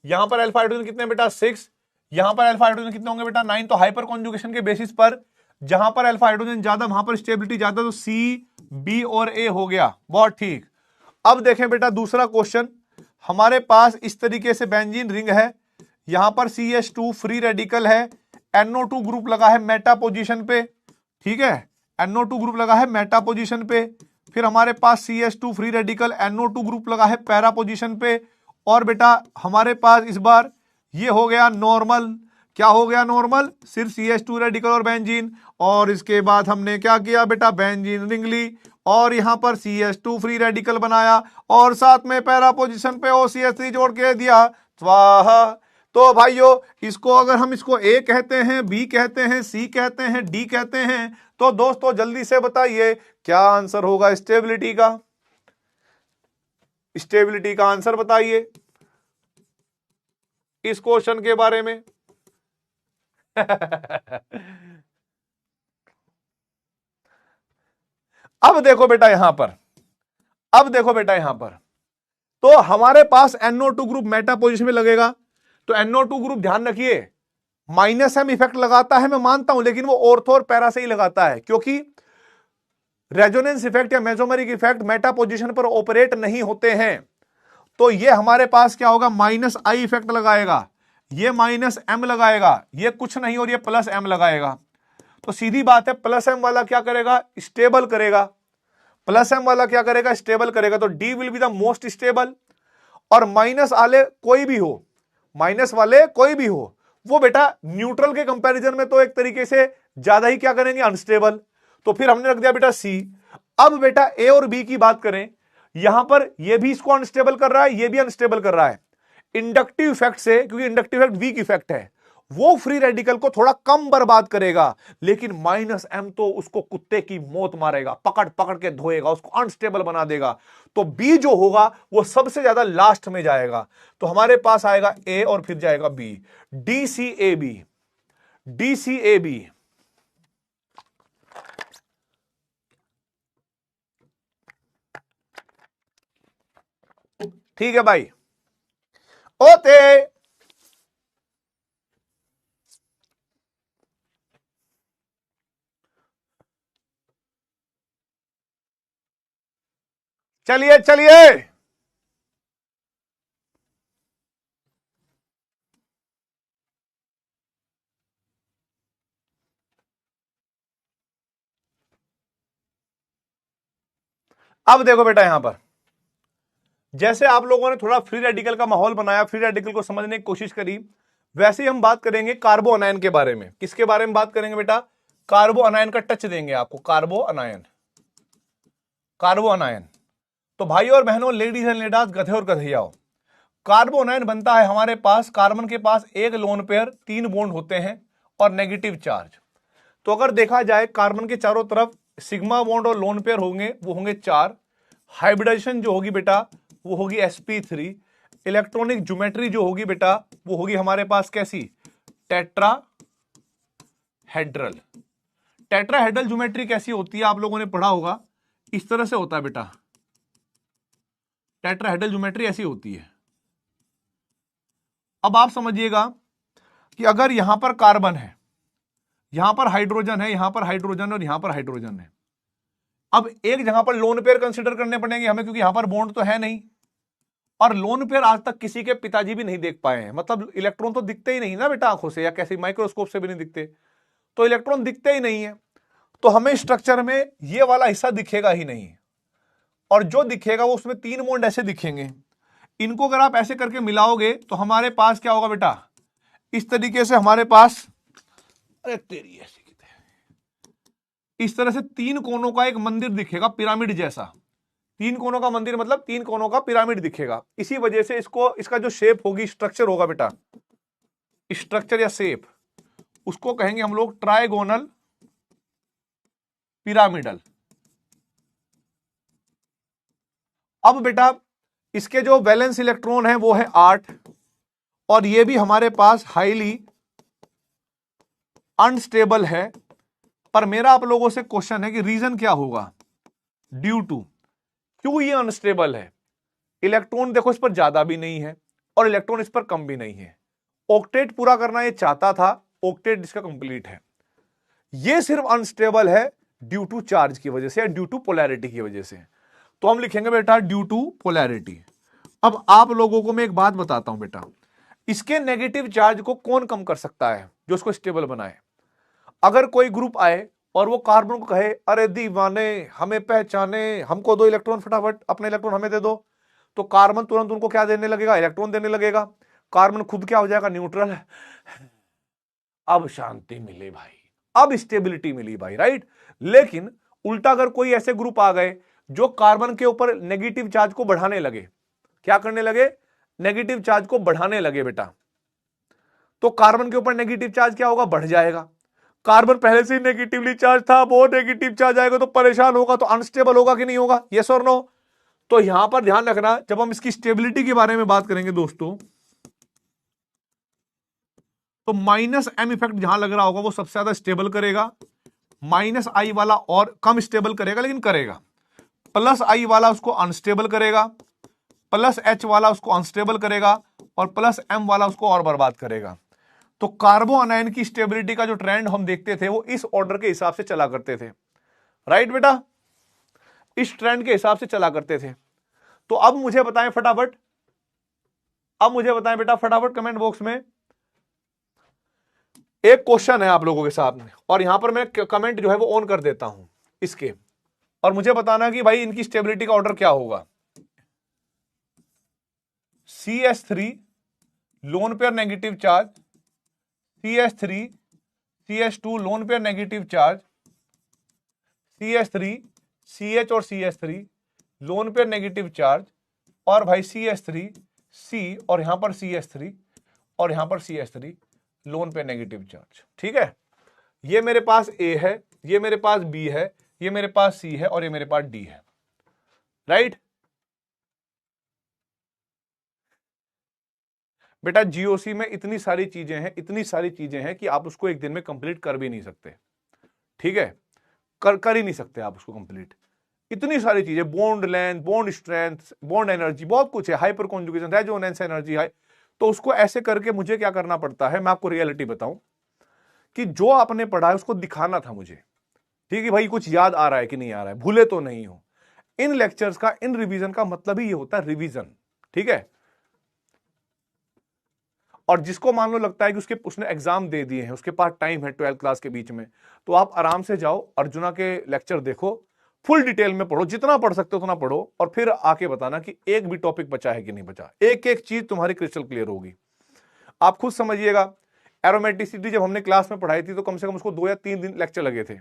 यहां पर अल्फा हाइड्रोजन कितने बेटा 6, यहां पर अल्फा हाइड्रोजन कितने होंगे बेटा 9. तो हाइपर कॉन्जुगेशन के बेसिस पर जहां पर अल्फा हाइड्रोजन ज्यादा वहां पर स्टेबिलिटी ज्यादा, तो सी, बी और ए हो गया. बहुत ठीक. अब देखें बेटा दूसरा क्वेश्चन. हमारे पास इस तरीके से बेंजीन रिंग है, यहां पर CH2 फ्री रेडिकल है, NO2 ग्रुप लगा है मेटा पोजीशन पे. ठीक है, NO2 ग्रुप लगा है मेटा पोजीशन पे. फिर हमारे पास CH2 free radical, NO2 group लगा है पैरा पोजीशन पे. और बेटा हमारे पास इस बार ये हो गया नॉर्मल. क्या हो गया नॉर्मल? सिर्फ CH2 रेडिकल और बेंजीन. और इसके बाद हमने क्या किया बेटा, बेंजीन रिंग ली और यहां पर CH2 फ्री रेडिकल बनाया और साथ में पैरा पोजीशन पे OCH3 जोड़ के दिया. स्वाहा. तो भाइयों इसको अगर हम इसको A कहते हैं, B कहते हैं, C कहते हैं, D कहते हैं, तो दोस्तों जल्दी से बताइए क्या आंसर होगा स्टेबिलिटी का? स्टेबिलिटी का आंसर बताइए इस क्वेश्चन के बारे में. अब देखो बेटा यहां पर, अब देखो बेटा यहां पर, तो हमारे पास NO2 ग्रुप मेटा पोजीशन में लगेगा. तो NO2 ग्रुप ध्यान रखिए -M इफेक्ट लगाता है, मैं मानता हूं, लेकिन वो ऑर्थो और पैरा से ही लगाता है, क्योंकि रेजोनेंस इफेक्ट या मेसोमेरिक इफेक्ट मेटा पोजीशन पर ऑपरेट नहीं होते हैं. तो ये हमारे पास क्या होगा, -I इफेक्ट लगाएगा, ये -M लगाएगा, ये कुछ नहीं और ये +M लगाएगा. तो सीधी बात है +M वाला क्या करेगा, स्टेबल करेगा. +M वाला क्या करेगा, स्टेबल करेगा. तो D will be the most stable. और माइनस वाले कोई भी हो, माइनस वाले कोई भी हो, वो बेटा न्यूट्रल के कंपैरिजन में तो एक तरीके से ज्यादा ही क्या करेंगे, अनस्टेबल. तो फिर हमने रख दिया बेटा C. अब बेटा A और B की बात करें, यहां पर ये भी इसको अनस्टेबल कर रहा है, ये भी अनस्टेबल कर रहा है. इंडक्टिव इफेक्ट से, क्योंकि इंडक्टिव इफेक्ट वीक इफेक्ट है, वो फ्री रेडिकल को थोड़ा कम बर्बाद करेगा, लेकिन -M तो उसको कुत्ते की मौत मारेगा, पकड़ पकड़ के धोएगा, उसको अनस्टेबल बना देगा. तो B जो होगा वो सबसे ज्यादा लास्ट में जाएगा. तो हमारे पास आएगा A और फिर जाएगा B. DCAB, DCAB. ठीक है भाई. ओते चलिए चलिए, अब देखो बेटा यहां पर, जैसे आप लोगों ने थोड़ा फ्री रेडिकल का माहौल बनाया, फ्री रेडिकल को समझने की कोशिश करी, वैसे ही हम बात करेंगे कार्बो अनायन के बारे में. किसके बारे में बात करेंगे बेटा, कार्बो अनायन का टच देंगे आपको. कार्बो अनायन, कार्बो अनायन. तो भाई और बहनों, लेडीज एंड लेडास, गधे और गधैयाओं, कार्बो अनायन बनता है हमारे पास, कार्बन के पास एक लोन पेयर, 3 बॉन्ड होते हैं और नेगेटिव चार्ज. तो अगर देखा जाए कार्बन के चारों तरफ सिग्मा बॉन्ड और लोन पेयर होंगे, वो होंगे 4. हाइब्रिडाइजेशन जो होगी बेटा वो होगी sp3. इलेक्ट्रॉनिक ज्योमेट्री जो होगी बेटा वो होगी हमारे पास कैसी, टेट्राहेड्रल. टेट्राहेड्रल ज्योमेट्री कैसी होती है आप लोगों ने पढ़ा होगा, इस तरह से होता है बेटा. टेट्राहेड्रल ज्योमेट्री ऐसी होती है. अब आप समझिएगा कि अगर यहां पर कार्बन है, यहां पर हाइड्रोजन है, यहां पर हाइड्रोजन और यहां पर हाइड्रोजन है. अब एक जगह पर लोन पेयर कंसीडर करने पड़ेंगे हमें, क्योंकि यहां पर बॉन्ड तो है नहीं, और लोन पेयर आज तक किसी के पिताजी भी नहीं देख पाए हैं. मतलब इलेक्ट्रॉन तो दिखते ही नहीं ना बेटा आंखों से, या कैसे माइक्रोस्कोप से भी नहीं दिखते, तो इलेक्ट्रॉन दिखते ही नहीं है. तो हमें स्ट्रक्चर में ये वाला हिस्सा दिखेगा ही नहीं, और जो दिखेगा वो उसमें 3 बॉन्ड ऐसे दिखेंगे. इनको अगर आप ऐसे करके मिलाओगे तो हमारे पास क्या होगा बेटा, इस तरीके से हमारे पास, अरे तेरी ऐसी, इस तरह से तीन कोनों का एक मंदिर दिखेगा पिरामिड जैसा। तीन कोनों का मंदिर मतलब तीन कोनों का पिरामिड दिखेगा। इसी वजह से इसको, इसका जो शेप होगी, स्ट्रक्चर होगा बेटा, स्ट्रक्चर या शेप, उसको कहेंगे हम लोग ट्राइगोनल पिरामिडल। अब बेटा इसके जो वैलेंस इलेक्ट्रॉन है वो है 8, और ये भी हमारे पास हाईली अनस्टेबल है। पर मेरा आप लोगों से क्वेश्चन है कि रीजन क्या होगा, ड्यू टू, क्यों ये अनस्टेबल है। इलेक्ट्रॉन देखो इस पर ज्यादा भी नहीं है और इलेक्ट्रॉन इस पर कम भी नहीं है। ऑक्टेट पूरा करना ये चाहता था, ऑक्टेट इसका कंप्लीट है। ये सिर्फ अनस्टेबल है ड्यू टू चार्ज की वजह से या ड्यू टू पोलैरिटी की वजह से। तो हम लिखेंगे बेटा ड्यू टू पोलैरिटी। अब आप लोगों को मैं एक बात बताता हूं बेटा, इसके नेगेटिव चार्ज को कौन कम कर सकता है जो उसको स्टेबल बनाए। अगर कोई ग्रुप आए और वो कार्बन को कहे अरे दीवाने हमें पहचाने, हमको दो इलेक्ट्रॉन, फटाफट अपने इलेक्ट्रॉन हमें दे दो, तो कार्बन तुरंत उनको क्या देने लगेगा, इलेक्ट्रॉन देने लगेगा। कार्बन खुद क्या हो जाएगा, न्यूट्रल। अब शांति मिले भाई, अब स्टेबिलिटी मिली भाई, राइट। लेकिन उल्टा अगर कोई ऐसे ग्रुप आ गए जो कार्बन के ऊपर नेगेटिव चार्ज को बढ़ाने लगे, क्या करने लगे, नेगेटिव चार्ज को बढ़ाने लगे बेटा, तो कार्बन के ऊपर नेगेटिव चार्ज क्या होगा, बढ़ जाएगा। कार्बन पहले से ही नेगेटिवली चार्ज था, वो नेगेटिव चार्ज आएगा तो परेशान होगा, तो अनस्टेबल होगा कि नहीं होगा, यस और नो। तो यहां पर ध्यान रखना, जब हम इसकी स्टेबिलिटी के बारे में बात करेंगे दोस्तों, तो माइनस एम इफेक्ट जहां लग रहा होगा वो सबसे ज्यादा स्टेबल करेगा, माइनस आई वाला और कम स्टेबल करेगा लेकिन करेगा, प्लस आई वाला उसको अनस्टेबल करेगा, प्लस एच वाला उसको अनस्टेबल करेगा, और प्लस एम वाला उसको और बर्बाद करेगा। तो कार्बो अनायन की स्टेबिलिटी का जो ट्रेंड हम देखते थे वो इस ऑर्डर के हिसाब से चला करते थे, राइट बेटा, इस ट्रेंड के हिसाब से चला करते थे। तो अब मुझे बताएं फटाफट, अब मुझे बताएं बेटा फटाफट कमेंट बॉक्स में, एक क्वेश्चन है आप लोगों के सामने, और यहां पर मैं कमेंट जो है वो ऑन कर देता हूं इसके, और मुझे बताना कि भाई इनकी स्टेबिलिटी का ऑर्डर क्या होगा। CH3 lone pair negative charge, CH3 CH2 lone pair negative charge, CH3 CH और CH3 lone pair negative charge, और भाई CH3 C और यहां पर CH3 और यहां पर CH3 लोन पे नेगेटिव चार्ज। ठीक है, ये मेरे पास A है, ये मेरे पास B है, ये मेरे पास C है और ये मेरे पास D है, राइट। बेटा जीओसी में इतनी सारी चीजें हैं, इतनी सारी चीजें हैं कि आप उसको एक दिन में कंप्लीट कर भी नहीं सकते, ठीक है, कर ही नहीं सकते आप उसको कंप्लीट। इतनी सारी चीजें, bond length, bond strength, bond energy, बहुत कुछ है, हाइपर कॉन्जुगेशन, रेजोनेंस एनर्जी है। तो उसको ऐसे करके मुझे क्या करना पड़ता है, मैं आपको रियलिटी बताऊं कि जो आपने पढ़ा है उसको दिखाना था मुझे, ठीक है भाई, कुछ याद आ रहा है कि नहीं आ रहा है, भूले तो नहीं हो। इन लेक्चर्स का, इन रिवीजन का मतलब ही ये होता है, रिवीजन, ठीक है। और जिसको मान लो लगता है कि उसने एग्जाम दे दिए हैं, उसके पास टाइम है 12th क्लास के बीच में, तो आप आराम से जाओ अर्जुना के लेक्चर देखो, फुल डिटेल में पढ़ो, जितना पढ़ सकते हो उतना पढ़ो, और फिर आके बताना कि एक भी टॉपिक बचा है कि नहीं बचा। एक एक चीज तुम्हारी क्रिस्टल क्लियर होगी, आप खुद समझिएगा। एरोमेटिसिटी जब हमने क्लास में पढ़ाई थी तो कम से कम उसको 2 या 3 दिन लेक्चर लगे थे,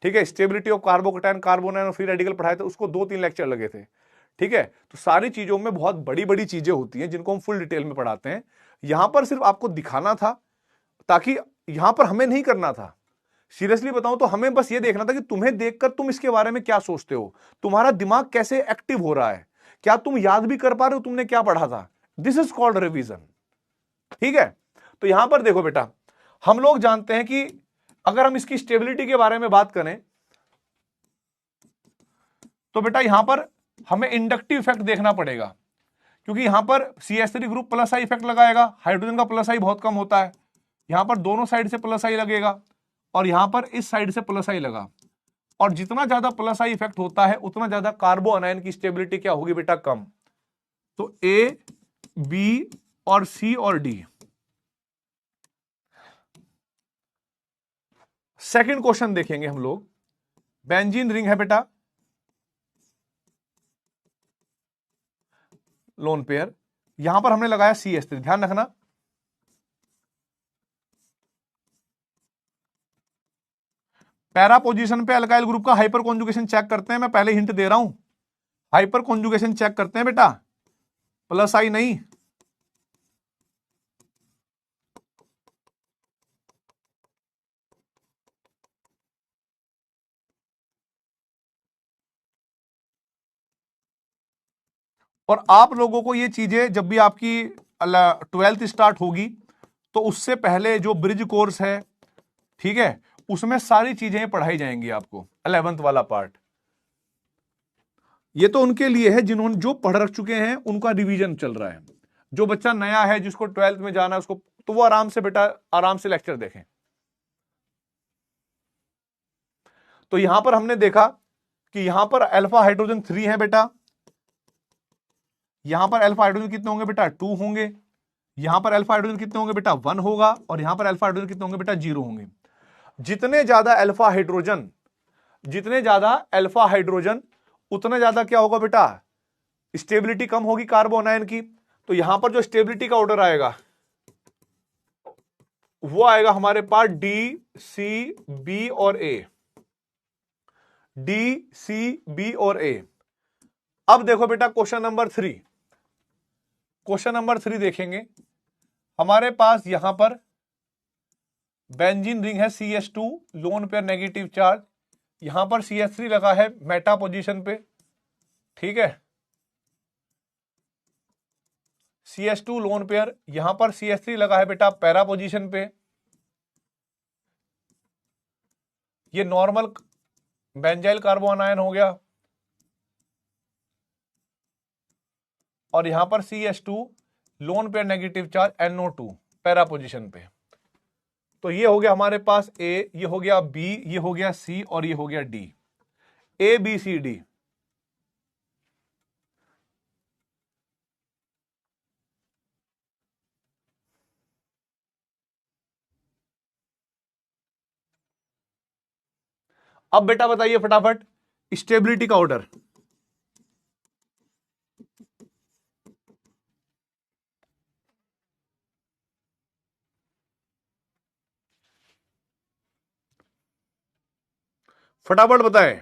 ठीक है। स्टेबिलिटी ऑफ कार्बोकैटायन, कार्बोनाइन और फ्री रेडिकल पढ़ाए थे, उसको 2-3 लेक्चर लगे थे, ठीक है। तो सारी चीजों में बहुत बड़ी बड़ी चीजें होती हैं जिनको हम फुल डिटेल में पढ़ाते हैं। यहां पर सिर्फ आपको दिखाना था, ताकि यहां पर हमें नहीं करना था, सीरियसली बताऊं तो हमें बस ये देखना था कि तुम्हें देखकर तुम इसके बारे में क्या सोचते हो, तुम्हारा दिमाग कैसे एक्टिव हो रहा है, क्या तुम याद भी कर पा रहे हो तुमने क्या पढ़ा था। दिस इज कॉल्ड रिवीजन, ठीक है। तो यहां पर देखो बेटा, हम लोग जानते हैं कि अगर हम इसकी स्टेबिलिटी के बारे में बात करें तो बेटा यहां पर हमें इंडक्टिव इफेक्ट देखना पड़ेगा, क्योंकि यहां पर CH3 ग्रुप प्लस आई इफेक्ट लगाएगा, हाइड्रोजन का प्लस आई बहुत कम होता है, यहां पर दोनों साइड से प्लस आई लगेगा, और यहां पर इस साइड से प्लस आई लगा, और जितना ज्यादा प्लस आई इफेक्ट होता है उतना ज्यादा कार्बो अनायन की स्टेबिलिटी क्या होगी बेटा, कम। तो A, B और C और D। सेकंड क्वेश्चन देखेंगे हम लोग, बेंजीन रिंग है बेटा, लोन पेयर, यहां पर हमने लगाया CH3, ध्यान रखना। पैरा पोजीशन पे अल्काइल ग्रुप का हाइपर कॉन्जुगेशन चेक करते हैं, मैं पहले हिंट दे रहा हूं, हाइपर कॉन्जुगेशन चेक करते हैं बेटा, प्लस आई नहीं। और आप लोगों को ये चीजें जब भी आपकी 12th स्टार्ट होगी तो उससे पहले जो ब्रिज कोर्स है, ठीक है, उसमें सारी चीजें पढ़ाई जाएंगी आपको, 11th वाला पार्ट। ये तो उनके लिए है जिन्होंने जो पढ़ रख चुके हैं, उनका रिवीजन चल रहा है। जो बच्चा नया है, जिसको 12th में जाना है, उसको तो वो आराम से बेटा, आराम से लेक्चर देखें। तो यहां पर हमने देखा कि यहां पर अल्फा हाइड्रोजन 3 है बेटा, यहां पर अल्फा हाइड्रोजन कितने होंगे बेटा, 2 होंगे, यहां पर अल्फा हाइड्रोजन कितने होंगे बेटा, 1 होगा, और यहां पर अल्फा हाइड्रोजन कितने होंगे बेटा, 0 होंगे। जितने ज्यादा अल्फा हाइड्रोजन, जितने ज्यादा अल्फा हाइड्रोजन, उतना ज्यादा क्या होगा बेटा, स्टेबिलिटी कम होगी कार्बन आयन की। तो यहां पर जो स्टेबिलिटी का ऑर्डर आएगा वो आएगा हमारे पास डी, सी, बी और ए, डी, सी, बी और ए। अब देखो बेटा क्वेश्चन नंबर 3, क्वेश्चन नंबर 3 देखेंगे। हमारे पास यहां पर बेंजीन रिंग है CH2, lone pair negative charge, यहां पर CH3 लगा है मेटा पोजीशन पे, ठीक है, CH2 लोन पेयर, यहां पर CH3 लगा है बेटा पैरा पोजीशन पे। ये नॉर्मल बेंजाइल कार्बन आयन हो गया, और यहां पर CH2 lone pair negative charge NO2 para position पे। तो ये हो गया हमारे पास A, ये हो गया B, ये हो गया C, और ये हो गया D, A B C D। अब बेटा बताइए फटाफट स्टेबिलिटी का ऑर्डर। फटाफट बताएं।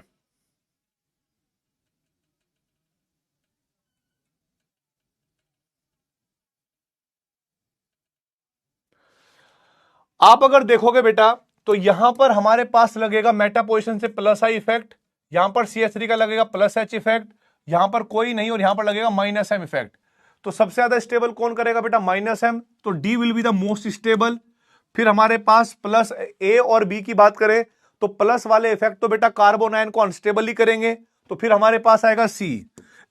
आप अगर देखोगे बेटा तो यहां पर हमारे पास लगेगा मेटा पोजीशन से प्लस आई इफेक्ट, यहां पर CH3 का लगेगा प्लस H इफेक्ट, यहां पर कोई नहीं, और यहां पर लगेगा माइनस M इफेक्ट। तो सबसे ज्यादा स्टेबल कौन करेगा बेटा, माइनस M, तो D will be the most stable. फिर हमारे पास प्लस A और B की बात करें तो प्लस वाले इफेक्ट तो बेटा कार्बन आयन को अनस्टेबल ही करेंगे, तो फिर हमारे पास आएगा C।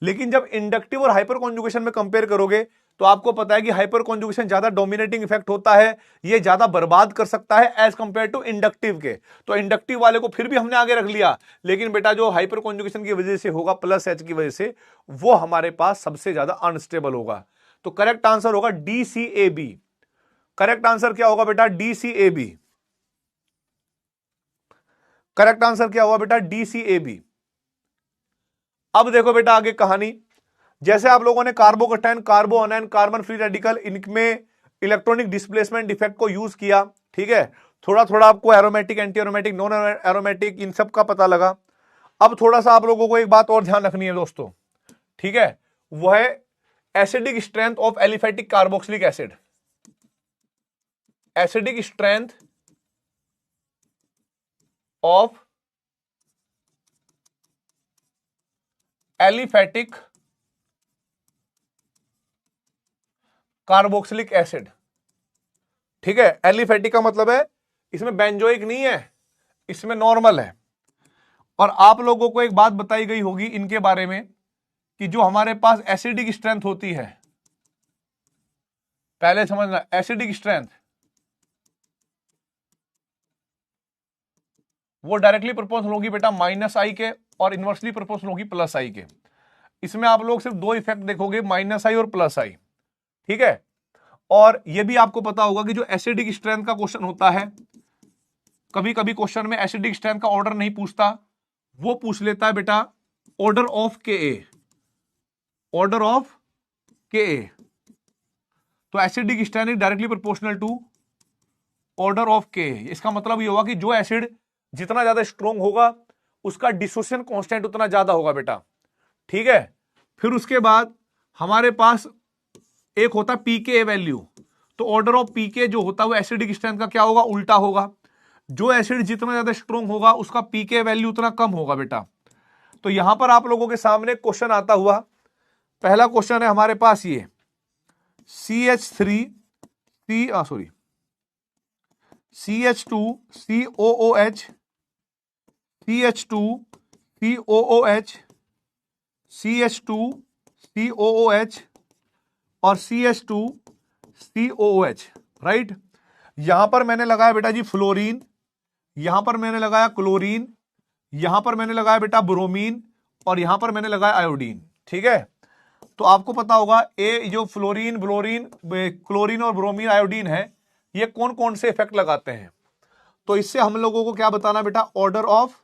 लेकिन जब इंडक्टिव और हाइपर कॉन्जुगेशन में कंपेयर करोगे तो आपको पता है कि हाइपर कॉन्जुगेशन ज्यादा डोमिनेटिंग इफेक्ट होता है, ये ज्यादा बर्बाद कर सकता है एज कंपेयर टू इंडक्टिव के। तो इंडक्टिव वाले को फिर भी हमने आगे रख लिया, लेकिन बेटा जो हाइपर कॉन्जुगेशन की वजह से होगा प्लस H की वजह से, वो हमारे पास सबसे ज्यादा अनस्टेबल होगा। तो करेक्ट आंसर होगा DCAB। करेक्ट आंसर क्या होगा बेटा, DCAB। करेक्ट आंसर क्या होगा बेटा, DCAB। अब देखो बेटा आगे कहानी, जैसे आप लोगों ने carbocation, carbo anion, carbon free radical, इनमें इलेक्ट्रॉनिक डिस्प्लेसमेंट इफेक्ट को यूज किया, ठीक है, थोड़ा थोड़ा आपको aromatic, anti aromatic, non aromatic, इन सब का पता लगा। अब थोड़ा सा आप लोगों को एक बात और ध्यान रखनी है दोस्तों, ठीक है, वो है acidic strength of aliphatic carboxylic acid. Acidic strength of aliphatic carboxylic acid, ठीक है, एलिफेटिक का मतलब है इसमें बेंजोइक नहीं है, इसमें नॉर्मल है। और आप लोगों को एक बात बताई गई होगी इनके बारे में कि जो हमारे पास एसिडिक स्ट्रेंथ होती है, पहले समझना, एसिडिक स्ट्रेंथ वो डायरेक्टली प्रोपोर्शनल होगी बेटा माइनस आई के, और इनवर्सली प्रोपोर्शनल होगी प्लस आई के। इसमें आप लोग सिर्फ दो इफेक्ट देखोगे, माइनस आई और प्लस आई, ठीक है। और यह भी आपको पता होगा कि जो एसिडिक स्ट्रेंथ का क्वेश्चन होता है, कभी कभी क्वेश्चन में एसिडिक स्ट्रेंथ का ऑर्डर नहीं पूछता, वो पूछ लेता है बेटा order of K A, order of K A, तो acidic strength is directly proportional to order of K. इसका मतलब ये होगा कि जो एसिड जितना ज्यादा स्ट्रोंग होगा उसका डिसोसिएशन कांस्टेंट उतना ज्यादा होगा बेटा, ठीक है। फिर उसके बाद हमारे पास एक होता है पीके वैल्यू, तो ऑर्डर ऑफ पीके जो होता है वो एसिडिक स्ट्रेंथ का क्या होगा, उल्टा होगा। जो एसिड जितना ज्यादा स्ट्रोंग होगा उसका पीके वैल्यू उतना कम होगा बेटा। तो यहां पर आप लोगों के सामने क्वेश्चन आता हुआ, पहला क्वेश्चन है हमारे पास ये CH3 CH2 COOH CH2 COOH CH2 COOH और CH2 COOH, राइट। यहां पर मैंने लगाया बेटा जी फ्लोरीन, यहां पर मैंने लगाया क्लोरीन, यहां पर मैंने लगाया बेटा ब्रोमीन और यहां पर मैंने लगाया आयोडीन, ठीक है। तो आपको पता होगा ये जो फ्लोरीन क्लोरीन और ब्रोमीन आयोडीन है ये कौन कौन से इफेक्ट लगाते हैं। तो इससे हम लोगों को क्या बताना बेटा, order of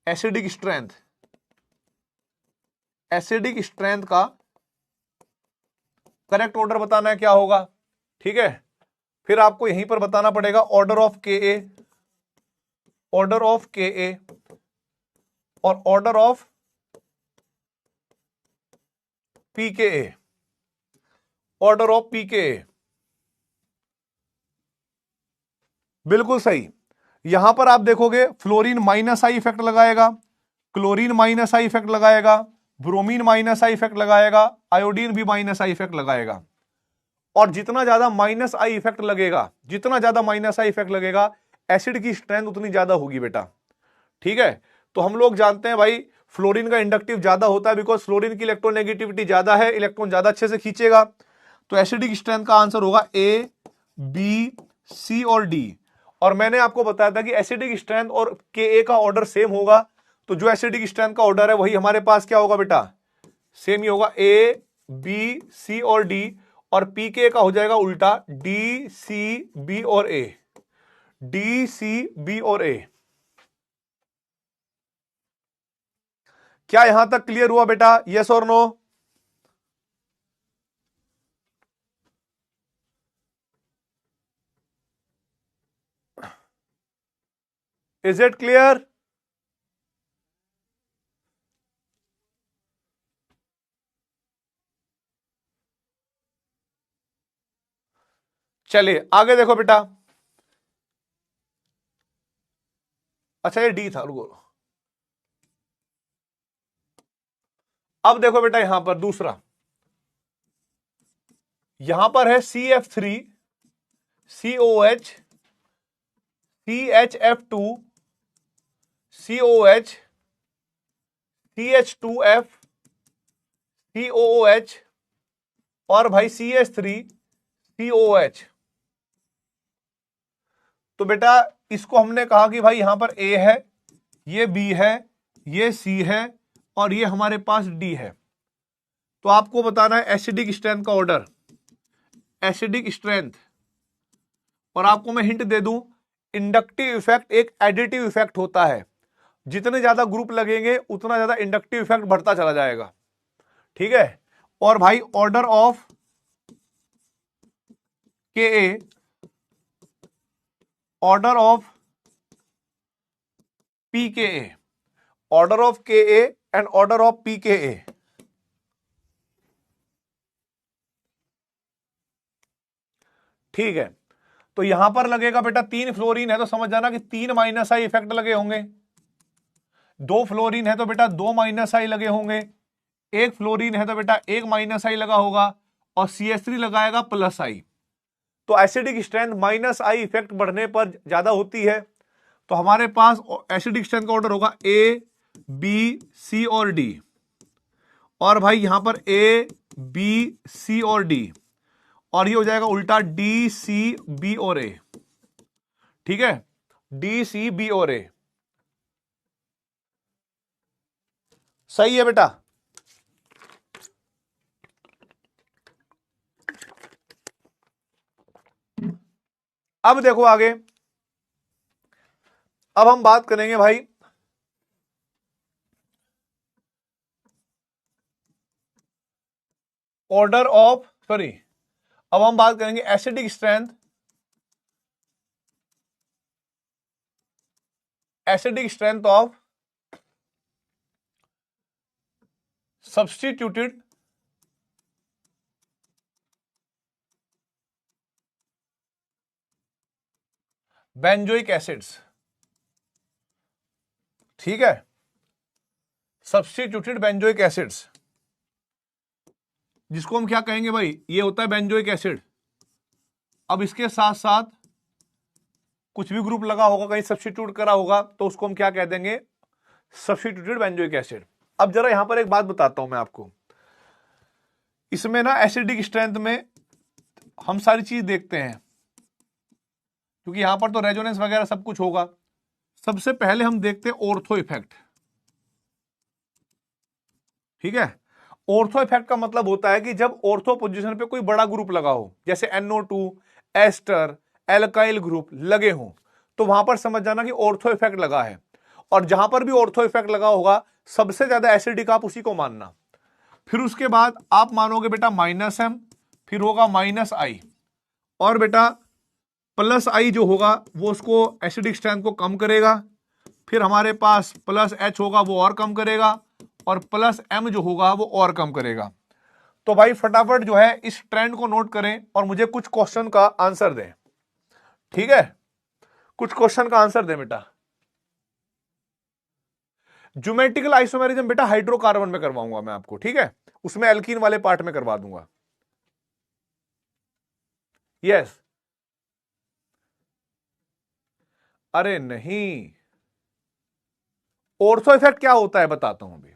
acidic strength, acidic strength का करेक्ट ऑर्डर बताना है क्या होगा, ठीक है। फिर आपको यहीं पर बताना पड़ेगा ऑर्डर ऑफ के और order of pK, order of pK, बिल्कुल सही। यहां पर आप देखोगे फ्लोरीन माइनस आई इफेक्ट लगाएगा, क्लोरीन माइनस आई इफेक्ट लगाएगा, ब्रोमीन माइनस आई इफेक्ट लगाएगा, आयोडीन भी माइनस आई इफेक्ट लगाएगा। और जितना ज्यादा माइनस आई इफेक्ट लगेगा, जितना ज्यादा माइनस आई इफेक्ट लगेगा एसिड की स्ट्रेंथ उतनी ज्यादा होगी बेटा, ठीक है। तो हम लोग जानते हैं भाई फ्लोरीन का इंडक्टिव ज्यादा होता है बिकॉज फ्लोरीन की इलेक्ट्रोनेगेटिविटी ज्यादा है, इलेक्ट्रॉन ज्यादा अच्छे से खींचेगा। तो एसिडिक स्ट्रेंथ का आंसर होगा ए, बी, सी और डी। और मैंने आपको बताया था कि एसिडिक स्ट्रेंथ और के का ऑर्डर सेम होगा, तो जो एसिडिक स्ट्रेंथ का ऑर्डर है वही हमारे पास क्या होगा बेटा, सेम ही होगा, ए, बी, सी और डी। और पीके का हो जाएगा उल्टा, डी, सी, बी और ए, डी, सी, बी और ए। क्या यहां तक क्लियर हुआ बेटा, यस और नो? Is it clear? चलिए आगे देखो बेटा। अच्छा ये डी था, रुको। अब देखो बेटा यहां पर दूसरा, यहां पर है CF3 COH CHF2 COH CH2F COOH और भाई CH3 COH। तो बेटा इसको हमने कहा कि भाई यहां पर A है, ये B है, ये C है और ये हमारे पास D है। तो आपको बताना है एसिडिक स्ट्रेंथ का ऑर्डर, एसिडिक स्ट्रेंथ। और आपको मैं हिंट दे दूं, इंडक्टिव इफेक्ट एक एडिटिव इफेक्ट होता है, जितने ज्यादा ग्रुप लगेंगे उतना ज्यादा इंडक्टिव इफेक्ट बढ़ता चला जाएगा, ठीक है। और भाई order of K, order of pK, order of K and order of pK. ठीक है, तो यहां पर लगेगा बेटा 3 फ्लोरीन है तो समझ जाना कि 3 माइनस आई इफेक्ट लगे होंगे, 2 फ्लोरीन है तो बेटा 2 माइनस आई लगे होंगे, 1 फ्लोरीन है तो बेटा 1 माइनस आई लगा होगा और CH3 लगाएगा प्लस आई। तो acidic strength minus I effect बढ़ने पर ज्यादा होती है। तो हमारे पास एसिडिक स्ट्रेंथ का ऑर्डर होगा ए, बी, सी और डी। और भाई यहां पर ए, बी, सी और डी, और ये हो जाएगा उल्टा डी, सी, बी और ए, ठीक है, डी, सी, बी और ए। सही है बेटा। अब देखो आगे, अब हम बात करेंगे भाई ऑर्डर ऑफ, सॉरी, अब हम बात करेंगे acidic strength, acidic strength of substituted benzoic acids. ठीक है, सब्स्टिट्यूटेड बेंजोइक एसिड्स, जिसको हम क्या कहेंगे भाई, ये होता है बेंजोइक एसिड। अब इसके साथ साथ कुछ भी ग्रुप लगा होगा, कहीं सब्स्टिट्यूट करा होगा, तो उसको हम क्या कह देंगे, सब्स्टिट्यूटेड बेंजोइक एसिड। अब जरा यहां पर एक बात बताता हूं मैं आपको, इसमें ना एसिडिक स्ट्रेंथ में हम सारी चीज देखते हैं, क्योंकि यहां पर तो रेजोनेंस वगैरह सब कुछ होगा। सबसे पहले हम देखते हैं ऑर्थो इफेक्ट। ठीक है, ऑर्थो इफेक्ट का मतलब होता है कि जब ऑर्थो पोजीशन पे कोई बड़ा ग्रुप लगा हो, जैसे NO2, एस्टर, एल्काइल ग्रुप लगे हों, तो वहां पर समझ जाना कि ऑर्थो इफेक्ट लगा है। और जहां पर भी ऑर्थो इफेक्ट लगा होगा, सबसे ज्यादा एसिडिक आप उसी को मानना। फिर उसके बाद आप मानोगे बेटा -M, फिर होगा -I, और बेटा +I जो होगा वो उसको एसिडिक स्ट्रेंथ को कम करेगा। फिर हमारे पास +H होगा, वो और कम करेगा, और +M जो होगा वो और कम करेगा। तो भाई फटाफट जो है इस ट्रेंड को नोट करें और मुझे कुछ क्वेश्चन का आंसर दें। ठीक है, कुछ क्वेश्चन का आंसर दें बेटा। ज्योमेट्रिकल आइसोमेरिज्म बेटा हाइड्रोकार्बन में करवाऊंगा मैं आपको, ठीक है, उसमें एल्कीन वाले पार्ट में करवा दूंगा। यस, अरे नहीं, ऑर्थो इफेक्ट क्या होता है बताता हूं अभी।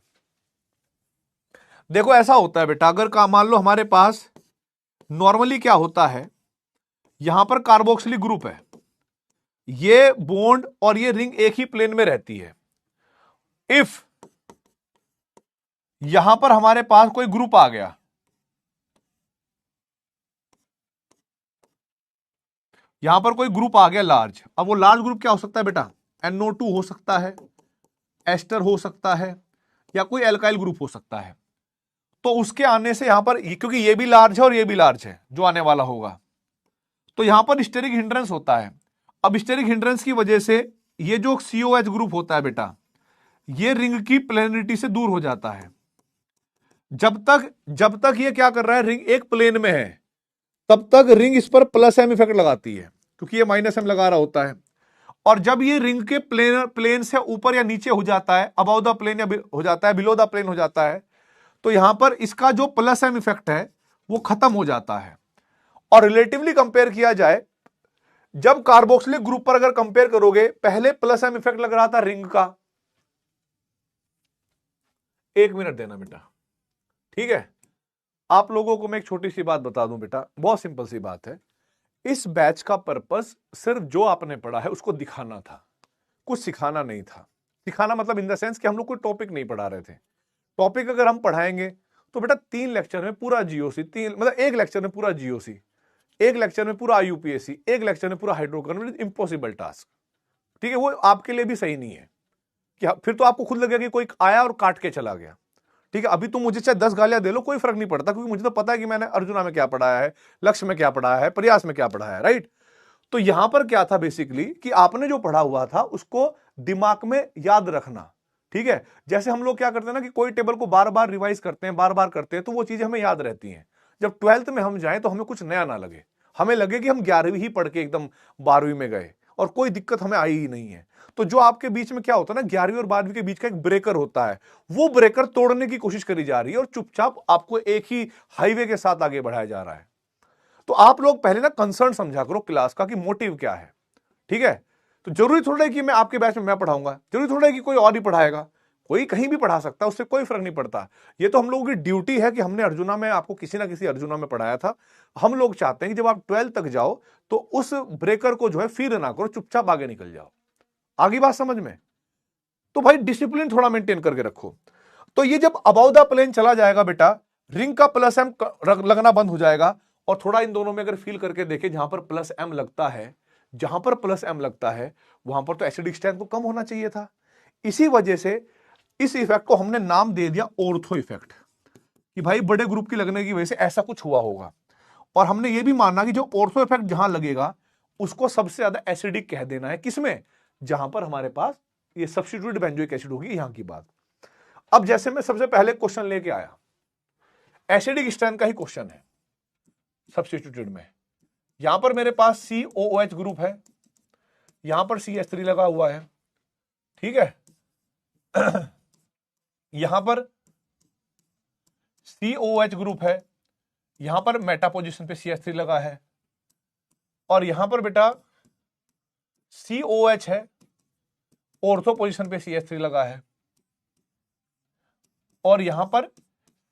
देखो ऐसा होता है बेटा, अगर का मान लो हमारे पास नॉर्मली क्या होता है, यहां पर कार्बोक्सिलिक ग्रुप है, ये बॉन्ड और ये रिंग एक ही प्लेन में रहती है। इफ यहां पर हमारे पास कोई ग्रुप आ गया, यहां पर कोई ग्रुप आ गया लार्ज, अब वो लार्ज ग्रुप क्या हो सकता है बेटा, NO2 हो सकता है, एस्टर हो सकता है, या कोई एल्काइल ग्रुप हो सकता है। तो उसके आने से यहां पर, क्योंकि ये भी लार्ज है और ये भी लार्ज है जो आने वाला होगा, तो यहां पर स्टेरिक हिंड्रेंस होता है। अब स्टेरिक हिंड्रेंस की वजह से ये जो COH ग्रुप होता है बेटा, ये रिंग की प्लेनिटी से दूर हो जाता है। जब तक ये क्या कर रहा है, रिंग एक प्लेन में है, तब तक रिंग इस पर +M इफेक्ट लगाती है, क्योंकि ये -M लगा रहा होता है। और जब ये रिंग के प्लेन से ऊपर या नीचे हो जाता है, अबाउ द प्लेन या हो जाता है, बिलो द प्लेन हो जाता है, तो यहां पर इसका जो +M इफेक्ट है वो खत्म हो जाता है। और रिलेटिवली कंपेयर किया जाए, जब कार्बोक्सिलिक ग्रुप पर अगर कंपेयर करोगे, पहले +M इफेक्ट लग रहा था रिंग का। एक मिनट देना बेटा, ठीक है। आप लोगों को मैं एक छोटी सी बात बता दूं बेटा, बहुत सिंपल सी बात है। इस बैच का पर्पस सिर्फ जो आपने पढ़ा है उसको दिखाना था, कुछ सिखाना नहीं था। सिखाना मतलब इन द सेंस कि हम लोग कोई टॉपिक नहीं पढ़ा रहे थे। टॉपिक अगर हम पढ़ाएंगे तो बेटा 3 लेक्चर में पूरा जीओसी, 3 मतलब 1 लेक्चर में पूरा जीओसी, 1 लेक्चर में पूरा IUPAC, 1 लेक्चर में पूरा हाइड्रोकार्बन, इम्पॉसिबल टास्क। ठीक है, वो आपके लिए भी सही नहीं है कि फिर तो आपको खुद लगेगा कि कोई आया और काट के चला गया। ठीक है, अभी तुम मुझे चाहे 10 गालियां दे लो, कोई फर्क नहीं पड़ता, क्योंकि मुझे तो पता है कि मैंने अर्जुना में क्या पढ़ाया है, लक्ष्य में क्या पढ़ाया है, प्रयास में क्या पढ़ाया है, राइट। तो यहां पर क्या था बेसिकली कि आपने जो पढ़ा हुआ था उसको दिमाग में याद रखना। ठीक है, जैसे हम लोग क्या करते हैं ना कि कोई टेबल को बार बार रिवाइज करते हैं, बार बार करते हैं, तो वो चीजें हमें याद रहती हैं। जब 12th में हम जाएं तो हमें कुछ नया ना लगे, हमें लगे कि हम 11वीं ही पढ़ के एकदम 12वीं में गए और कोई दिक्कत हमें आई ही नहीं है। तो जो आपके बीच में क्या होता है ना, 11वीं और 12वीं के बीच का एक ब्रेकर होता है, वो ब्रेकर तोड़ने की कोशिश करी जा रही है और चुपचाप आपको एक ही हाईवे के साथ आगे बढ़ाया जा रहा है। तो आप लोग पहले ना कंसर्न समझा करो क्लास का कि मोटिव क्या है। ठीक है, तो जरूरी थोड़ा है कि मैं आपके बैच में मैं पढ़ाऊंगा, जरूरी थोड़ा है कि कोई और ही पढ़ाएगा, कोई कहीं भी पढ़ा सकता है, उससे कोई फर्क नहीं पड़ता। ये तो हम लोगों की ड्यूटी है कि हमने अर्जुना में आपको किसी ना किसी अर्जुना में पढ़ाया था। हम लोग चाहते हैं कि जब आप 12th तक जाओ तो उस ब्रेकर को जो है फील ना करो, चुपचाप आगे निकल जाओ। आगे बात समझ में? तो भाई डिसिप्लिन थोड़ा मेंटेन करके रखो। तो ये जब अबाउ द प्लेन चला जाएगा बेटा, रिंग का +M लगना बंद हो जाएगा। और थोड़ा इन दोनों में अगर फील करके देखें, जहां पर +M लगता है, जहां पर +M लगता है वहां पर तो एसिडिक स्ट्रेंथ को कम होना चाहिए था। इसी वजह से इस इफेक्ट को हमने नाम दे दिया ऑर्थो इफेक्ट, कि भाई बड़े ग्रुप की लगने की वजह से ऐसा कुछ हुआ होगा। और हमने ये भी मानना कि जो ऑर्थो इफेक्ट जहां लगेगा उसको सबसे ज्यादा एसिडिक कह देना है। किसमें? जहां पर हमारे पास ये सब्स्टिट्यूट बेंजोइक एसिड होगी, यहां की बात। अब जैसे मैं सबसे पहले क्वेश्चन लेके आया, एसिडिक स्ट्रेंथ का ही क्वेश्चन है सब्स्टिट्यूटेड में। यहां पर मेरे पास COOH ग्रुप है, यहां पर CH3 लगा हुआ है, ठीक है। यहां पर COOH ग्रुप है, यहां पर मेटा पोजीशन पे CH3 लगा है, और यहां पर बेटा COH है, ऑर्थो पोजीशन पे CH3 लगा है, और यहां पर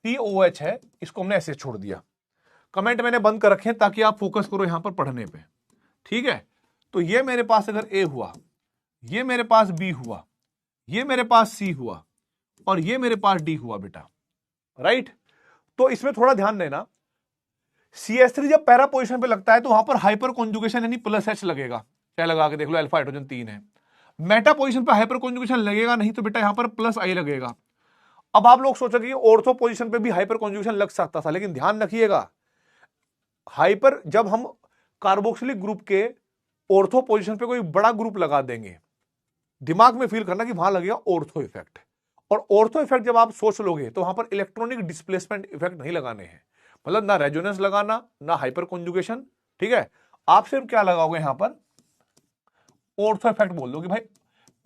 COH है, इसको हमने ऐसे छोड़ दिया। कमेंट मैंने बंद कर रखे हैं ताकि आप फोकस करो यहां पर पढ़ने पे, ठीक है। तो ये मेरे पास अगर A हुआ, ये मेरे पास B हुआ, ये मेरे पास C हुआ, और ये मेरे पास D हुआ बेटा, राइट। तो इसमें थोड़ा ध्यान देना, CH3 जब पैरा पोजीशन पे लगता है तो वहां पर हाइपर कॉन्जुगेशन यानी +H लगेगा, चाहे लगा के देख लो, अल्फा हाइड्रोजन 3 है। मेटा पोजीशन पे हाइपर कॉन्जुगेशन लगेगा नहीं तो बेटा यहां पर +I लगेगा। अब आप लोग सोचोगे ऑर्थो पोजीशन पे भी हाइपर कॉन्जुगेशन लग सकता था, लेकिन ध्यान रखिएगा, हाइपर जब हम कार्बोक्सिलिक ग्रुप के ऑर्थो पोजीशन पे कोई बड़ा ग्रुप लगा देंगे, दिमाग में फील करना कि वहां लगेगा ऑर्थो इफेक्ट। और ऑर्थो इफेक्ट जब आप सोच लोगे तो वहां पर इलेक्ट्रॉनिक डिस्प्लेसमेंट इफेक्ट नहीं लगाने हैं, मतलब ना रेजोनेंस लगाना, ना हाइपर कॉन्जुगेशन, ठीक है। आप सिर्फ क्या लगाओगे यहां पर? ऑर्थो इफेक्ट बोल दो कि भाई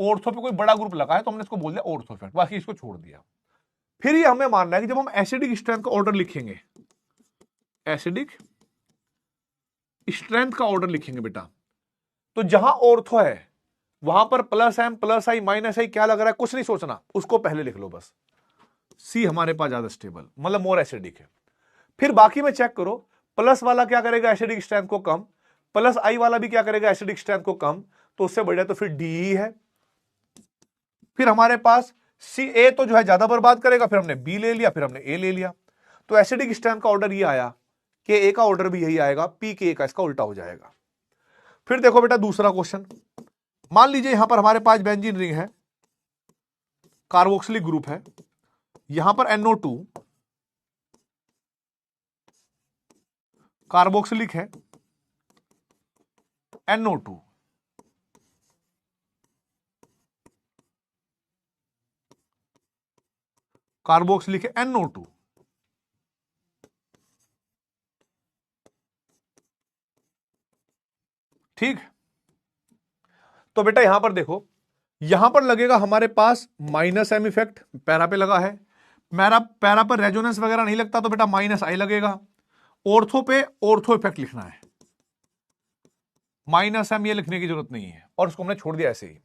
ऑर्थो पे कोई बड़ा ग्रुप लगा है तो हमने इसको बोल दिया ऑर्थो इफेक्ट, बाकी इसको छोड़ दिया। फिर ये हमें मानना है कि जब हम एसिडिक स्ट्रेंथ का ऑर्डर लिखेंगे, एसिडिक स्ट्रेंथ का ऑर्डर लिखेंगे बेटा, तो जहां ऑर्थो है वहां पर +M +I -I क्या लग रहा है, कुछ नहीं सोचना, उसको पहले लिख लो बस। C हमारे पास ज्यादा स्टेबल, मतलब मोर एसिडिक है। फिर बाकी में चेक करो, प्लस वाला क्या करेगा एसिडिक स्ट्रेंथ को कम, +I वाला भी क्या करेगा एसिडिक स्ट्रेंथ को कम, तो उससे बढ़िया तो फिर D ही है। फिर हमारे पास CA तो जो है ज्यादा बर्बाद करेगा, फिर हमने B ले लिया, फिर हमने A ले लिया, तो एसिडिक स्ट्रेंथ का ऑर्डर ये आया, कि A का ऑर्डर भी यही आएगा, P के A का इसका उल्टा हो जाएगा। फिर देखो बेटा दूसरा क्वेश्चन, मान लीजिए यहां पर हमारे पास बेंजीन रिंग है, कार्बोक्सिलिक ग्रुप है, यहां पर NO2 कार्बोक्सिलिक है, NO2 कार्बोक्सिलिक है, NO2, ठीक। तो बेटा यहां पर देखो, यहां पर लगेगा हमारे पास -M इफेक्ट, पैरा पे लगा है, मेरा पैरा पर रेजोनेंस वगैरह नहीं लगता तो बेटा -I लगेगा। ऑर्थो पे ऑर्थो इफेक्ट लिखना है, -M ये लिखने की जरूरत नहीं है, और उसको हमने छोड़ दिया ऐसे ही।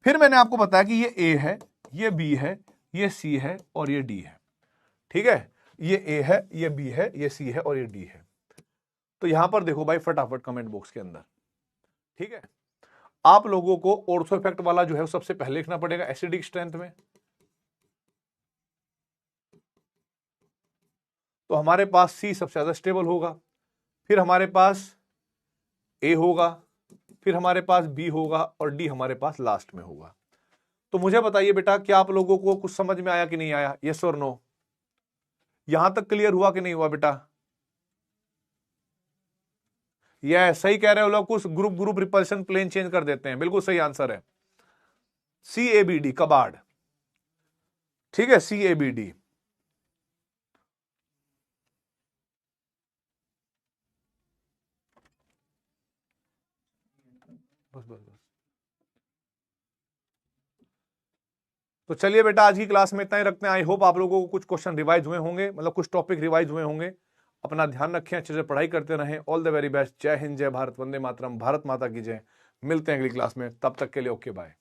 फिर मैंने आपको बताया कि ये A है, ये B है, ये C है और ये D है, ठीक है। ये A है, ये B है, ये C है और ये D है। तो यहां पर देखो भाई फटाफट कमेंट बॉक्स के अंदर, ठीक है। आप लोगों को ऑर्थो इफेक्ट वाला जो है वो सबसे पहले लिखना पड़ेगा एसिडिक स्ट्रेंथ में। तो हमारे पास C सबसे ज्यादा स्टेबल होगा, फिर हमारे पास A होगा, फिर हमारे पास B होगा और D हमारे पास लास्ट में होगा। तो मुझे बताइए बेटा, क्या आप लोगों को कुछ समझ में आया कि नहीं आया? यस और नो? यहां तक क्लियर हुआ कि नहीं हुआ बेटा? यह सही कह रहे हो लोग, कुछ group group repulsion plane change कर देते हैं, बिल्कुल सही आंसर है CABD, कबाड़, ठीक है, CABD। बस बस बस। तो चलिए बेटा आज की क्लास में इतना ही रखते हैं। आई होप आप लोगों को कुछ क्वेश्चन रिवाइज हुए होंगे, मतलब कुछ टॉपिक रिवाइज हुए होंगे। अपना ध्यान रखें, अच्छे से पढ़ाई करते रहें। All the very best. जय हिंद, जय भारत, वंदे मातरम, भारत माता की जय। मिलते हैं अगली क्लास में, तब तक के लिए ओके बाय।